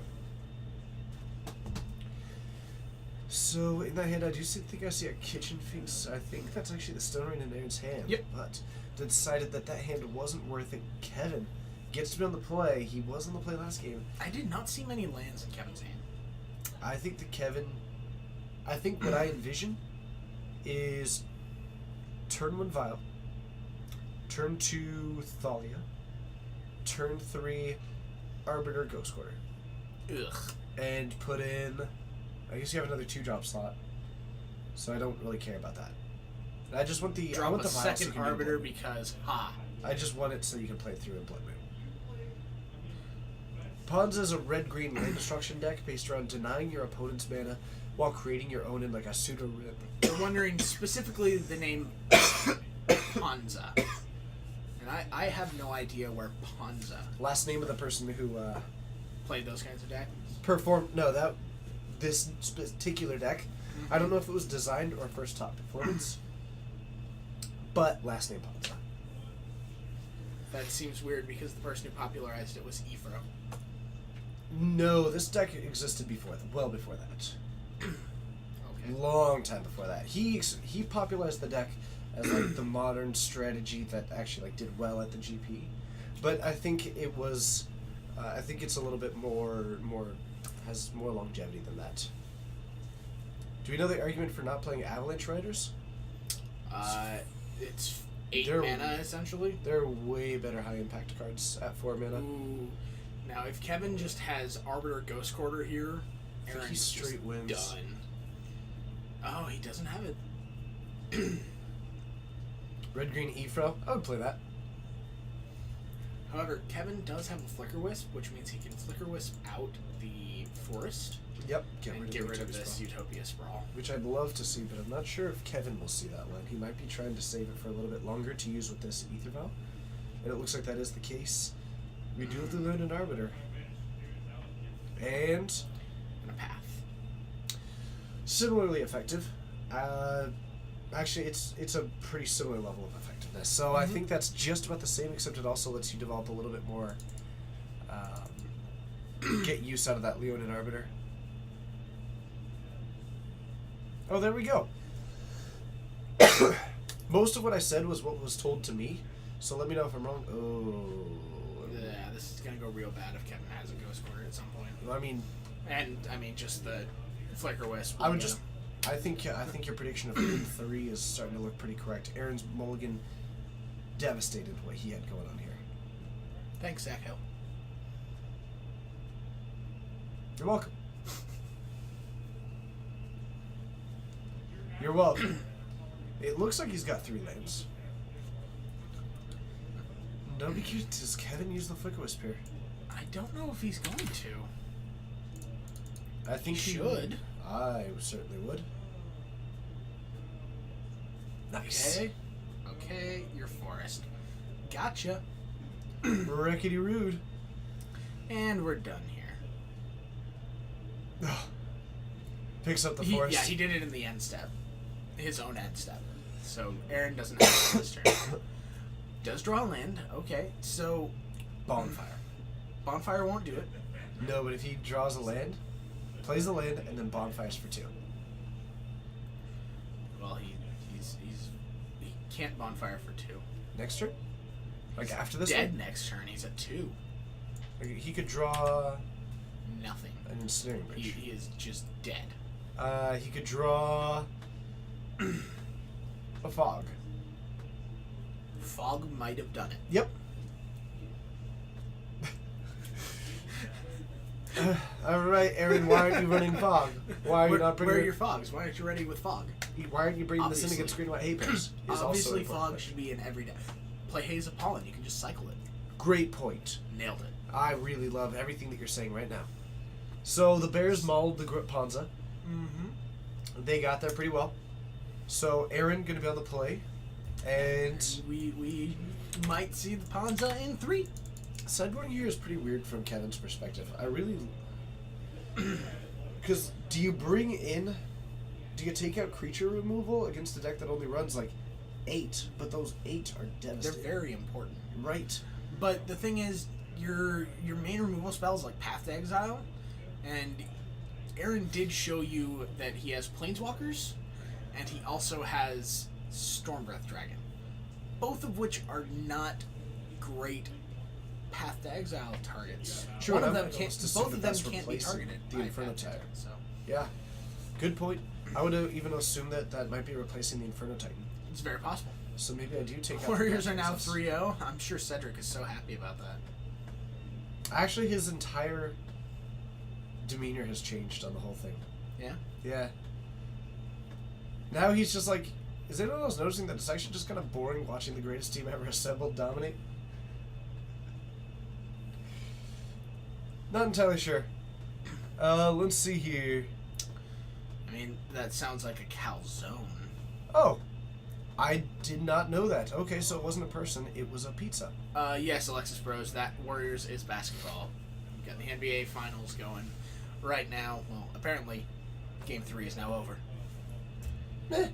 So in that hand, I do think I see a Kitchen Finks. I think that's actually the Stone Rain in Aaron's hand. Yep. But they decided that hand wasn't worth it. Kevin gets to be on the play. He was on the play last game. I did not see many lands in Kevin's hand. I think what I envision is turn 1 Vial, turn 2 Thalia, turn 3 Arbiter Ghost Quarter, Ugh. and put in, I guess you have another 2-drop slot, so I don't really care about that. I just want the I Drop want a the Vial so you second can do Arbiter Blood Moon. because, ha. I just want it so you can play through in Blood Moon. Ponza is a red-green land destruction deck based around denying your opponent's mana while creating your own in like a pseudo-rip. They're wondering specifically the name Ponza. And I have no idea where Ponza Last name of the person who played those kinds of decks. performed. No, this particular deck. I don't know if it was designed or first top performance, but last name Ponza. That seems weird because the person who popularized it was Ephro. No, this deck existed before that. Well before that. Okay. Long time before that. He popularized the deck as like the modern strategy that actually like did well at the GP, but I think it was, I think it's a little bit more has more longevity than that. Do we know the argument for not playing Avalanche Riders? It's 8 They're- mana essentially. They're way better high impact cards at 4 mana. Ooh. Now, if Kevin just has Arbiter Ghost Quarter here, I think he Aaron's straight just wins. done. Oh, he doesn't have it. Red Green Ephro. I would play that. However, Kevin does have a Flicker Wisp, which means he can Flicker Wisp out the forest Yep. and get rid of Utopia this Sprawl. Utopia Sprawl. Which I'd love to see, but I'm not sure if Kevin will see that one. He might be trying to save it for a little bit longer to use with this Ether Vow. And it looks like that is the case. We do have the Lunan Arbiter. And And a path. similarly effective. Actually, it's a pretty similar level of effectiveness. So I think that's just about the same, except it also lets you develop a little bit more, get use out of that Leonin Arbiter. Oh, there we go. Most of what I said was what was told to me, so let me know if I'm wrong. Oh. Yeah, this is gonna go real bad if Kevin has a Ghost Quarter at some point. I mean, And I mean, just the Flicker Wisp. I would will just. I think your prediction of 3 is starting to look pretty correct. Aaron's mulligan devastated what he had going on here. Thanks, Zach Hill. You're welcome. You're welcome. It looks like he's got 3 lands. No, because does Kevin use the Flicker Wisp here? I don't know if he's going to. I think He he should. I certainly would. Nice. Okay, your forest. Gotcha. Rickety rude. And we're done here. Picks up the He, forest. yeah, he did it in the end step. His own end step. So Aaron doesn't have to this turn. Does draw a land. Okay, so Bonfire. Bonfire won't do it. No, but if he draws a land, plays the land, and then bonfires for 2. Well, he can't Bonfire for 2. Next turn? Like after this Dead one? next turn. He's at 2. Like, he could draw Nothing. an ensnaring He, bridge. he is just dead. He could draw a fog. Fog might have done it. Yep. Alright, Aaron, why aren't you running fog? Why are you not Where bringing are your fogs? Why aren't you ready with fog? Why aren't you bringing this in Obviously. against Green White Hay Pairs? Is also Obviously, an important fog question. should be in every deck. Play Haze of Pollen. You can just cycle it. Great point. Nailed it. I really love everything that you're saying right now. So the Bears mauled the Ponza. Mm-hmm. They got there pretty well. So Aaron gonna be able to play, and We might see the Ponza in 3. sideboarding here is pretty weird from Kevin's perspective. I really, because do you take out creature removal against a deck that only runs like 8, but those 8 are They're devastating. very important. Right. But the thing is, your main removal spell is like Path to Exile, and Aaron did show you that he has Planeswalkers, and he also has Stormbreath Dragon, both of which are not great Path to Exile targets. Sure, One of and I them would can't. almost assume Both of that them that's can't be replacing targeted. the by Inferno Path to Titan. Exile, So Yeah. Good point. I would even assume that might be replacing the Inferno Titan. it's very possible. So maybe I do take out. Warriors the are now Pegasus. 3-0. I'm sure Cedric is so happy about that. Actually, his entire demeanor has changed on the whole thing. Yeah. Yeah. Now he's just like, is anyone else noticing that it's actually just kind of boring watching the greatest team ever assembled dominate? Not entirely sure. Let's see here. I mean, that sounds like a calzone. Oh, I did not know that. Okay, so it wasn't a person, it was a pizza. Yes, Alexis Bros. That Warriors is basketball. We've got the NBA Finals going right now. Well, apparently, Game 3 is now over. Eh.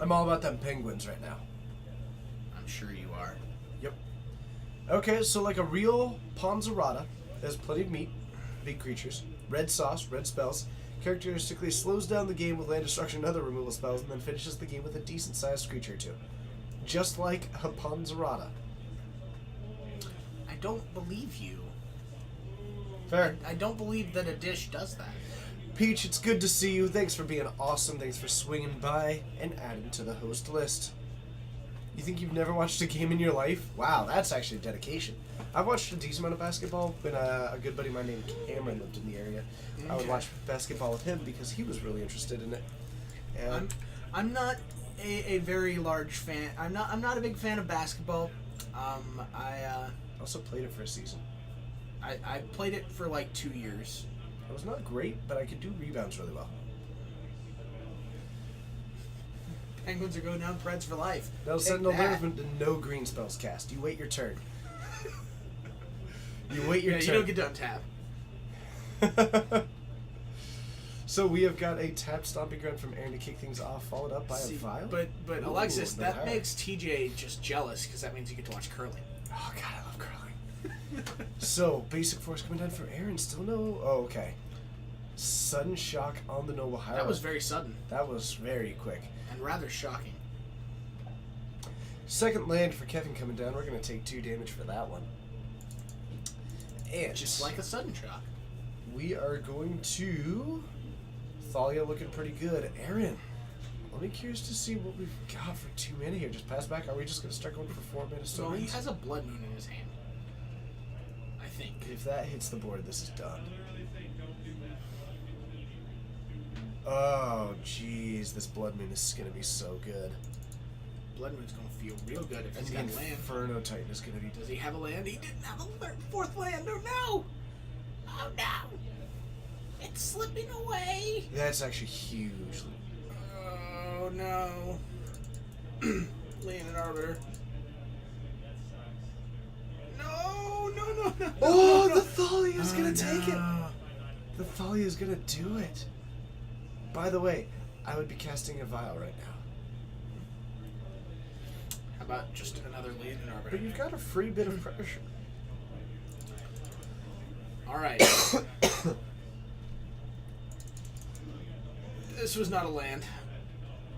I'm all about them Penguins right now. I'm sure you are. Yep. Okay, so like a real Ponzerata, there's plenty of meat, big creatures, red sauce, red spells, characteristically slows down the game with land destruction and other removal spells, and then finishes the game with a decent-sized creature or two. Just like a Ponzerata. I don't believe you. Fair. I don't believe that a dish does that. Peach, it's good to see you. Thanks for being awesome. Thanks for swinging by and adding to the host list. You think you've never watched a game in your life? Wow, that's actually dedication. I've watched a decent amount of basketball when a good buddy of mine named Cameron lived in the area. I would watch basketball with him because he was really interested in it. And I'm not a very large fan. I'm not a big fan of basketball. I also played it for a season. I played it for like 2 years. It was not great, but I could do rebounds really well. Penguins are going down Preds for life. They'll Take send no that. movement and no green spells cast. You wait your turn. You wait your Yeah, turn. you don't get to untap. So we have got a tap stomping ground from Aaron to kick things off, followed up by See, a vial. But Ooh, Alexis, no that higher. makes TJ just jealous because that means you get to watch curling. Oh god, I love curling. So basic force coming down from Aaron. Still no. Oh, okay. Sudden shock on the Noble Hierarch. That was very sudden That was very quick. and rather shocking. Second land for Kevin coming down. We're gonna take 2 damage for that one. And Just like a sudden shock. we are going to Thalia looking pretty good. Aaron, I'll be curious to see what we've got for 2 mana here. Just pass back. Are we just gonna start going for 4 mana So he stones? has a blood moon in his hand. I think. If that hits the board, this is done. Oh, jeez, this Blood Moon is gonna be so good. Blood moon's gonna feel real good if And he's the got land. Inferno Titan is gonna be. Does he have a land? He didn't have a fourth land. Oh no! Oh no! It's slipping away. That's actually huge. Oh no! Land and Arbiter. No! No! No! No! Oh, no, the Thalia is Oh, gonna take it. no. The Thalia is gonna do it. By the way, I would be casting a vial right now. How about just another land and Arbiter? But you've got a free bit of pressure. All right. This was not a land.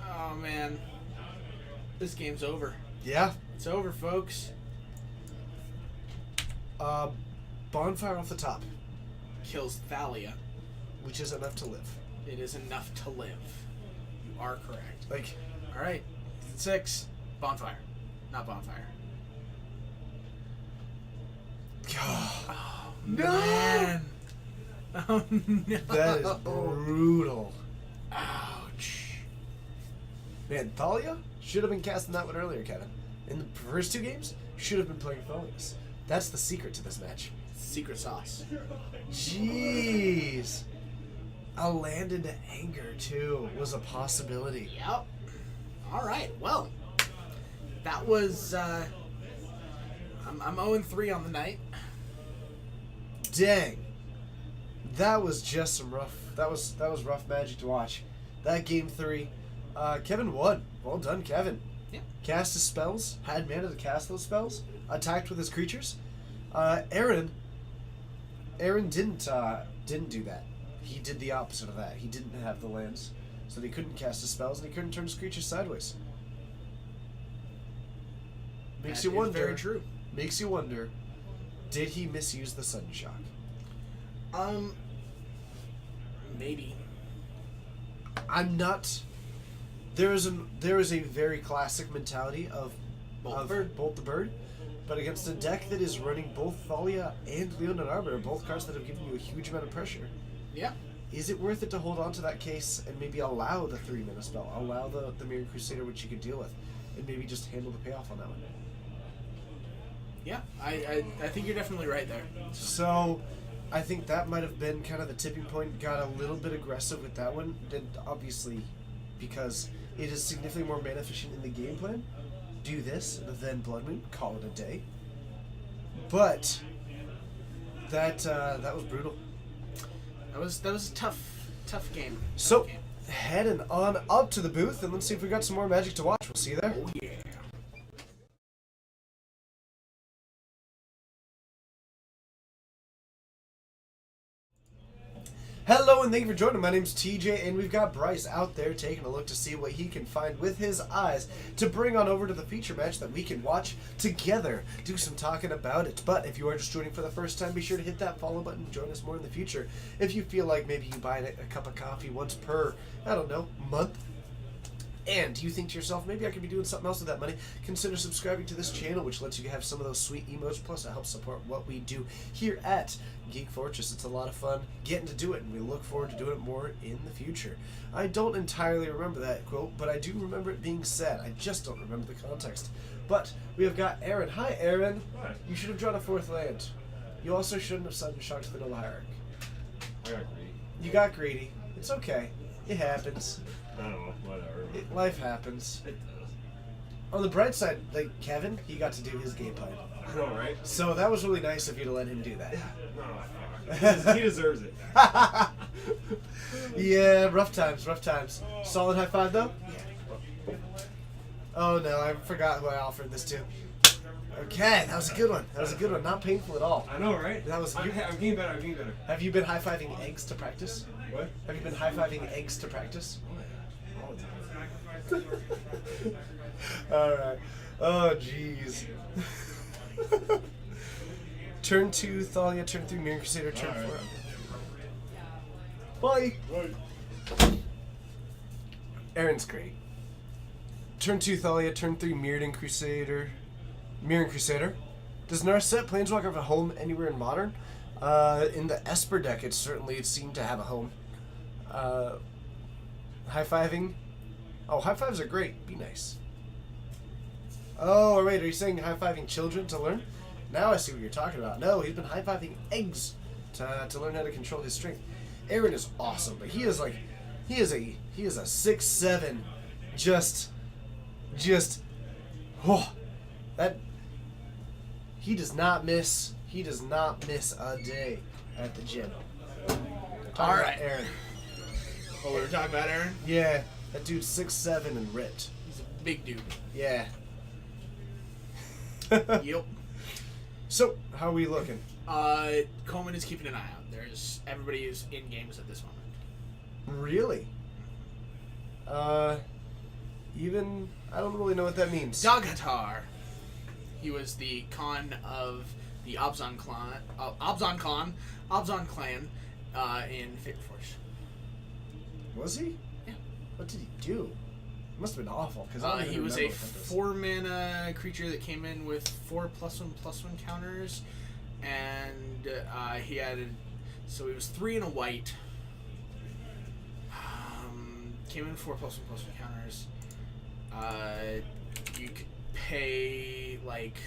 Oh man, this game's over. Yeah. It's over, folks. Bonfire off the top, Kills Thalia. which is enough to live. It is enough to live. You are correct. Like, All right. 6. Bonfire. Not bonfire. oh, No! Man. Oh no. that is brutal. Ouch. Man, Thalia should have been casting that one earlier, Kevin. In the first 2 games, you should have been playing Thalias. That's the secret to this match. Secret sauce. Jeez. A land into anger, too, was a possibility. Yep. All right. Well, that was. I'm 0-3 on the night. Dang. That was just some rough. That was rough magic to watch. That game 3. Kevin won. Well done, Kevin. Yeah. Cast his spells. Had mana to cast those spells. Attacked with his creatures. Aaron didn't do that. He did the opposite of that. He didn't have the lands, so he couldn't cast his spells and he couldn't turn his creatures sideways. Makes That you is wonder. Very true. Makes you wonder. Did he misuse the sudden shock? Maybe. I'm not. There is a very classic mentality of Bolt the Bird. Bolt the Bird, but against a deck that is running both Thalia and Leonin Arbiter, both cards that have given you a huge amount of pressure. Yeah. Is it worth it to hold on to that case and maybe allow the 3 mana spell, allow the Mirror Crusader, which you could deal with, and maybe just handle the payoff on that one? Yeah. I think you're definitely right there. So, I think that might have been kind of the tipping point. Got a little bit aggressive with that one. Did obviously because it is significantly more mana efficient in the game plan. Do this, then Blood Moon, call it a day. But that was brutal. That was a tough game. So, Tough game. heading on up to the booth, and let's see if we got some more Magic to watch. We'll see you there. Oh yeah. Hello and thank you for joining. My name's TJ and we've got Bryce out there taking a look to see what he can find with his eyes to bring on over to the feature match that we can watch together, do some talking about it. But if you are just joining for the first time, be sure to hit that follow button and join us more in the future. If you feel like maybe you buy a cup of coffee once per, I don't know, month, and you think to yourself, maybe I could be doing something else with that money, consider subscribing to this channel, which lets you have some of those sweet emotes, plus it helps support what we do here at Geek Fortress. It's a lot of fun getting to do it, and we look forward to doing it more in the future. I don't entirely remember that quote, but I do remember it being said. I just don't remember the context. But we have got Aaron. Hi, Aaron. Hi. You should have drawn a 4th land. You also shouldn't have sudden shocked to the Noble Hierarch. I got greedy. You got greedy. It's okay. It happens. I don't know, whatever. Life happens. It does. On the bright side, like Kevin, he got to do his game plan. I know, right? So that was really nice of you to let him do that. No, he deserves it. Yeah, rough times, rough times. Solid high five though? Yeah. Oh no, I forgot who I offered this to. Okay, that was a good one. That was a good one. Not painful at all. I know, right? That was. I'm getting better. I'm getting better. Have you been high fiving eggs to practice? What? Have you been high fiving eggs to practice? All the time. Alright. Oh, jeez. Turn 2, Thalia. Turn 3, Mirror Crusader. Turn 4. Bye. Aaron's great. Turn 2, Thalia. Turn 3, Mirrored Crusader. Mirror Crusader. Does Narset Planeswalker have a home anywhere in Modern? In the Esper deck, it certainly seemed to have a home. High-fiving. Oh, high-fives are great. Be nice. Oh, wait, are you saying high-fiving children to learn? Now I see what you're talking about. No, he's been high-fiving eggs to learn how to control his strength. Aaron is awesome, but he is a 6'7", oh, that, he does not miss a day at the gym. All right. Aaron. Oh, we were talking about Aaron? Yeah, that dude's 6'7" and ripped. He's a big dude. Yeah. Yep. So, how are we looking? Coleman is keeping an eye out. Everybody is in games at this moment. Really? Even I don't really know what that means. Doghatar. He was the Khan of the Abzan clan. Abzan clan in Fate Force. Was he? Yeah. What did he do? It must have been awful because I don't even He was remember a what that is. 4-mana creature that came in with 4 +1/+1 counters, and he added. So he was 3 and a white. Came in 4 +1/+1 counters. You could pay like.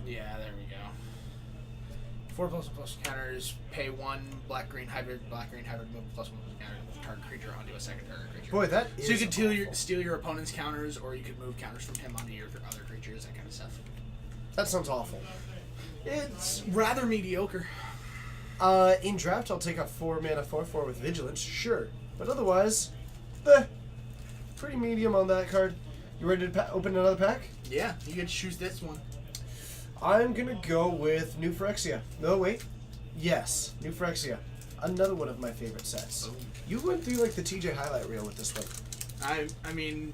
Yeah, there we go. 4 +1/+1 counters. Pay 1 black-green hybrid. Black-green hybrid move +1/+1 counter target creature onto a second target creature. Boy, that is So you could steal your opponent's counters, or you could move counters from him onto your other creatures, that kind of stuff. that sounds awful. It's rather mediocre. In draft, I'll take a 4-mana 4/4 with Vigilance, sure, but otherwise, pretty medium on that card. You ready to open another pack? Yeah, you get to choose this one. I'm gonna go with New Phyrexia. No, wait. Yes, New Phyrexia. Another one of my favorite sets. Oh. You went through like the TJ highlight reel with this one. I mean,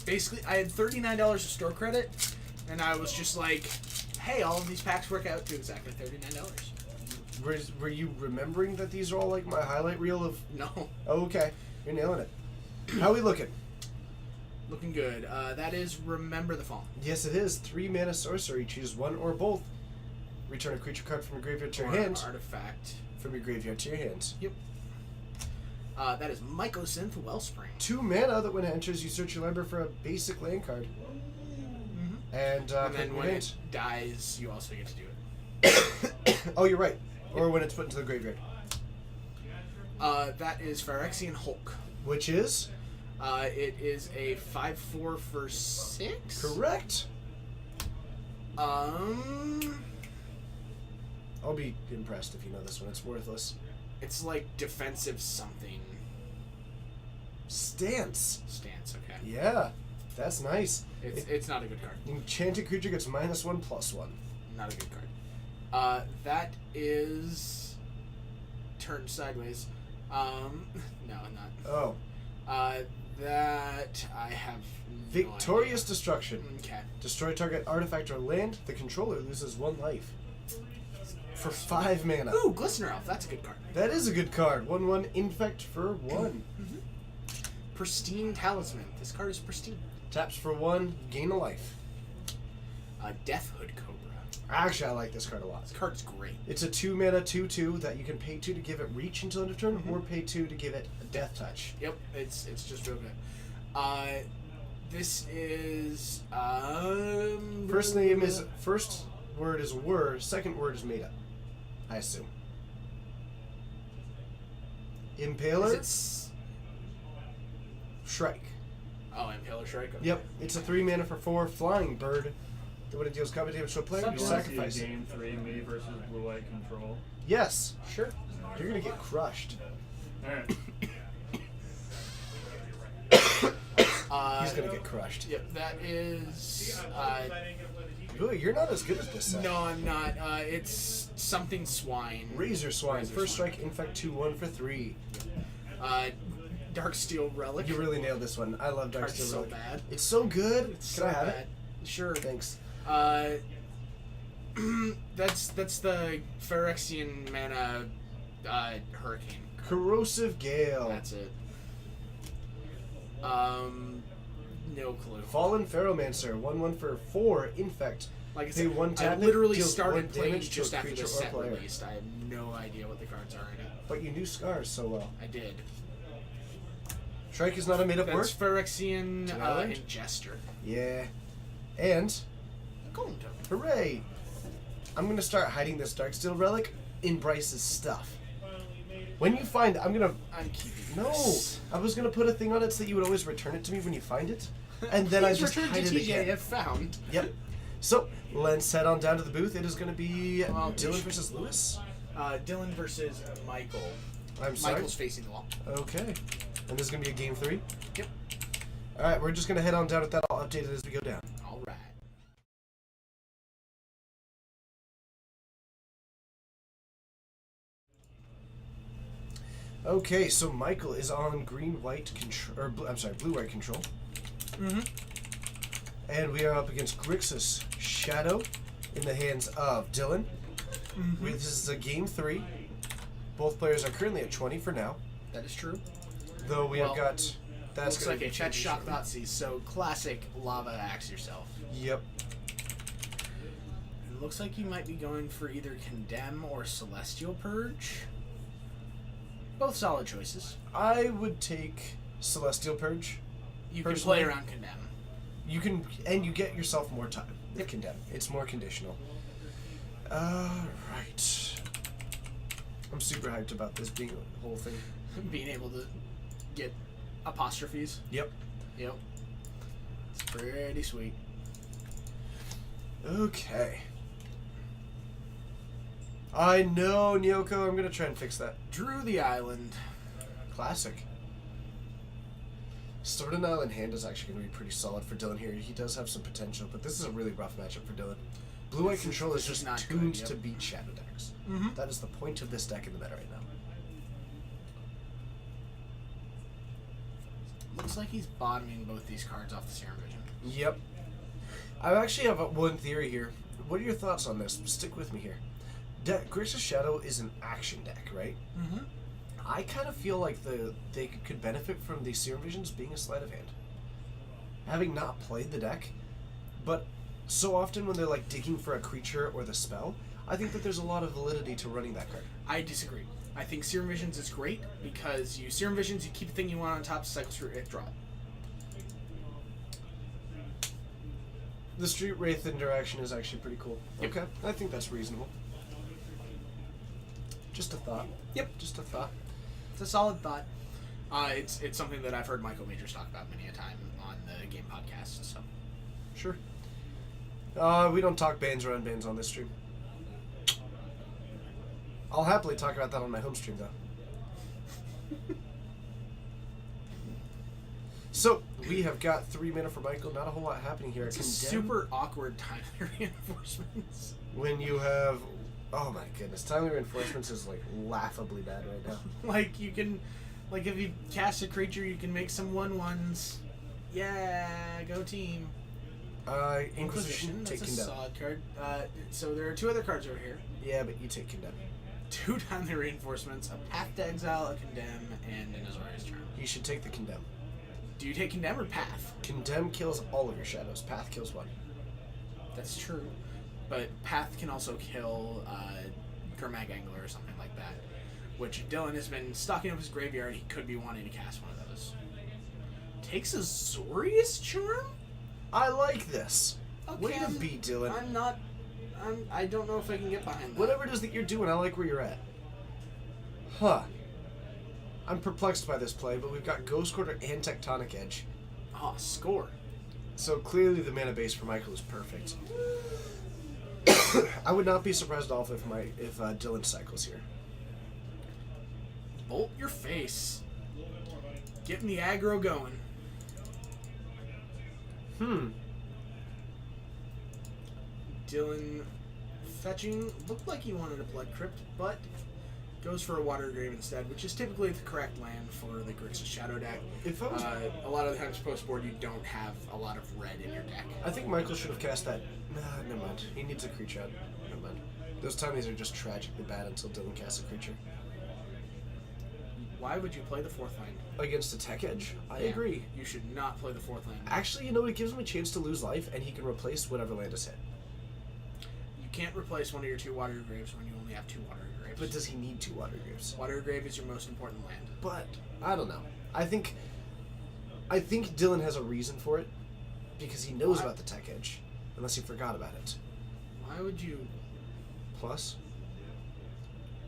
basically, I had $39 of store credit, and I was just like, hey, all of these packs work out to exactly $39. Were you remembering that these are all like my highlight reel of... No. Oh, okay. You're nailing it. How we looking? Looking good. That is Remember the Fallen. Yes, it is. 3-mana sorcery. Choose one or both. Return a creature card from your graveyard to your Or an hand. artifact. From your graveyard to your hand. Yep. That is Mycosynth Wellspring. 2 mana that when it enters, you search your library for a basic land card. Mm-hmm. And And put then in when your it hand. dies, you also get to do it. Oh, you're right. Or when it's put into the graveyard. That is Phyrexian Hulk. Which is It is a 5/4 for 6. correct. It's I'll be impressed if you know this one. It's worthless. like defensive something Stance. stance. Okay. Yeah, that's nice. It's not a good card. Enchanted creature gets -1/+1. Not a good card. That is turned sideways. No, not. Oh, That I have no victorious idea. destruction. Okay. Destroy target artifact or land. The controller loses 1 life. For 5 mana. Ooh, Glistener Elf. That's a good card. That is a good card. 1/1 infect for 1. Pristine Talisman. This card is pristine. Taps for 1, gain a life. Death Hood Cobra. Actually, I like this card a lot. This card is great. It's a 2 mana 2/2 that you can pay 2 to give it reach until end of turn, or pay 2 to give it a death touch. Yep, it's just real good. This is First name is first word is word, second word is made up. I assume. Impaler, Is it Shrike. Impaler Shrike. Okay. Yep, it's a 3 mana for 4 flying bird. When it deals combat damage to a player, you You wanna see sacrifice it. Game 3, me versus Blue White Control. Yes, Sure. you're gonna get crushed. Alright. He's gonna get crushed. Yep, that is. Ooh, you're not as good as this set. No, I'm not. It's something swine. Razor Swine. Razor First Swine. strike, infect 2/1 for 3. Dark Steel Relic. You really nailed this one. I love Dark Card's Steel so Relic. bad. It's so good. It's Can so I have bad. it? Sure. Thanks. That's the Phyrexian mana hurricane. Corrosive Gale. That's it. No clue. Fallen Ferromancer. 1/1 for 4. Infect. Like I Pay said, 1 I tap it, literally deals started 1 playing damage to just a after the creature or set player. released. I have no idea what the cards are in it. But you knew Scars so well. I did. Strike is not a made up word? That's Phyrexian To my land? Ingester. Yeah. And, Golden Token. hooray! I'm gonna start hiding this Darksteel Relic in Bryce's stuff. When you find it, I'm gonna... I'm keeping No! this. I was gonna put a thing on it so that you would always return it to me when you find it. And then I Please just return hide to it TJ again. if found. Yep. So, let's head on down to the booth. It is gonna be Well, Dylan versus Lewis. Dylan versus Michael. I'm sorry. Michael's facing the wall. Okay. And this is gonna be a game 3? Yep. Alright, we're just gonna head on down with that. I'll update it as we go down. All right. Okay, so Michael is on green-white control, or blue-white control. Mm-hmm. And we are up against Grixis Shadow in the hands of Dylan. This is a game 3. Both players are currently at 20 for now. That is true. Though we Well, have got... That's Looks gonna like be a Fetch changing Shock shortly. Thoughtseize, so classic lava axe yourself. Yep. It looks like you might be going for either Condemn or Celestial Purge. Both solid choices. I would take Celestial Purge. You can Personally- play around Condemn. You can, and you get yourself more time with Condemn. It's more conditional. Right. I'm super hyped about this being a whole thing. Being able to get apostrophes. Yep. Yep. It's pretty sweet. Okay. I know, Nyoko. I'm gonna try and fix that. Drew the Island. Classic. Sword and Island hand is actually going to be pretty solid for Dylan here. He does have some potential, but this is a really rough matchup for Dylan. Blue-white control is this is just not tuned good, yep. to beat shadow decks. Mm-hmm. That is the point of this deck in the meta right now. Looks like he's bottoming both these cards off the Serum Vision. Yep. I actually have one theory here. What are your thoughts on this? Stick with me here. Grixis Shadow is an action deck, right? Mm-hmm. I kind of feel like they could benefit from the Serum Visions being a sleight of hand. Having not played the deck, but so often when they're like digging for a creature or the spell, I think that there's a lot of validity to running that card. I disagree. I think Serum Visions is great because you Serum Visions, you keep the thing you want on top, cycle through it, draw it. The Street Wraith interaction is actually pretty cool. Yep. Okay, I think that's reasonable. Just a thought. Yep. Just a thought. It's a solid thought. It's something that I've heard Michael Majors talk about many a time on the game podcast. So Sure. We don't talk bans or unbans on this stream. I'll happily talk about that on my home stream, though. So, we have got 3 mana for Michael. Not a whole lot happening here. it's a Condemn, super awkward timely reinforcements. when you have... Oh my goodness. Timely Reinforcements is, like, laughably bad right now. Like you can, like if you cast a creature, you can make some 1/1s. Yeah, go team. Inquisition, take That's a Condemn. solid card. So there are 2 other cards over here. Yeah, but you take Condemn. 2 timely reinforcements, a Path to Exile, a Condemn, and an Azorius Charm. You should take the Condemn. Do you take Condemn or Path? Condemn kills all of your shadows. Path kills one. That's true. But Path can also kill Gurmag Angler or something like that. Which Dylan has been stocking up his graveyard. He could be wanting to cast one of those. Takes Azorius Charm? I like this. Okay, Way to be, Dylan. I don't know if I can get behind that. Whatever it is that you're doing, I like where you're at. Huh. I'm perplexed by this play, but we've got Ghost Quarter and Tectonic Edge. Oh, score. So clearly the mana base for Michael is perfect. I would not be surprised at all if Dylan cycles here. Bolt your face. Getting the aggro going. Dylan fetching. Looked like he wanted a Blood Crypt, but goes for a Water Grave instead, which is typically the correct land for the Grixis Shadow deck. If I was, A lot of the times post-board, you don't have a lot of red in your deck. I think Michael should have cast that. Nah, never mind. He needs a creature out. Never mind. Those timings are just tragically bad until Dylan casts a creature. Why would you play the 4th land? Against a Tech Edge? I Yeah, agree. You should not play the 4th land. Actually, you know what? It gives him a chance to lose life, and he can replace whatever land is hit. You can't replace one of your 2 Water Graves when you only have 2 Water Graves. But does he need 2 Water Graves? Water Grave is your most important land. But I don't know. I think Dylan has a reason for it because he knows Why? about the Tech Edge, unless he forgot about it. Why would you? Plus,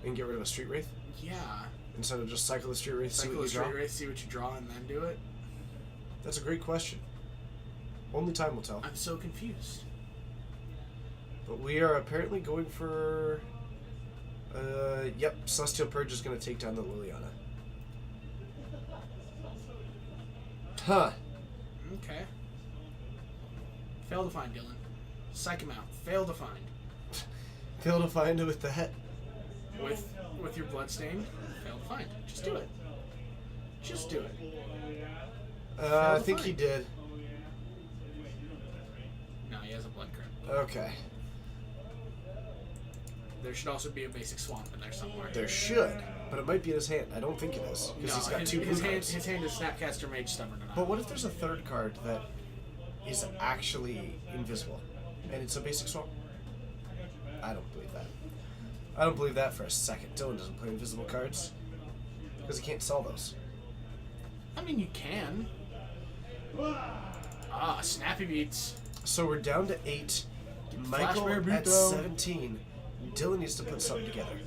and get rid of a Street Wraith Yeah. instead of just cycle the Street Wraith, see Cycle what a you draw. Straight Wraith, see what you draw, and then do it. That's a great question. Only time will tell. I'm so confused. But we are apparently going for. Yep, Celestial Purge is going to take down the Liliana. Huh. Okay. Fail to find Dylan. Psych him out. Fail to find. Fail to find it with the head. With your bloodstain. Fail to find. Just do it. Just do it. I to think he find. did. No, he has a blood crypt. Okay. There should also be a basic swamp in there somewhere. There should, but it might be in his hand. I don't think it is because he's got his, 2 his blue hand, cards. his hand is Snapcaster Mage Stubborn enough. But what if there's a 3rd card that is actually invisible, and it's a basic swamp? I don't believe that. I don't believe that for a second. Dylan doesn't play invisible cards because he can't sell those. I mean, you can. Ah, snappy beats. So we're down to 8. Michael Flashbear at Beatdown. 17. Dylan needs to put something together.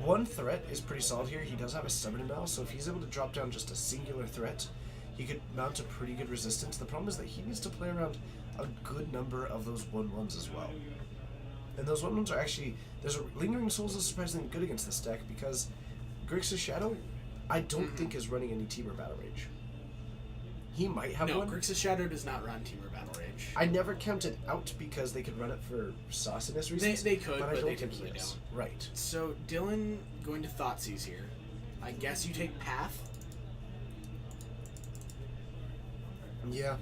1 threat is pretty solid here. He does have a Stubborn now, so if he's able to drop down just a singular threat, he could mount a pretty good resistance. The problem is that he needs to play around a good number of those 1/1s as well. And those 1/1s are actually... Lingering Souls is surprisingly good against this deck because Grixis Shadow, I don't think is running any Temur Battle Rage. He might have No, one. Grixis Shadow does not run Temur Battle Rage. I never counted out because they could run it for sauciness reasons. They could, but I but don't they think he typically is. don't. Right. So, Dylan going to Thoughtseize here. I guess you take Path. Yeah.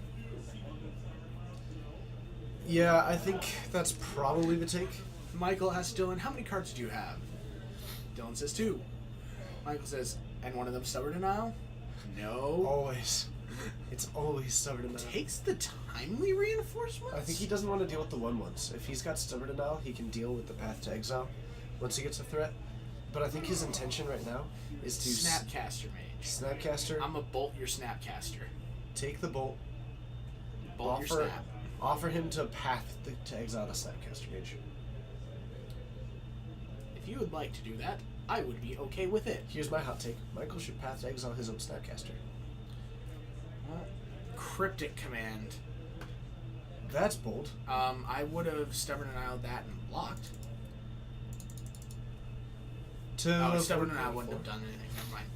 Yeah, I think that's probably the take. Michael asks Dylan, how many cards do you have? Dylan says 2. Michael says, and one of them Stubborn Denial? No. Always. It's always Stubborn Denial. Takes the Timely Reinforcements? I think he doesn't want to deal with the 1/1s. If he's got Stubborn Denial, he can deal with the Path to Exile once he gets a threat. But I think his intention right now is to Snapcaster Mage. Snapcaster, I'm a bolt your Snapcaster. take the bolt, Bolt your Snap. offer him to Path to exile the Snapcaster Mage. If you would like to do that, I would be okay with it. Here's my hot take. Michael should path to exile his own Snapcaster. Well, Cryptic Command. That's bold. I would have Stubborn Denial that and blocked. Stubborn Denial wouldn't have done anything. Never mind.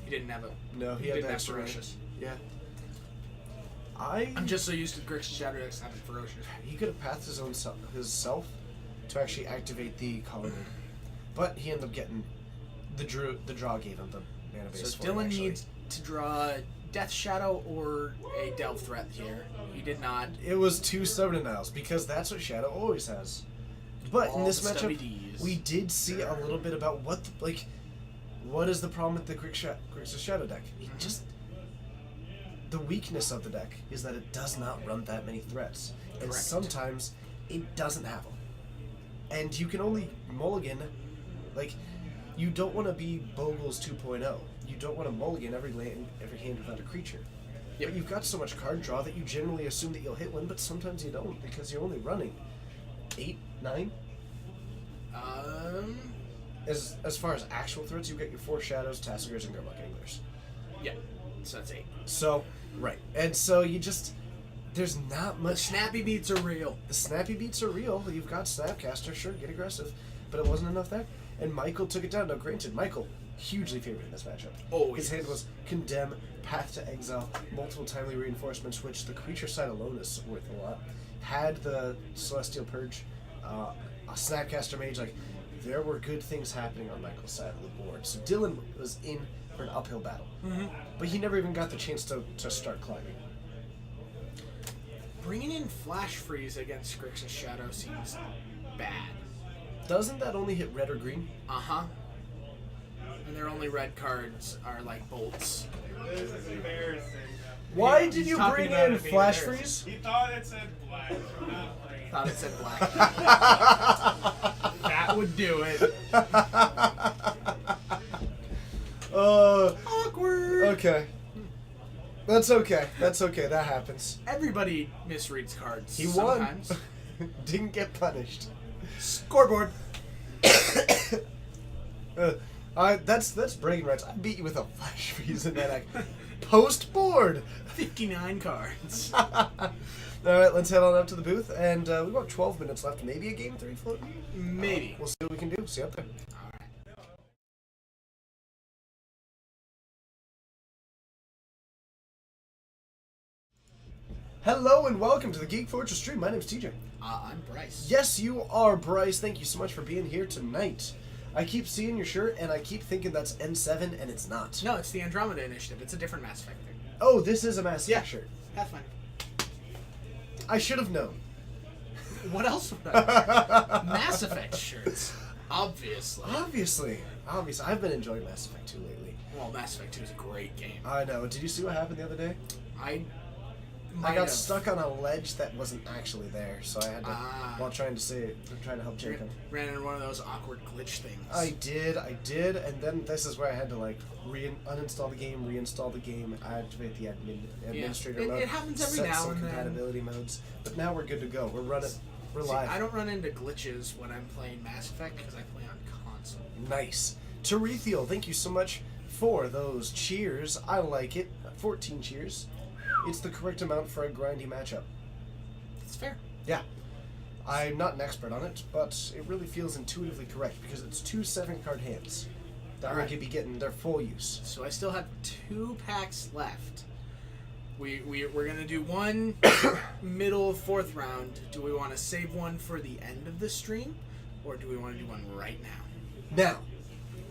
He didn't have a... No, he He had didn't that have extra Ferocious. Yeah. I'm just so used to Grixis Shadow Decks having Ferocious. He could have pathed his own self to actually activate the colonnade, but he ended up getting the draw gave him the mana base. So for it, Dylan actually. needs to draw Death Shadow or a Delve Threat here. He did not. It was 2 Stubborn Denials because that's what Shadow always has. But in All this the matchup, stubby Ds. we did see a little bit about what is the problem with the Grixis Shadow deck? It just the weakness of the deck is that it does not run that many threats, and Correct. sometimes it doesn't have them. And you can only mulligan, you don't want to be Bogle's 2.0. You don't want to mulligan every hand without a creature. Yep. But you've got so much card draw that you generally assume that you'll hit one, but sometimes you don't because you're only running 8, 9. As far as actual threats, you get your 4 Shadows, Tassigers, and Gurmuk Anglers. Yeah. So that's 8. So, right. And so you just... There's not The much... snappy beats are real. The snappy beats are real. You've got Snapcaster, sure, get aggressive. But it wasn't enough there. And Michael took it down. Now, granted, Michael, hugely favored in this matchup. Oh, His yes. hand was Condemn, Path to Exile, multiple timely reinforcements, which the creature side alone is worth a lot. Had the Celestial Purge, a Snapcaster Mage, there were good things happening on Michael's side of the board. So Dylan was in for an uphill battle. Mm-hmm. But he never even got the chance to start climbing. Bringing in Flash Freeze against Grixis Shadow seems bad. Doesn't that only hit red or green? Uh-huh. And their only red cards are like bolts. This is embarrassing. Why He's did you talking bring about in it being Flash embarrassing. Freeze? He thought it said black. I'm not playing. Thought it said black. That would do it. Awkward. Okay. That's okay. That's okay. That happens. Everybody misreads cards. He sometimes. won. Didn't get punished. Scoreboard. That's bragging rights. I beat you with a Flash Freeze in that act. Post board. 59 cards. Alright, let's head on up to the booth, and we've got 12 minutes left. Maybe a game 3 floating? Maybe. We'll see what we can do. See you up there. Alright. Hello and welcome to the Geek Fortress stream. My name's TJ. I'm Bryce. Yes, you are, Bryce. Thank you so much for being here tonight. I keep seeing your shirt, and I keep thinking that's N7, and it's not. No, it's the Andromeda Initiative. It's a different Mass Effect thing. Oh, this is a Mass Effect shirt. Pathfinder. I should have known. What else would I wear? Mass Effect shirts. Obviously. Obviously. I've been enjoying Mass Effect 2 lately. Well, Mass Effect 2 is a great game. I know. Did you see what happened the other day? I I got stuck on a ledge that wasn't actually there, so I had to, while trying to help Jacob. Ran into one of those awkward glitch things. I did, and then this is where I had to uninstall the game, reinstall the game, activate the administrator mode. It happens every set now some and then. compatibility modes, but now we're good to go. We're running, we're See, live. I don't run into glitches when I'm playing Mass Effect because I play on console. Nice. Terethiel, thank you so much for those cheers. I like it. 14 cheers. It's the correct amount for a grindy matchup. It's fair. Yeah. I'm not an expert on it, but it really feels intuitively correct because it's 2 7-card hands that Alright. will be getting their full use. So I still have 2 packs left. We're gonna do one middle 4th round. Do we want to save one for the end of the stream, or do we want to do one right now? Now,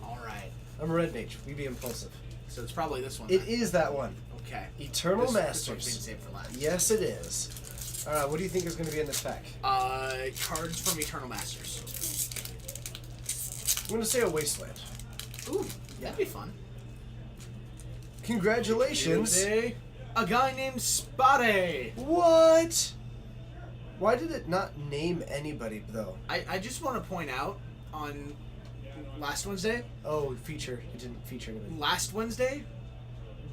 All right. I'm a red mage. We be impulsive. So it's probably this one. It then. is that one. Okay. Eternal This one's being Masters. saved for last. Yes, it is. What do you think is going to be in this pack? Cards from Eternal Masters. I'm going to say a Wasteland. Ooh, that'd be fun. Congratulations. A guy named Spade. What? Why did it not name anybody, though? I just want to point out on last Wednesday, Oh, feature. It didn't feature anybody.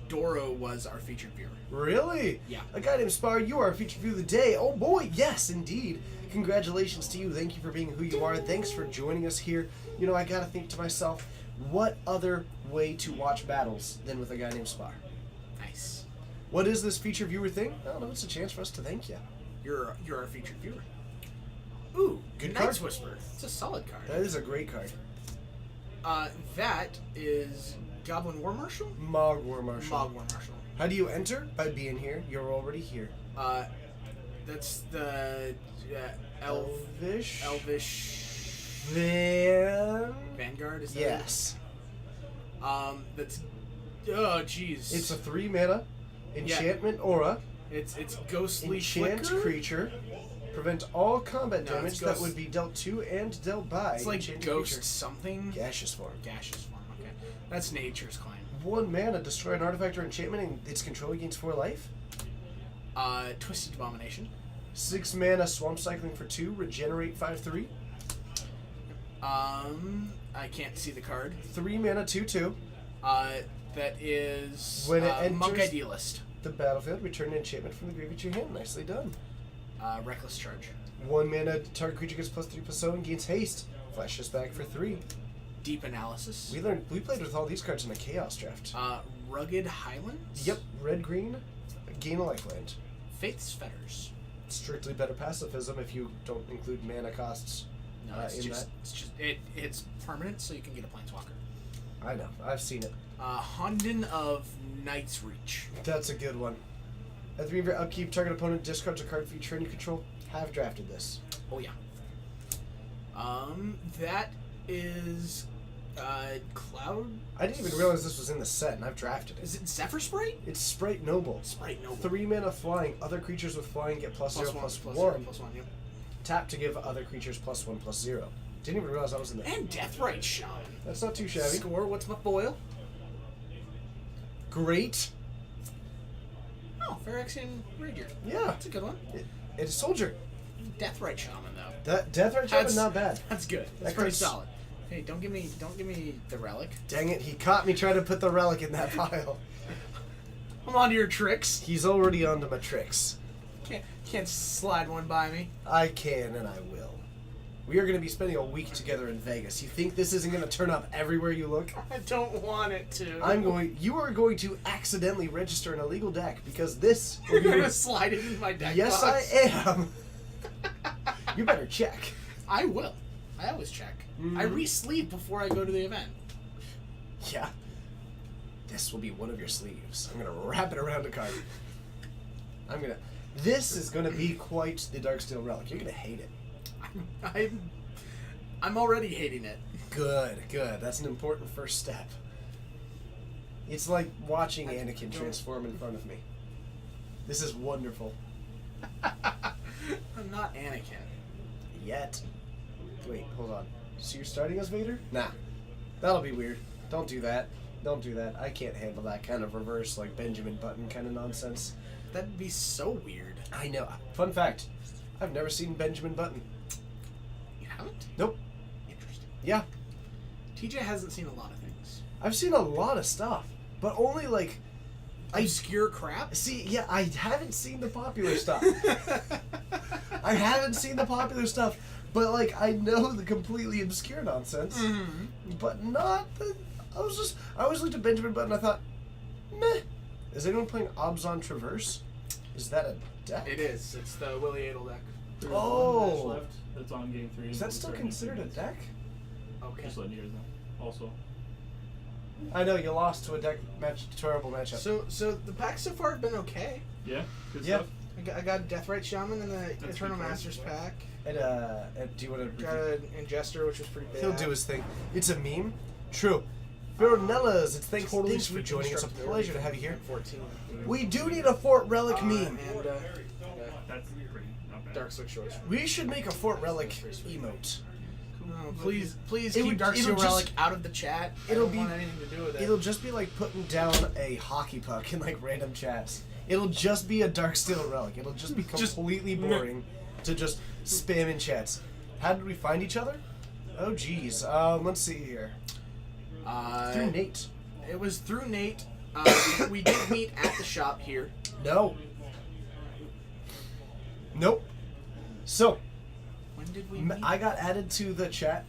Doro was our featured viewer. Really? Yeah. A guy named Spar, you are our featured view of the day. Oh boy, yes, indeed. Congratulations to you. Thank you for being who you are. Thanks for joining us here. You know, I gotta think to myself, What other way to watch battles than with a guy named Spar? Nice. What is this feature viewer thing? I don't know. It's a chance for us to thank you. You're our featured viewer. Ooh, Good Knight's card. Whisper. It's a solid card. That is a great card. That is Goblin War Marshal? Mog War Marshal. Mog War Marshal. How do you enter? By being here. You're already here. That's the Elvish. Elvish Then. Vanguard, is that Yes. it? That's oh jeez. It's a 3 mana enchantment aura. It's ghostly Enchant flicker? creature. Prevent all combat No, damage it's that ghost- would be dealt to and dealt by. It's like enchanted ghost creature. something. Gaseous form. Gaseous form, okay. That's Nature's Claim. 1 mana, destroy an artifact or enchantment and its controller gains 4 life. Twisted Abomination. 6 mana, swamp cycling for 2, regenerate 5/3. I can't see the card. 3 mana, 2/2. That is When it Monk enters- Idealist. The battlefield, return an enchantment from the graveyard to your hand. Nicely done. Reckless Charge. 1 mana, target creature gets +3/+0 and gains haste. Flashes back for 3. Deep Analysis. We played with all these cards in a chaos draft. Rugged Highlands. Yep, red green, gain a lifeland. Faith's Fetters. Strictly better pacifism if you don't include mana costs. No, it's in just that. it's permanent, so you can get a Planeswalker. I know, I've seen it. Honden of Night's Reach. That's a good one. At the end of your upkeep, target opponent discards a card feature you control. Have drafted this. Oh yeah. That is Cloud. I didn't even realize this was in the set, and I've drafted it. Is it Zephyr Sprite? It's Sprite Noble. Sprite Noble. 3 mana flying. Other creatures with flying get +0/+1. +1. Yep. Tap to give other creatures +1/+0. Didn't even realize I was in there. And Deathrite Shaman. That's not too shabby. Score. What's my foil? Great. Oh, Phyrexian Rapier. Yeah. That's a good one. It's a soldier. Deathrite Shaman though. That Deathrite Shaman, not bad. That's good. That's That pretty card's- solid. Hey, don't give me the relic. Dang it, he caught me trying to put the relic in that pile. I'm on to your tricks. He's already onto my tricks. Can't slide one by me. I can and I will. We are going to be spending a week together in Vegas. You think this isn't going to turn up everywhere you look? I don't want it to. You are going to accidentally register an illegal deck because this You're will be- gonna slide it in my deck Yes, box. I am. You better check. I will. I always check. I re-sleeve before I go to the event. Yeah. This will be one of your sleeves. I'm going to wrap it around a card. This is going to be quite the Darksteel Relic. You're going to hate it. I'm already hating it. Good. That's an important first step. It's like watching Anakin transform in front of me. This is wonderful. I'm not Anakin. Yet. Wait, hold on. So you're starting as Vader? Nah. That'll be weird. Don't do that. Don't do that. I can't handle that kind of reverse, like Benjamin Button kind of nonsense. That'd be so weird. I know. Fun fact. I've never seen Benjamin Button. You haven't? Nope. Interesting. Yeah. TJ hasn't seen a lot of things. I've seen a lot of stuff. But only like... Obscure crap? See, yeah, I haven't seen the popular stuff. I haven't seen the popular stuff. But like, I know the completely obscure nonsense. Mm-hmm. But not the... I always looked at Benjamin Button and I thought, meh. Is anyone playing Obzon Traverse? Is that a deck? It is. It's the Willie Adel deck. There's Oh. one match left that's on game 3. Is that still considered a deck? Okay. Just letting you guys know. Also. I know, you lost to a deck terrible matchup. So the packs so far have been okay. Yeah? Good Yeah. stuff? I got Deathrite Shaman in the That's Eternal good cards. Masters pack. And do you want to... Got an Ingester, which was pretty bad. He'll do his thing. It's a meme. True. Veronellas, it's thanks Totally for joining us. A reconstructed pleasure to have you here. 14. We do need a Fort Relic meme. And That's pretty not bad. Dark Slick Choice. We should make a Fort Relic emote. No, please It keep would- Dark it'll Steel just- Relic out of the chat. it'll I don't be- want anything to do with it. It'll just be like putting down a hockey puck in like random chats. It'll just be a Darksteel Relic. It'll just be Just- completely boring to just spam in chats. How did we find each other? Oh geez. Let's see here. Through Nate. It was through Nate. We did meet at the shop here. No. Nope. So When did we meet? I got added to the chat.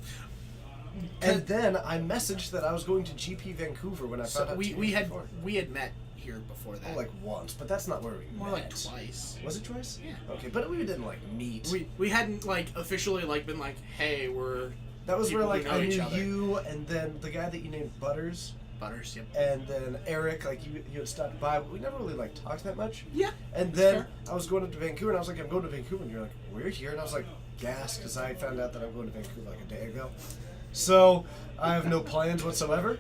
And then I messaged that I was going to GP Vancouver when I found So out. we had met here before that. like once, but that's not where we More met. like twice. Was it twice? Yeah. Okay, but we didn't like meet. We hadn't like officially like been like, hey, we're that was where people who like know I each knew other. you, and then the guy that you named Butters, Butters. Yep. and then Eric. Like you had stopped by, but we never really like talked that much. Yeah. And that's then fair. I was going up to Vancouver, and I was like, I'm going to Vancouver, and you're like, we're here, and I was like, gassed because I found out that I'm going to Vancouver like a day ago. So I have no plans whatsoever.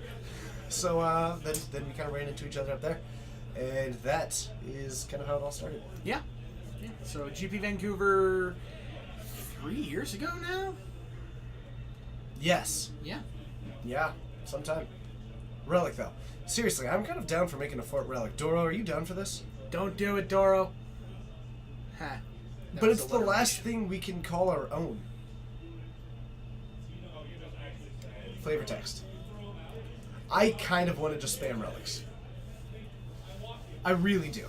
So then we kind of ran into each other up there, and that is kind of how it all started. Yeah. Yeah. So GP Vancouver 3 years ago now. Yes. Yeah. Yeah. Sometime. Relic though. Seriously, I'm kind of down for making a Fort Relic. Doro, are you down for this? Don't do it, Doro. Ha. That But was it's the last alliteration. thing we can call our own. Flavor text. I kind of want to just spam relics. I really do.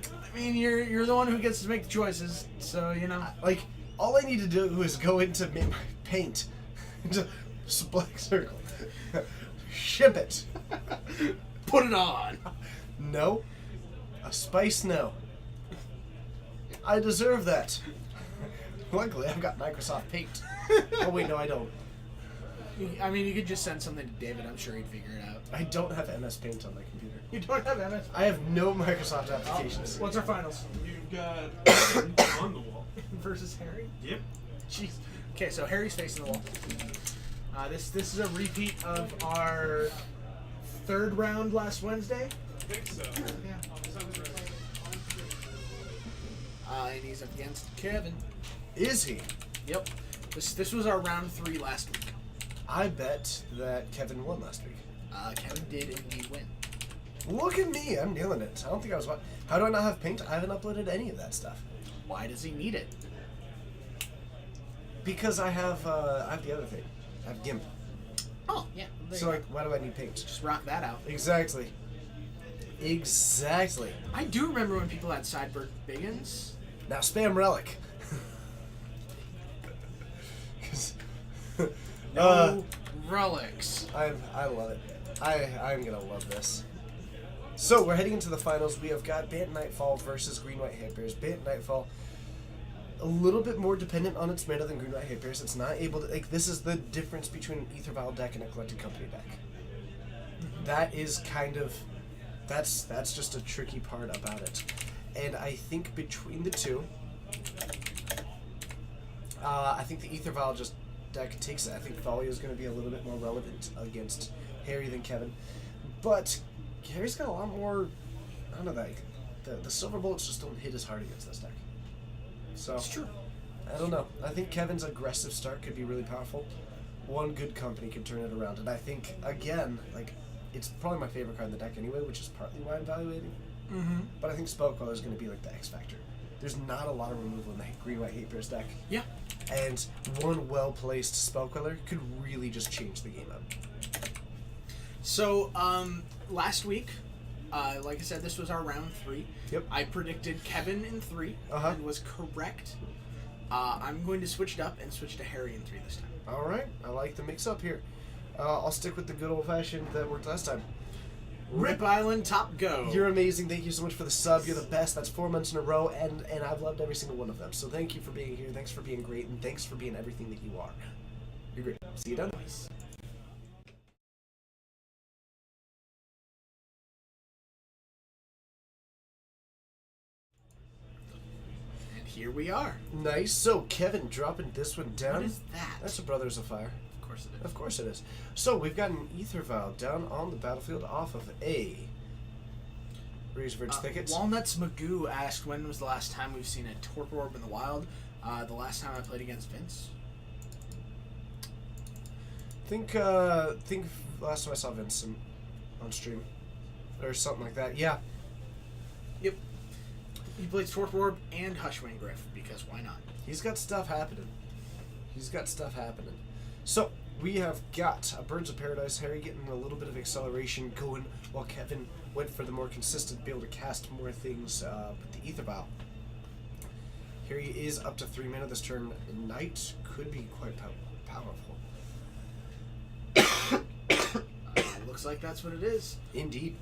I mean, you're the one who gets to make the choices, so you know. Like, all I need to do is go into my paint, into black circle, ship it. Put it on. No. A spice no. I deserve that. Luckily, I've got Microsoft Paint. Oh wait, no, I don't. I mean, you could just send something to David. I'm sure he'd figure it out. I don't have MS Paint on my computer. You don't have MS. I have no Microsoft applications. What's our finals? You've got on the wall. Versus Harry? Yep. Jeez. Okay, so Harry's facing the wall. This is a repeat of our third round last Wednesday. I think so. Yeah. Sounds right. And he's up against Kevin. Is he? Yep. This was our round 3 last week. I bet that Kevin won last week. Kevin did indeed win. Look at me, I'm nailing it. I don't think I was. How do I not have Paint? I haven't uploaded any of that stuff. Why does he need it? Because I have the other thing. I have GIMP. Oh, yeah. There So you like, why do I need Paint? just rock that out. Exactly. Exactly. I do remember when people had Sideburg Biggins. Now spam Relic. 'Cause, No relics. I love it. I'm gonna love this. So we're heading into the finals. We have got Bant Nightfall versus Green White Hate Bears. Bant Nightfall, a little bit more dependent on its mana than Green White Hate Bears. It's not able to like. This is the difference between an Ether Vial deck and a Collected Company deck. That is kind of, that's just a tricky part about it. And I think between the two, I think the Ether Vial just deck takes it. I think Thalia is going to be a little bit more relevant against Harry than Kevin. But Harry's got a lot more, I don't know, like, the Silver Bullets just don't hit as hard against this deck. So, That's true. I don't know. I think Kevin's aggressive start could be really powerful. One good company could turn it around. And I think, again, like, it's probably my favorite card in the deck anyway, which is partly why I'm evaluating. Mm-hmm. But I think Spellcaller is going to be like the X factor. There's not a lot of removal in the Green White Hate Bears deck. Yeah. And one well-placed Spellcaller could really just change the game up. So, last week, like I said, this was our round 3. Yep. I predicted Kevin in 3 Uh-huh. and was correct. I'm going to switch it up and switch to Harry in 3 this time. All right, I like the mix-up here. I'll stick with the good old-fashioned that worked last time. Rip Island Top Go. You're amazing. Thank you so much for the sub. You're the best. That's 4 months in a row, and I've loved every single one of them. So thank you for being here. Thanks for being great, and thanks for being everything that you are. You're great. See you down. And here we are. Nice. So Kevin dropping this one down. What is that? That's a Brothers of Fire. Of course it is. Of course it is. So we've got an Ether Vial down on the battlefield off of a Razorbird's Thickets. Walnuts Magoo asked when was the last time we've seen a Torpor Orb in the wild. The last time I played against Vince. Think last time I saw Vincent on stream or something like that. Yeah. Yep. He plays Torpor Orb and Hushwing Griff because why not? He's got stuff happening. So we have got a Birds of Paradise. Harry getting a little bit of acceleration going while Kevin went for the more consistent, be able to cast more things with the Ether Vial. Harry is up to 3 mana this turn. Knight could be quite powerful. Looks like that's what it is. Indeed.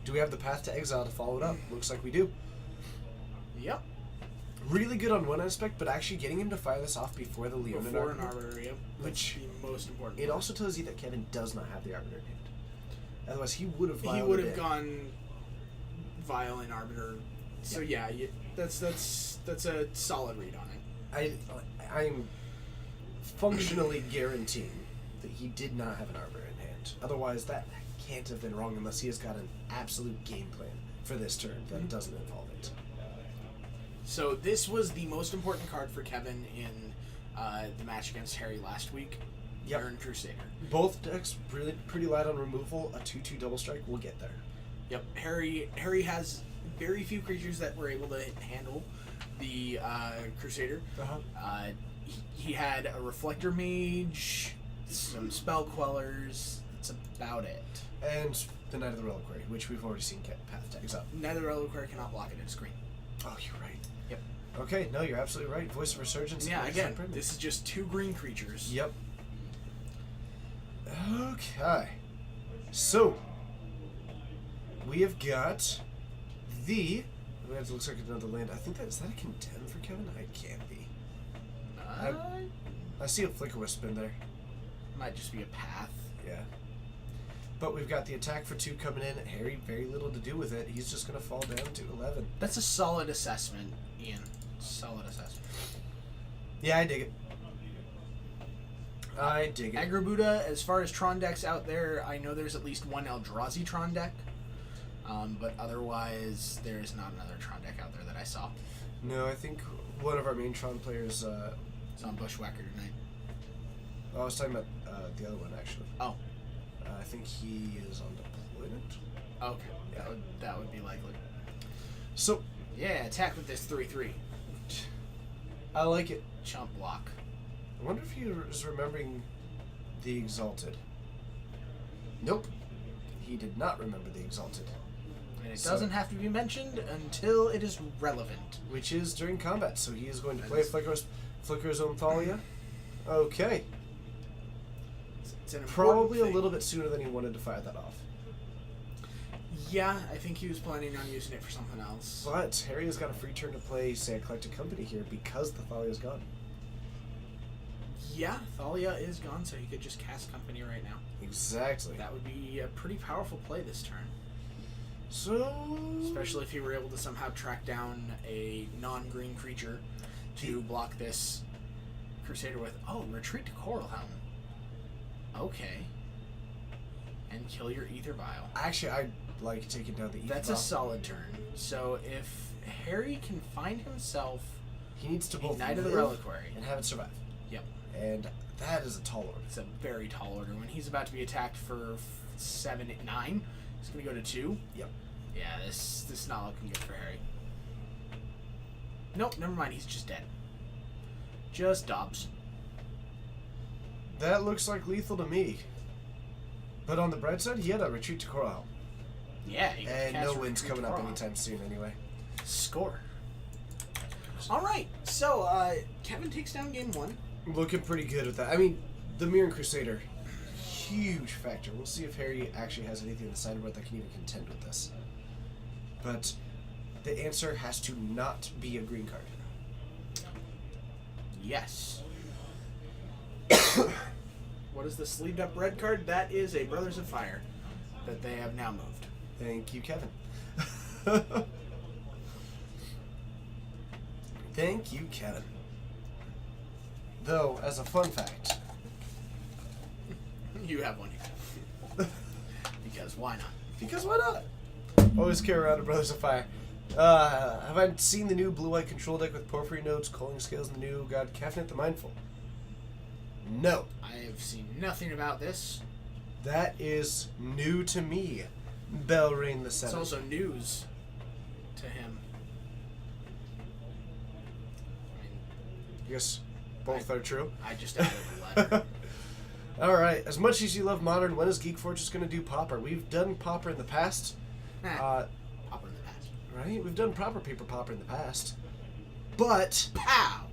Do we have the Path to Exile to follow it up? Looks like we do. Yep. Really good on one aspect, but actually getting him to fire this off before the Leonin Before an Arbiter, Arbiter, yep. Which- That's the most important. it part. also tells you that Kevin does not have the Arbiter in hand. Otherwise, he would have He would have gone Vile and Arbiter. So yeah, that's a solid read on it. I'm functionally guaranteeing that he did not have an Arbiter in hand. Otherwise, that can't have been wrong unless he has got an absolute game plan for this turn that doesn't involve it. So this was the most important card for Kevin in the match against Harry last week. Yep. Iron Crusader. Both decks really pretty light on removal. A 2/2 double strike. We'll get there. Yep. Harry has very few creatures that were able to handle the Crusader. He had a Reflector Mage, some Spell Quellers. That's about it. And the Knight of the Reliquary, which we've already seen get Path to Exile. Neither Reliquary cannot block it in screen. Oh, you're right. Yep. Okay, no, you're absolutely right. Voice of Resurgence. Yeah, is again, Supreme. this is just 2 green creatures. Yep. Okay. So, we have got the... It looks like another land. I think is that a Condemn for Kevin? It can't be. I see a Flicker Wisp in there. Might just be a path. Yeah. But we've got the attack for 2 coming in. Harry, very little to do with it. He's just going to fall down to 11. That's a solid assessment, Ian. Solid assessment. Yeah, I dig it. I dig it. Aggro Buddha, as far as Tron decks out there, I know there's at least one Eldrazi Tron deck. But otherwise, there's not another Tron deck out there that I saw. No, I think one of our main Tron players... It's on Bushwhacker tonight. I was talking about the other one, actually. Oh, I think he is on deployment. okay. That would be likely. So, Yeah, attack with this 3/3. I like it. Chump block. I wonder if he is remembering the Exalted. Nope. He did not remember the Exalted. And it So- doesn't have to be mentioned until it is relevant. Which is during combat, so he is going to That play is- Flicker's Own Thalia. Okay. It's an important Probably a thing. little bit sooner than he wanted to fire that off. Yeah, I think he was planning on using it for something else. But Harry has got a free turn to play, say, Eclectic Company here because the Thalia's gone. Yeah, Thalia is gone, so he could just cast Company right now. Exactly. That would be a pretty powerful play this turn. So... Especially if you were able to somehow track down a non-green creature to block this Crusader with, retreat to Coral Helm. Okay. And kill your Ether Vial. Actually, I like taking down the Ether That's Vial. a solid turn. So if Harry can find himself He needs to a both Knight of the live Reliquary. and have it survive. Yep. And that is a tall order. It's a very tall order. When he's about to be attacked for 7, 8, 9, he's going to go to 2. Yep. Yeah, this is not looking good for Harry. Nope, never mind. He's just dead. Just Dobbs. That looks like lethal to me. But on the bright side, he had a retreat to Coral Helm. Yeah, he And cast no Retreat wind's to coming up Coral. anytime soon anyway. Score. All right, so Kevin takes down game 1. Looking pretty good with that. I mean, the Mirren Crusader, huge factor. We'll see if Harry actually has anything in the sideboard that can even contend with this. But the answer has to not be a green card. Yes. What is the sleeved up red card? That is a Brothers of Fire that they have now moved. Thank you, Kevin. Thank you, Kevin. Though, as a fun fact, You have one here. Because why not? because why not? Always carry around a Brothers of Fire. Have I seen the new blue-white control deck with Porphyry Nodes, Calling Scales, and the new God Cafnet the Mindful? No. I have seen nothing about this. That is new to me. Belrain the It's Seventh. also news to him. Yes, both are true. I just added a letter. Alright, as much as you love Modern, when is Geek Fortress going to do Pauper? We've done Pauper in the past. Popper in the past. Right? We've done proper paper Pauper in the past. But Pow!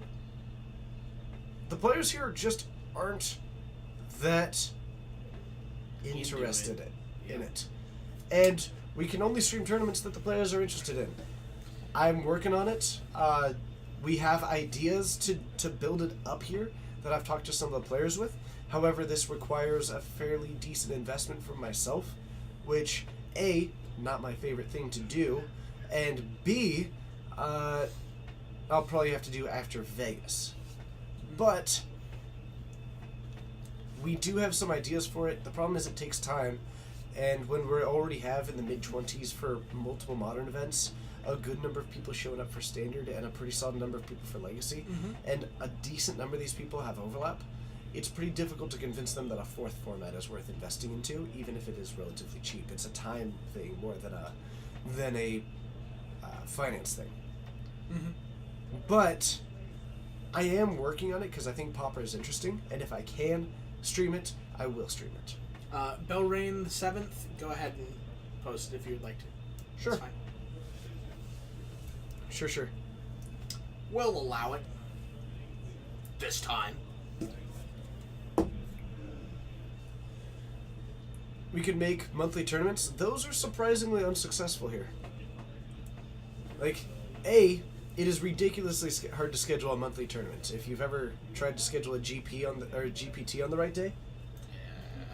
the players here just aren't that Into interested it. in it. And we can only stream tournaments that the players are interested in. I'm working on it. We have ideas to build it up here that I've talked to some of the players with. However, this requires a fairly decent investment from myself, which, A, not my favorite thing to do, and B, I'll probably have to do after Vegas. But we do have some ideas for it. The problem is it takes time, and when we already have in the mid-20s for multiple modern events, a good number of people showing up for standard and a pretty solid number of people for legacy, and a decent number of these people have overlap, it's pretty difficult to convince them that a fourth format is worth investing into, even if it is relatively cheap. It's a time thing more than a finance thing. But I am working on it because I think Pauper is interesting, and if I can stream it, I will stream it. Belrain the 7th, go ahead and post it if you would like to. Sure. That's fine. Sure. We'll allow it. This time. We could make monthly tournaments. Those are surprisingly unsuccessful here. Like, A, it is ridiculously hard to schedule a monthly tournament. If you've ever tried to schedule a GP or a GPT on the right day,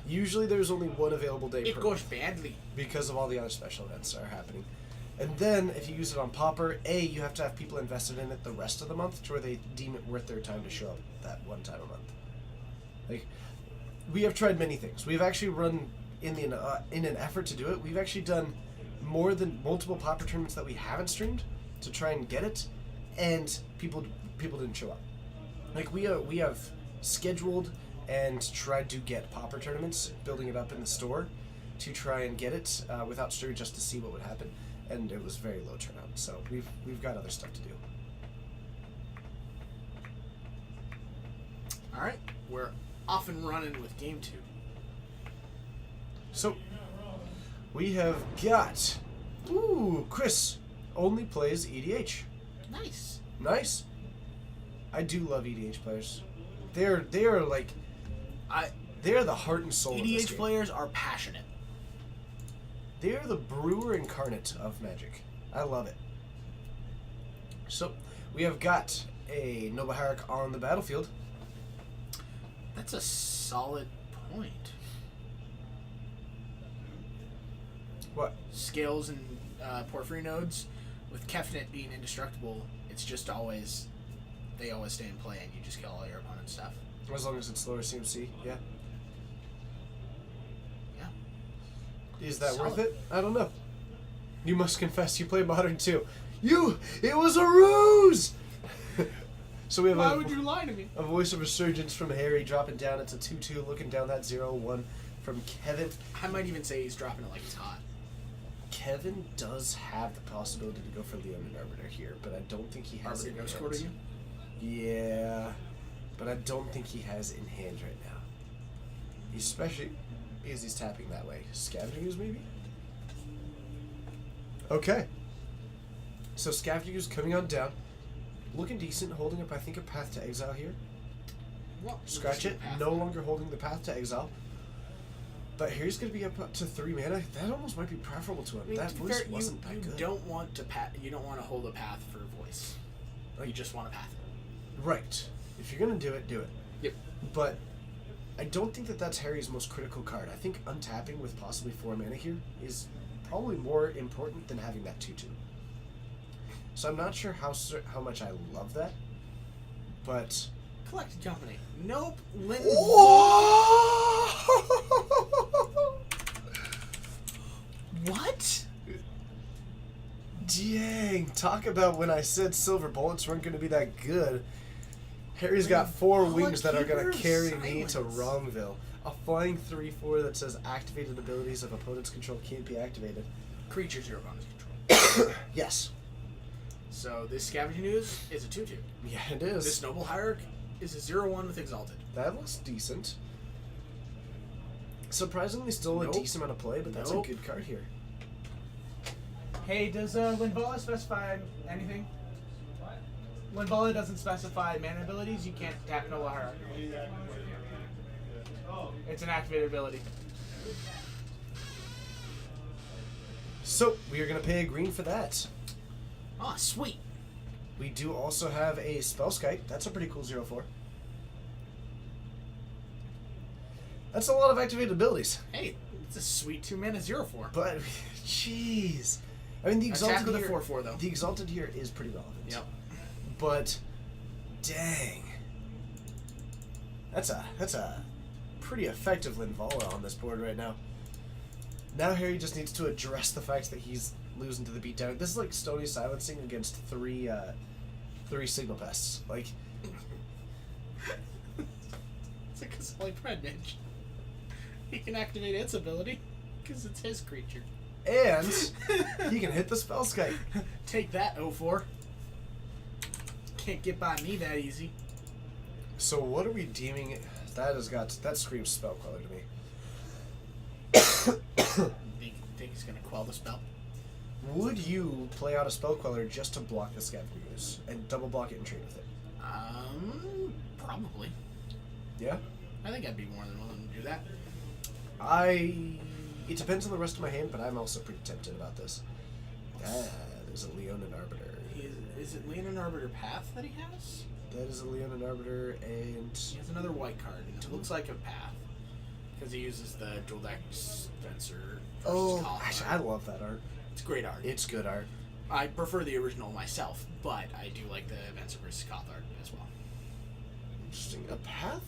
usually there's only one available day It per goes month badly. because of all the other special events that are happening. And then, if you use it on Pauper, A, you have to have people invested in it the rest of the month to where they deem it worth their time to show up that one time a month. Like, we have tried many things. We've actually run, in an effort to do it, we've actually done more than multiple Pauper tournaments that we haven't streamed to try and get it, and people didn't show up. Like, we have scheduled and tried to get Pauper tournaments, building it up in the store to try and get it without streaming just to see what would happen. And it was very low turnout, so we've got other stuff to do. Alright, we're off and running with game 2. So we have got Chris only plays EDH. Nice. Nice. I do love EDH players. They are like they are the heart and soul of this EDH game. players are passionate. They are the brewer incarnate of Magic. I love it. So, we have got a Noble Hierarch on the battlefield. That's a solid point. What? Scales and Porphyry nodes, with Kefnet being indestructible, it's just always, they always stay in play and you just kill all your opponent's stuff. As long as it's lower CMC, yeah. Is that Solid. worth it? I don't know. You must confess you play Modern too. It was a ruse! So we have Why would you lie to me? a voice of resurgence from Harry dropping down. It's a 2-2 looking down that 0-1 from Kevin. I might even say he's dropping it like it's hot. Kevin does have the possibility to go for Leonin Arbiter here, but I don't think he has Arbiter it in no score to hand. you? Yeah, but I don't think he has it in hand right now. Especially because he's tapping that way. Scavenging Ooze, maybe? Okay. So Scavenging Ooze coming on down. Looking decent, holding up, I think, a Path to Exile here. Well, Scratch it. No longer holding the Path to Exile. But here's going to be up to 3 mana. That almost might be preferable to him. I mean, that to be voice fair, wasn't that you good. don't want to you don't want to hold a path for voice. You just want a path. Right. If you're going to do it, do it. Yep. But I don't think that that's Harry's most critical card. I think untapping with possibly 4 mana here is probably more important than having that 2/2. So I'm not sure how much I love that, but Collected Company. Nope. Lynn. What? Dang! Talk about when I said Silver Bullets weren't going to be that good. Harry's got 4 wings that are going to carry me to Wrongville. A flying 3/4 that says activated abilities of opponent's control can't be activated. Creatures your opponent's control. Yes. So this Scavenging Ooze is a 2/2. Yeah, it is. This Noble Hierarch is a 0/1 with Exalted. That looks decent. Surprisingly, still a Nope. decent amount of play, but that's Nope. a good card here. Hey, does Linvala specify anything? Linvala doesn't specify mana abilities. You can't tap Noble Hierarch. It's an activated ability. So, we are going to pay a green for that. Ah, sweet. We do also have a Spellskite. That's a pretty cool 0/4. That's a lot of activated abilities. Hey, it's a sweet 2-mana 0/4. But, jeez. I mean, the Exalted Attack with a here... 4/4 though. The Exalted here is pretty relevant. Yep. But, dang. That's a pretty effective Linvala on this board right now. Now Harry just needs to address the fact that he's losing to the beatdown. This is like Stony Silencing against three Signal Pests. Like, It's like a Sully Predmage. He can activate its ability because it's his creature. and he can hit the Spellskite. Take that, 0/4. Can't get by me that easy. So what are we deeming? That screams Spellcaller to me. Think he's gonna quell the spell? Would you play out a Spellcaller just to block the Scavenger Ooze and double block it and trade with it? Probably. Yeah. I think I'd be more than willing to do that. It depends on the rest of my hand, but I'm also pretty tempted about this. That is a Leonin Arbiter. Is it Leonin Arbiter Path that he has? That is a Leonin Arbiter, and He has another white card, and it looks like a Path. Because he uses the Dual Deck Spencer. Actually, I love that art. It's great art. It's good art. I prefer the original myself, but I do like the Venser vs. Koth art as well. Interesting. A path?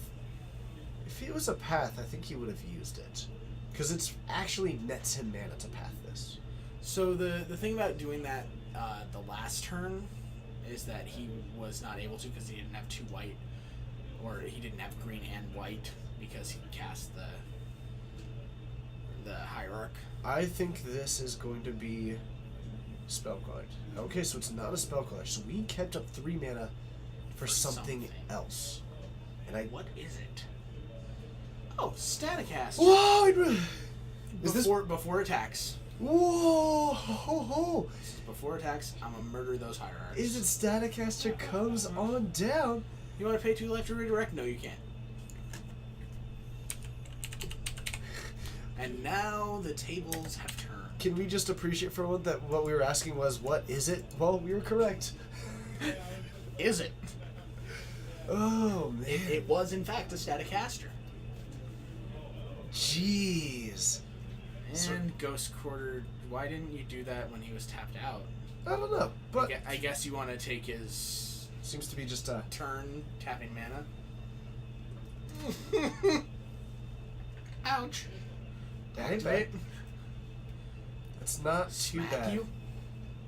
If it was a path, I think he would have used it. Because it's actually nets him mana to path this. So the thing about doing that the last turn is that he was not able to because he didn't have 2 white, or he didn't have green and white because he cast the Hierarch. I think this is going to be Spellcaller. Okay, so it's not a Spellcaller. So we kept up 3 mana for something else. And What is it? Oh, Staticaster. Whoa! Is this... Before attacks? Whoa! Ho, ho. This is before attacks. I'm gonna murder those Hierarchs. Is it Staticaster comes on down? You want to pay 2 life to redirect? No, you can't. And now the tables have turned. Can we just appreciate for a moment that what we were asking was, what is it? Well, we were correct. Is it? Oh, man. It was, in fact, a Staticaster. Jeez. And So- Ghost Quarter, why didn't you do that when he was tapped out? I don't know, but I guess you want to take his seems to be just a... turn tapping mana. Ouch. That ain't bad. It's not too Smack bad. you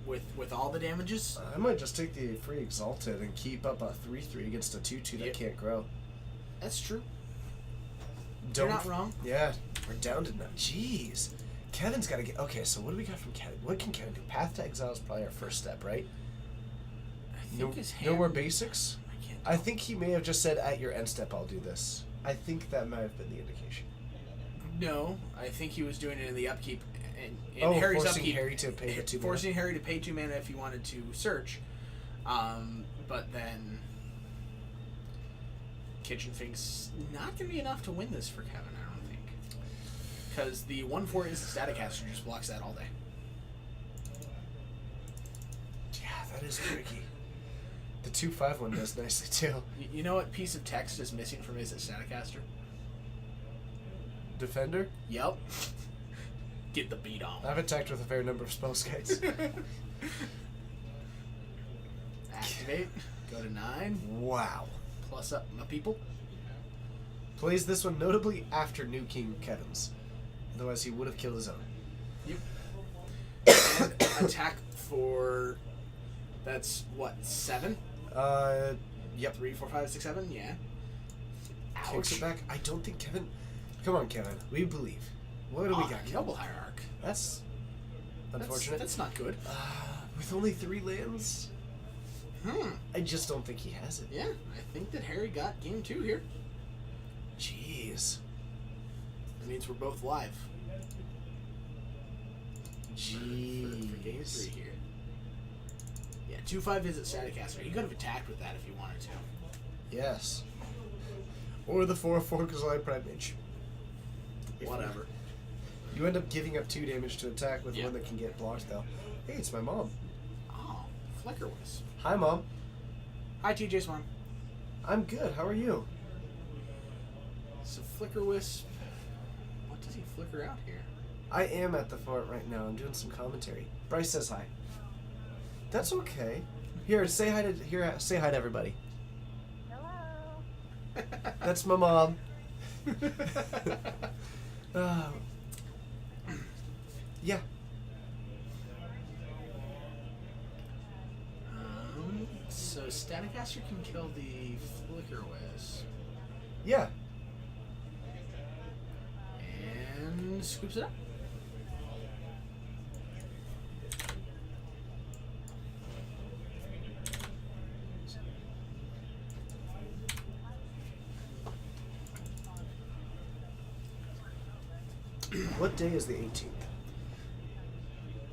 with all the damages. I might just take the free Exalted and keep up a 3/3 against a 2/2 that Yep. can't grow. That's true. Don't You're not wrong. Yeah, we're down to now. Jeez. Kevin's got to get... Okay, so what do we got from Kevin? What can Kevin do? Path to Exile is probably our first step, right? I think his hand. No more basics? I can't. I think he may have just said, at your end step, I'll do this. I think that might have been the indication. No, I think he was doing it in the upkeep. In Oh, Harry's forcing upkeep, Harry to pay the 2 mana. forcing Harry to pay 2 mana if he wanted to search. But then Kitchen thinks not going to be enough to win this for Kevin, I don't think. Because the 1/4 is the Staticaster just blocks that all day. Yeah, that is tricky. The 2/5 one does nicely, too. You know what piece of text is missing from his Staticaster? Defender? Yep. Get the beat on. I've attacked with a fair number of Spellskites. Activate. Go to 9. Wow. Plus up my people. Plays this one notably after New King Kevin's. Otherwise, he would have killed his own. Yep. And attack for. That's what, 7? Yep. 3, 4, 5, 6, 7? Yeah. Kicks it back. I don't think Kevin... Come on, Kevin. We believe. What do we got, Kevin? Noble Hierarch. That's unfortunate. That's not good. With only 3 lands? I just don't think he has it. Yeah, I think that Harry got game 2 here. Jeez. That means we're both live. For game 3 Jeez. here. Yeah, 2/5 is at Staticaster. He could have attacked with that if he wanted to. Yes. Or the 4/4 Gazelle Pride Mage. Whatever. You end up giving up 2 damage to attack with Yeah. one that can get blocked, though. Hey, it's my mom. Oh, Flicker Wisp. Hi, Mom. Hi, TJ's mom. I'm good. How are you? So Flicker Wisp. What does he flicker out here? I am at the fort right now. I'm doing some commentary. Bryce says hi. That's okay. Here, say hi to everybody. Hello. That's my mom. Yeah. So Staticaster can kill the Flicker Wisp Yeah. and scoops it up. What day is the 18th?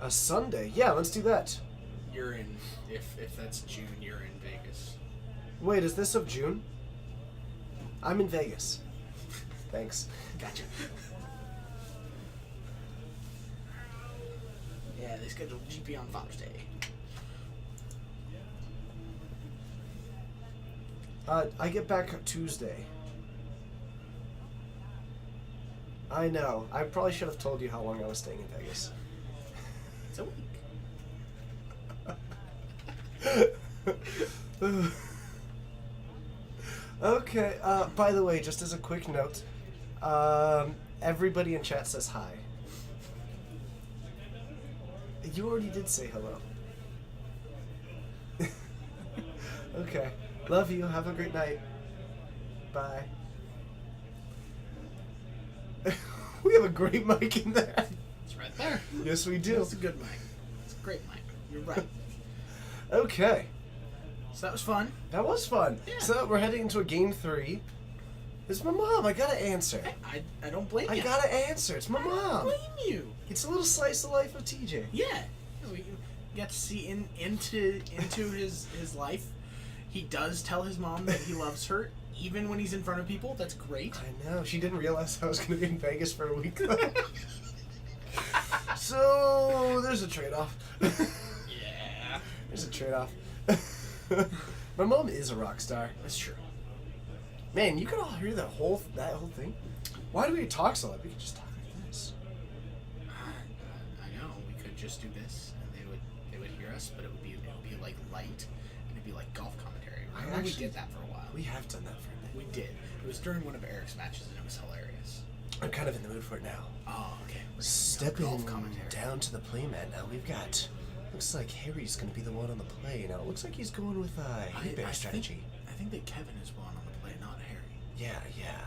A Sunday. Yeah, let's do that. You're in. If that's June, you're in Vegas. Wait, is this of June? I'm in Vegas. Thanks. Gotcha. Yeah, they scheduled GP on Father's Day. I get back Tuesday. I know. I probably should have told you how long I was staying in Vegas. It's a week. Okay, by the way, just as a quick note, everybody in chat says hi. You already did say hello. Okay. Love you. Have a great night. Bye. We have a great mic in there. It's right there. Yes, we do. It's a good mic. It's a great mic. You're right. Okay. So that was fun. That was fun. Yeah. So we're heading into a game 3. It's my mom. I gotta answer. I don't blame I you. gotta answer. It's my I don't mom. blame you. It's a little slice of life of TJ. Yeah. We get to see into his life. He does tell his mom that he loves her, even when he's in front of people. That's great. I know. She didn't realize I was gonna be in Vegas for a week though. So there's a trade-off. Yeah. There's a trade-off. My mom is a rock star. That's true. Man, you could all hear that whole thing. Why do we talk so loud? We could just talk like this. I know. We could just do this, and they would hear us, but it would be like light, and it'd be like golf commentary. Remember we did that for a while. We have done that for a bit. We did. It was during one of Eric's matches, and it was hilarious. I'm kind of in the mood for it now. Oh, okay. Stepping golf commentary. down to the playmat now. We've got. Looks like Harry's going to be the one on the play. Now, it looks like he's going with hate bear strategy. I think that Kevin is one on the play, not Harry. Yeah,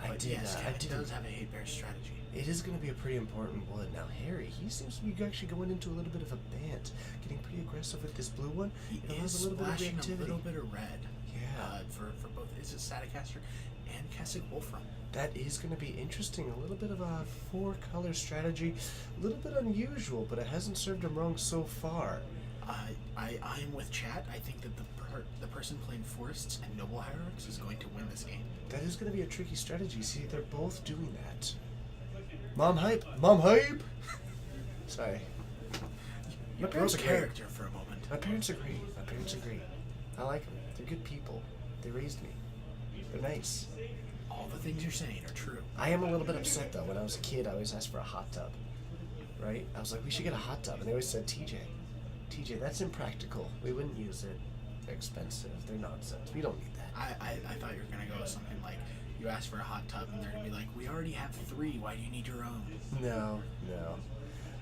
I But did. yes, I Kevin did. does have a hate bear strategy. It is going to be a pretty important one. Now, Harry, he seems to be actually going into a little bit of a bant, getting pretty aggressive with this blue one. He It allows is a little bit of splashing reactivity. a little bit of red. Yeah. For both is it Staticaster and Kessig Wolfram. That is going to be interesting. A little bit of a 4-color strategy. A little bit unusual, but it hasn't served him wrong so far. I am with chat. I think that the person playing Forests and Noble Hierarchs is going to win this game. That is going to be a tricky strategy. See, they're both doing that. Mom hype! Mom hype! Sorry. You parents broke are great. character for a moment. My parents agree. My parents agree. I like them. They're good people. They raised me. They're nice. All the things you're saying are true. I am a little bit upset though. When I was a kid, I always asked for a hot tub. Right? I was like, we should get a hot tub. And they always said, TJ, that's impractical. We wouldn't use it. They're expensive. They're nonsense. We don't need that. I thought you were gonna go with something like you ask for a hot tub and they're gonna be like, we already have 3. Why do you need your own? No.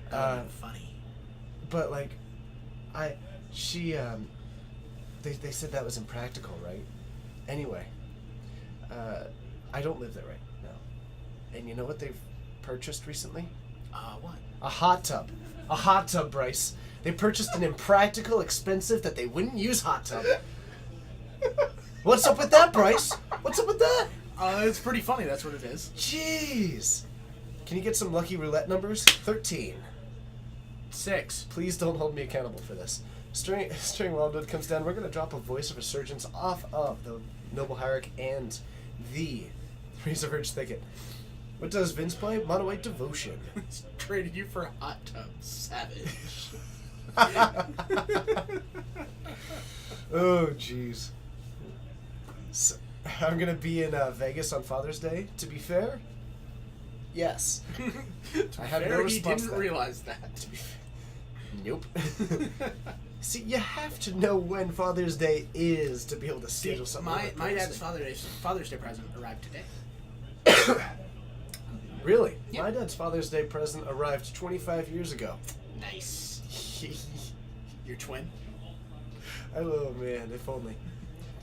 That would be funny. But like, they said that was impractical, right? Anyway, I don't live there right now. And you know what they've purchased recently? What? A hot tub. A hot tub, Bryce. They purchased an impractical, expensive that they wouldn't use hot tub. What's up with that, Bryce? What's up with that? It's pretty funny. That's what it is. Jeez. Can you get some lucky roulette numbers? 13. 6. Please don't hold me accountable for this. String Wildwood comes down. We're going to drop a Voice of Resurgence off of the Noble Hierarch and the Razor Verge Thicket. What does Vince play? Mono White Devotion. He's traded you for a hot tub. Savage. Oh, jeez. So, I'm gonna be in Vegas on Father's Day. To be fair, yes. I have no Fair, he response to didn't that. realize that. Nope. See, you have to know when Father's Day is to be able to schedule something. My like dad's this. Father's Day present arrived today. Really? Yeah. My dad's Father's Day present arrived 25 years ago. Nice. Your twin? Oh man, if only.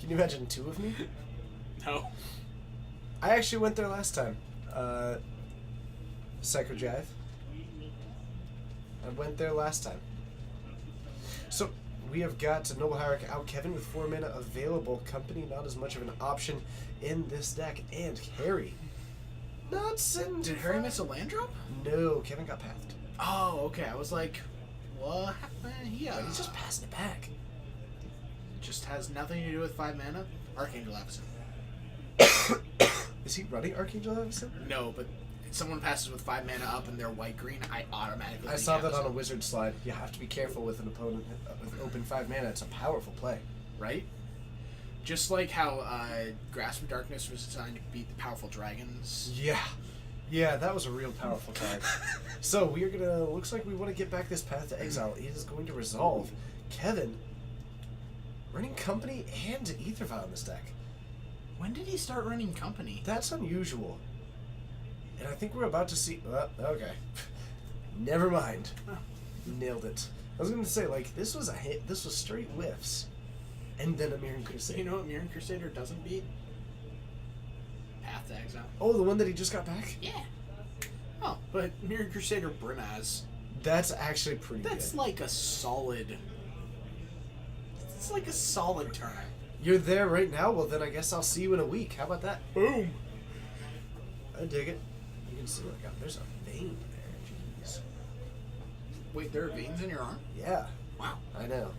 Can you imagine two of me? No. I actually went there last time. Psycho Jive. I went there last time. So, we have got Noble Hierarch out Kevin with 4 mana available. Company, not as much of an option in this deck. And Harry. Not sitting Did too Harry far. miss a land drop? No, Kevin got pathed. Oh, okay. I was like, what happened? Yeah. But he's just passing it back. Just has nothing to do with 5 mana. Archangel Avacyn. Is he running Archangel Avacyn? No, but if someone passes with 5 mana up and they're white-green, I automatically I think saw that Avacyn. on a wizard slide. You have to be careful with an opponent with open 5 mana. It's a powerful play. Right? Just like how Grasp of Darkness was designed to beat the powerful dragons. Yeah. Yeah, that was a real powerful card. So we are gonna. Looks like we want to get back this Path to Exile. It is going to resolve. Kevin running Company and Ether Vial in this deck. When did he start running Company? That's unusual. And I think we're about to see. Okay. Never mind. Huh. Nailed it. I was gonna say like this was a hit. This was straight whiffs, and then a Mirror So Crusade. you know what Mirror Crusader doesn't beat? Path to Exile. Oh, the one that he just got back. Yeah. Oh, but Mirror Crusader Brimaz. That's actually pretty That's good. like a solid. It's like a solid turn. You're there right now. Well, then I guess I'll see you in a week. How about that? Boom. I dig it. You can see like there's a vein there. Jeez. Wait, there are veins in your arm? Yeah, Wow. I know.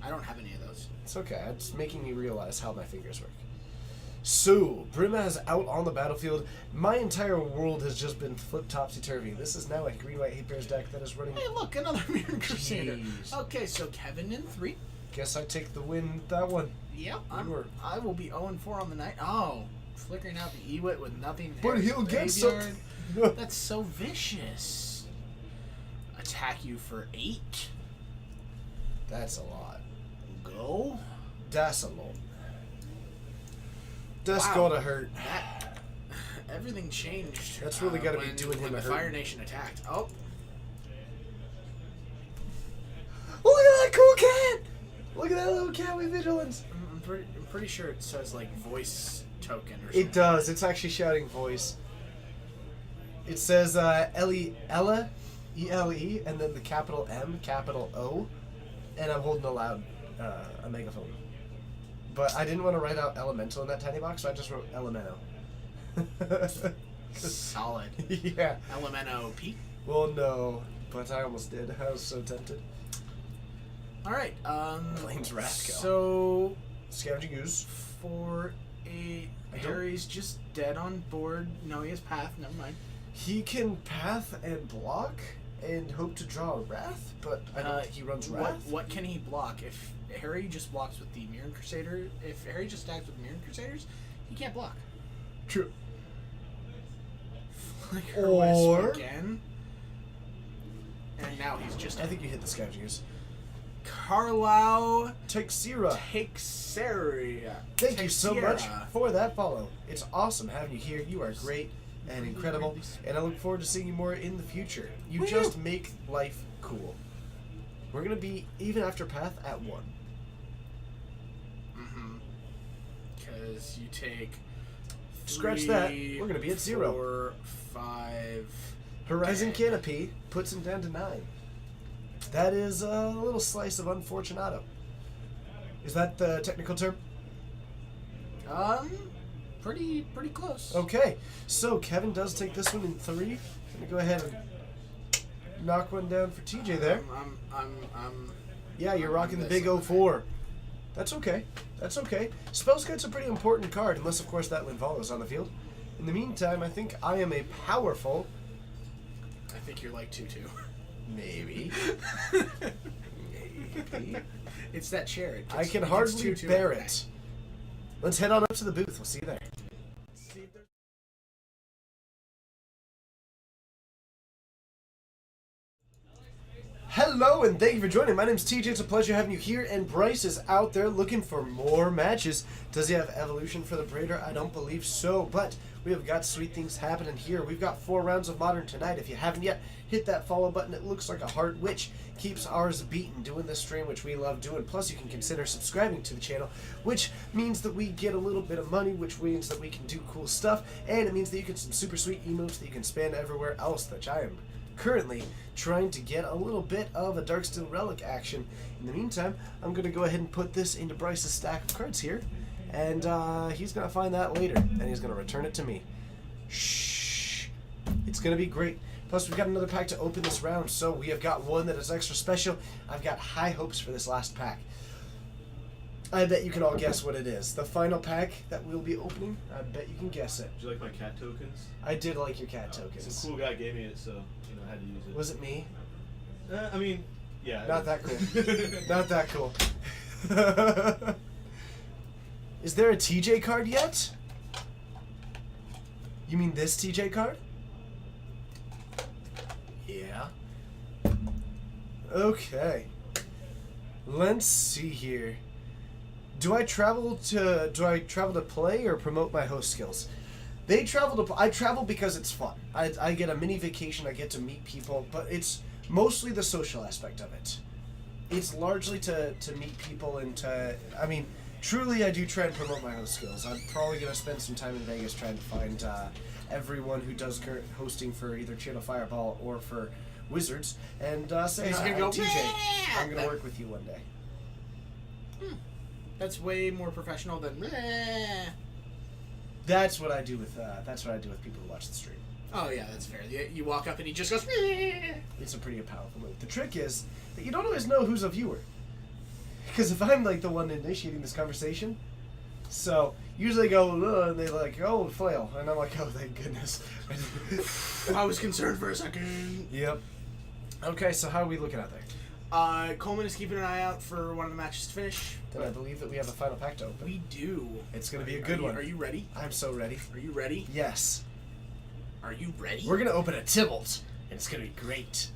I don't have any of those. It's okay. It's making me realize how my fingers work. So, Brimaz out on the battlefield. My entire world has just been flipped topsy-turvy. This is now a green-white 8 deck that is running... Hey, look, another Mirror Crusader. Jeez. Okay, so Kevin in 3. Guess I take the win with that one. Yep, were- I will be 0-4 on the night. Oh, flickering out the Ewit with nothing. in But Harry's he'll get graveyard. something. That's so vicious. Attack you for 8. That's a lot. Go. That's a lot. That's Wow. gotta hurt. That everything changed. That's really gotta be when- doing him when a the hurt. Fire Nation attacked. Oh, Look at that cool cat! Look at that little cat with vigilance. I'm pretty sure it says like voice token or something. It does. It's actually shouting voice. It says Ella, E-L-E, and then the capital M, capital O, and I'm holding a megaphone. But I didn't want to write out elemental in that tiny box, so I just wrote Elemento. Solid. Yeah. Elemento P. Well, no, but I almost did. I was so tempted. All right. Plains Rascal. So Scavenging Ooze. for a I don't- Harry's just dead on board. No, he has path. Never mind. He can path and block and hope to draw a Wrath, but I don't think he runs Wrath. What can he block? If Harry just blocks with the Mirror Crusader, if Harry just stacks with Mirror Crusaders, he can't block. True. Flicker Or- Wisp again. And now he's just I think you hit the Scavenging Ooze. Carlisle Texira. Texeria. Thank you so much Texeira. for that follow. It's awesome having you here. You are great and incredible, and I look forward to seeing you more in the future. You Woo! just make life cool. We're gonna be even after Path at 1. Because you take. Scratch that. 3, We're gonna be at 0. 4, 5. Horizon Okay. Canopy puts him down to 9. That is a little slice of Unfortunato. Is that the technical term? Pretty close. Okay, so Kevin does take this one in 3. Gonna go ahead and knock one down for TJ there. I'm Yeah, you're I'm rocking the this big one. 04. That's okay. That's okay. Spellskite's a pretty important card, unless, of course, that Linvalo's on the field. In the meantime, I think I am a powerful... I think you're like 2-2. Maybe. Maybe. It's that chair. I can hardly bear it. Let's head on up to the booth. We'll see you there. Hello and thank you for joining. My name's TJ. It's a pleasure having you here. And Bryce is out there looking for more matches. Does he have Evolution for the Braider? I don't believe so, but we have got sweet things happening here. We've got 4 rounds of Modern tonight. If you haven't yet, hit that follow button. It looks like a heart, which keeps ours beaten doing this stream, which we love doing. Plus, you can consider subscribing to the channel, which means that we get a little bit of money, which means that we can do cool stuff, and it means that you get some super sweet emotes that you can spam everywhere else, which I am currently trying to get a little bit of a Darksteel Relic action. In the meantime, I'm going to go ahead and put this into Bryce's stack of cards here, and he's going to find that later, and he's going to return it to me. Shh. It's going to be great. Plus, we've got another pack to open this round, so we have got one that is extra special. I've got high hopes for this last pack. I bet you can all guess what it is. The final pack that we'll be opening, I bet you can guess it. Did you like my cat tokens? I did like your cat tokens. Some cool guy gave me it, so I had to use it. Was it me? I mean, yeah. Not that cool. Not that cool. Is there a TJ card yet? You mean this TJ card? Yeah. Okay. Let's see here. Do I travel to play or promote my host skills? I travel because it's fun. I get a mini vacation, I get to meet people, but it's mostly the social aspect of it. It's largely to meet people and truly I do try and promote my host skills. I'm probably going to spend some time in Vegas trying to find everyone who does current hosting for either Channel Fireball or for Wizards and say, He's hi, gonna go, TJ, "Meh!" I'm going to work with you one day. That's way more professional than. Meh. That's what I do with people who watch the stream. Oh yeah, that's fair. You walk up and he just goes. Meh. It's a pretty powerful move. The trick is that you don't always know who's a viewer. Because if I'm like the one initiating this conversation, so usually they go, and they're like, oh, flail. And I'm like, oh, thank goodness. I was concerned for a second. Yep. Okay, so how are we looking out there? Coleman is keeping an eye out for one of the matches to finish. Then I believe that we have a final pack to open. We do. It's going to be a good one. Are you ready? I'm so ready. Are you ready? Yes. Are you ready? We're going to open a Tybalt, and it's going to be great.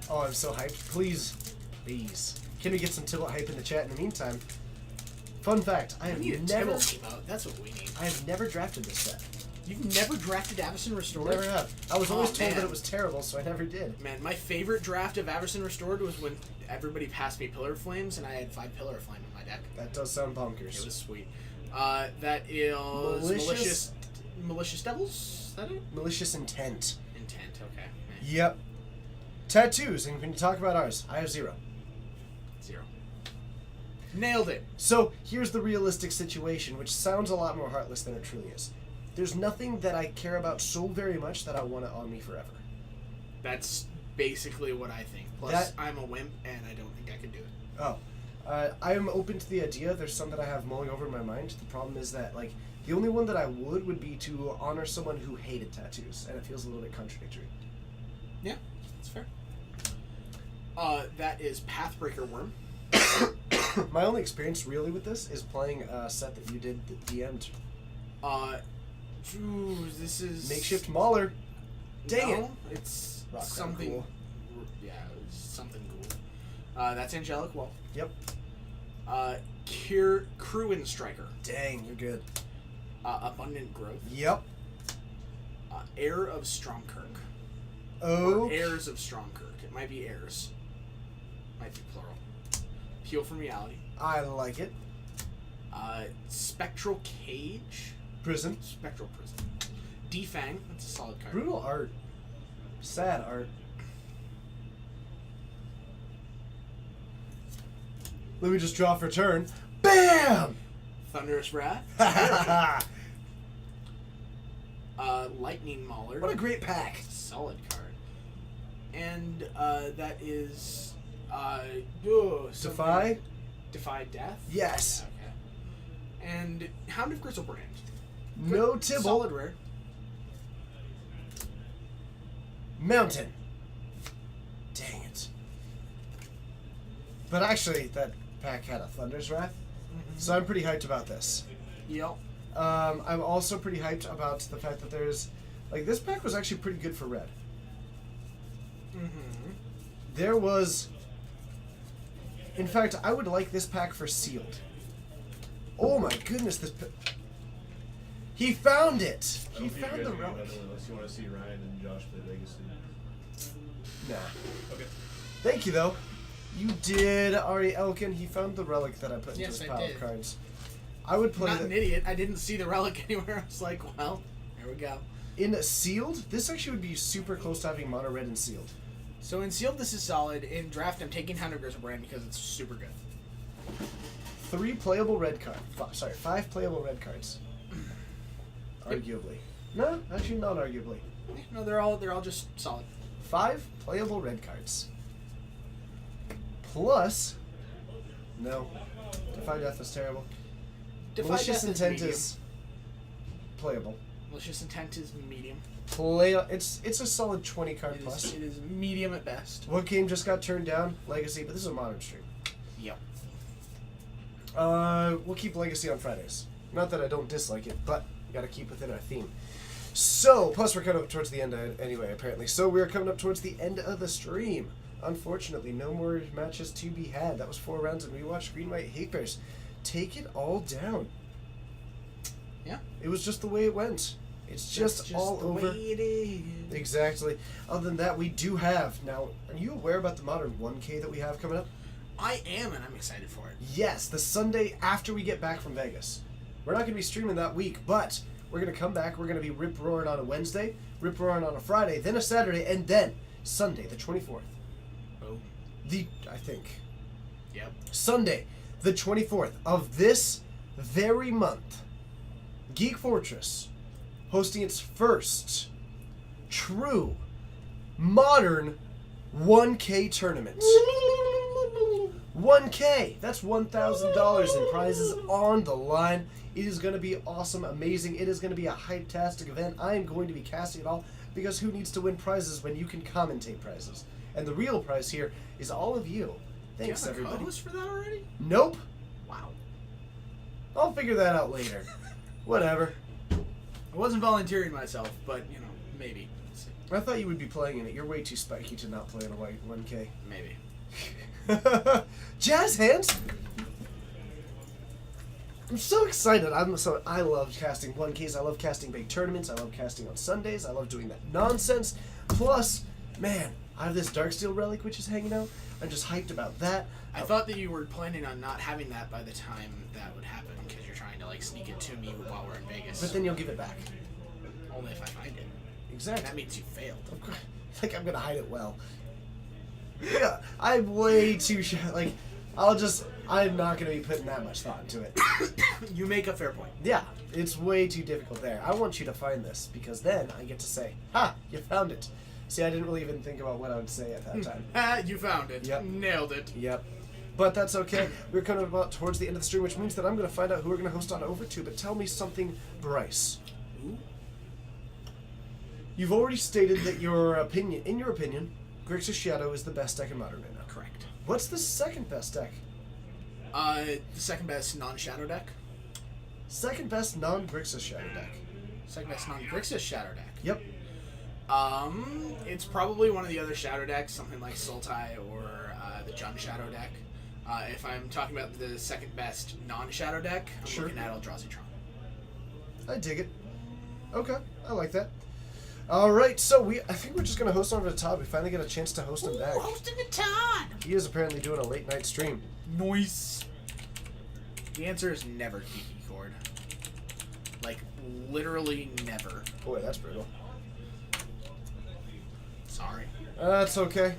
Oh, I'm so hyped. Please. Please. Can we get some Tybalt hype in the chat in the meantime? Fun fact, I have We need a never... Tybalt emote. That's what we need. I have never drafted this set. You've never drafted Avacyn Restored? Never have. I was always told man. that it was terrible, so I never did. Man, my favorite draft of Avacyn Restored was when everybody passed me Pillar of Flames, and I had 5 Pillar of Flame in my deck. That does sound bonkers. It was sweet. That is Malicious Devils? Is that it? Malicious Intent. Intent. Okay. Man. Yep. Tattoos, and when you talk about ours, I have 0. 0. Nailed it. So here's the realistic situation, which sounds a lot more heartless than it truly is. There's nothing that I care about so very much that I want it on me forever. That's basically what I think. Plus, I'm a wimp, and I don't think I can do it. Oh. I am open to the idea. There's some that I have mulling over in my mind. The problem is that, like, the only one that I would be to honor someone who hated tattoos, and it feels a little bit contradictory. Yeah, that's fair. That is Pathbreaker Worm. My only experience really with this is playing a set that you did that DM'd. This is Makeshift Mauler. Dang it. It's Rock Crown something. cool. Yeah, it's something cool. That's Angelic Wolf. Yep. Cruin Striker. Dang, you're good. Abundant Growth. Yep. Heir of Stromkirk. Oh. Or Heirs of Stromkirk. It might be heirs. Might be plural. Peel from Reality. I like it. Spectral Cage. Prison. Spectral Prison. Defang. That's a solid card. Brutal art. Sad art. Let me just draw for turn. BAM! Thunderous Wrath. Lightning Mauler. What a great pack. Solid card. And that is Defy? Defy Death? Yes. Okay. And Hound of Grizzlebrand. No Tybalt. Solid rare. Mountain. Dang it. But actually, that pack had a Thunder's Wrath, so I'm pretty hyped about this. Yep. I'm also pretty hyped about the fact that there's... Like, this pack was actually pretty good for red. Mm-hmm. There was... In fact, I would like this pack for sealed. Oh my goodness, this... He found it! I He don't think found you the guys are gonna relic. do that unless you want to see Ryan and Josh play Legacy. Nah. Okay. Thank you, though. You did, Ari Elkin. He found the relic that I put into Yes, his I pile did. of cards. I would play Not the... an idiot. I didn't see the relic anywhere. I was like, well, there we go. In sealed, this actually would be super close to having mono red and sealed. So in sealed, this is solid. In draft, I'm taking Hound of Griselbrand because it's super good. 3 playable red cards. 5 playable red cards. Arguably. No, actually not arguably. No, they're all just solid. 5 playable red cards. Plus... No. Defy Death is terrible. Defy Malicious Death is Intent medium. is playable. Malicious Intent is medium. It's a solid 20 card plus. It is medium at best. What game just got turned down? Legacy, but this is a modern stream. Yep. We'll keep Legacy on Fridays. Not that I don't dislike it, but we gotta keep within our theme. So, plus we're coming up towards the end anyway, apparently. So we're coming up towards the end of the stream. Unfortunately, no more matches to be had. That was 4 rounds, and we watched Green White Hate Bears take it all down. Yeah. It was just the way it went. It's just all the over. way it is. Exactly. Other than that, we do have now. Are you aware about the modern 1K that we have coming up? I am, and I'm excited for it. Yes, the Sunday after we get back from Vegas. We're not going to be streaming that week, but we're going to come back. We're going to be rip roaring on a Wednesday, rip roaring on a Friday, then a Saturday, and then Sunday, the 24th. Oh. I think. Yep. Sunday, the 24th of this very month, Geek Fortress hosting its first true modern 1K tournament. 1K! That's $1,000 in prizes on the line. It is going to be awesome, amazing. It is going to be a hype-tastic event. I am going to be casting it all because who needs to win prizes when you can commentate prizes? And the real prize here is all of you. Thanks, Do you have a everybody. co-host for that already? Nope. Wow. I'll figure that out later. Whatever. I wasn't volunteering myself, but, you know, maybe. Let's see. I thought you would be playing in it. You're way too spiky to not play in a white 1K. Maybe. Jazz hands. I'm so excited. I love casting 1Ks. I love casting big tournaments. I love casting on Sundays. I love doing that nonsense. Plus, man, I have this Darksteel relic which is hanging out. I'm just hyped about that. I thought that you were planning on not having that by the time that would happen because you're trying to, like, sneak it to me while we're in Vegas. But then you'll give it back. Only if I find it. Exactly. That means you failed. Of course. Like I'm gonna hide it well. Yeah, I'm way too like. I'm not gonna be putting that much thought into it. You make a fair point. Yeah, it's way too difficult there. I want you to find this because then I get to say, "Ha, you found it." See, I didn't really even think about what I would say at that time. Ah, you found it. Yep. Nailed it. Yep. But that's okay. We're coming about towards the end of the stream, which means that I'm gonna find out who we're gonna host on over to. But tell me something, Bryce. Ooh. You've already stated that in your opinion, Grixis Shadow is the best deck in Modern right now. Correct. What's the second best deck? The second best non-shadow deck. Second best non-Grixis Shadow deck. Second best non-Grixis shadow deck. Yep. It's probably one of the other shadow decks, something like Sultai or the Jun shadow deck. If I'm talking about the second best non-shadow deck, I'm Sure. looking at Eldrazi-Tron. I dig it. Okay, I like that. All right, so I think we're just gonna host over to Todd. We finally get a chance to host him back. Hosting the Todd! He is apparently doing a late night stream. Noise. The answer is never, Kiki Cord. Like, literally never. Boy, that's brutal. Sorry. That's okay.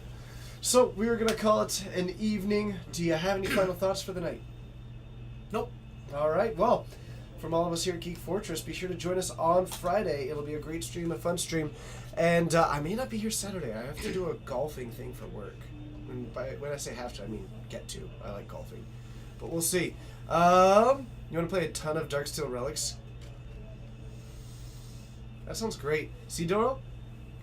So we were gonna call it an evening. Do you have any final thoughts for the night? Nope. All right. Well, from all of us here at Geek Fortress, be sure to join us on Friday. It'll be a great stream, a fun stream, and I may not be here Saturday. I have to do a golfing thing for work. And when I say have to, I mean get to. I like golfing, but we'll see. You want to play a ton of Darksteel relics? That sounds great. See, Doro?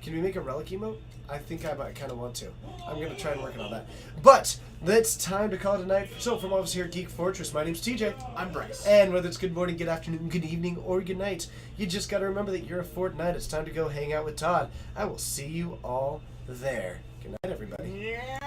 Can we make a relic emote? I think I might kind of want to. I'm going to try and work on that. But it's time to call it a night. So from all of us here at Geek Fortress, my name's TJ. I'm Bryce. And whether it's good morning, good afternoon, good evening, or good night, you just got to remember that you're a Fortnite. It's time to go hang out with Todd. I will see you all there. Good night, everybody. Yeah.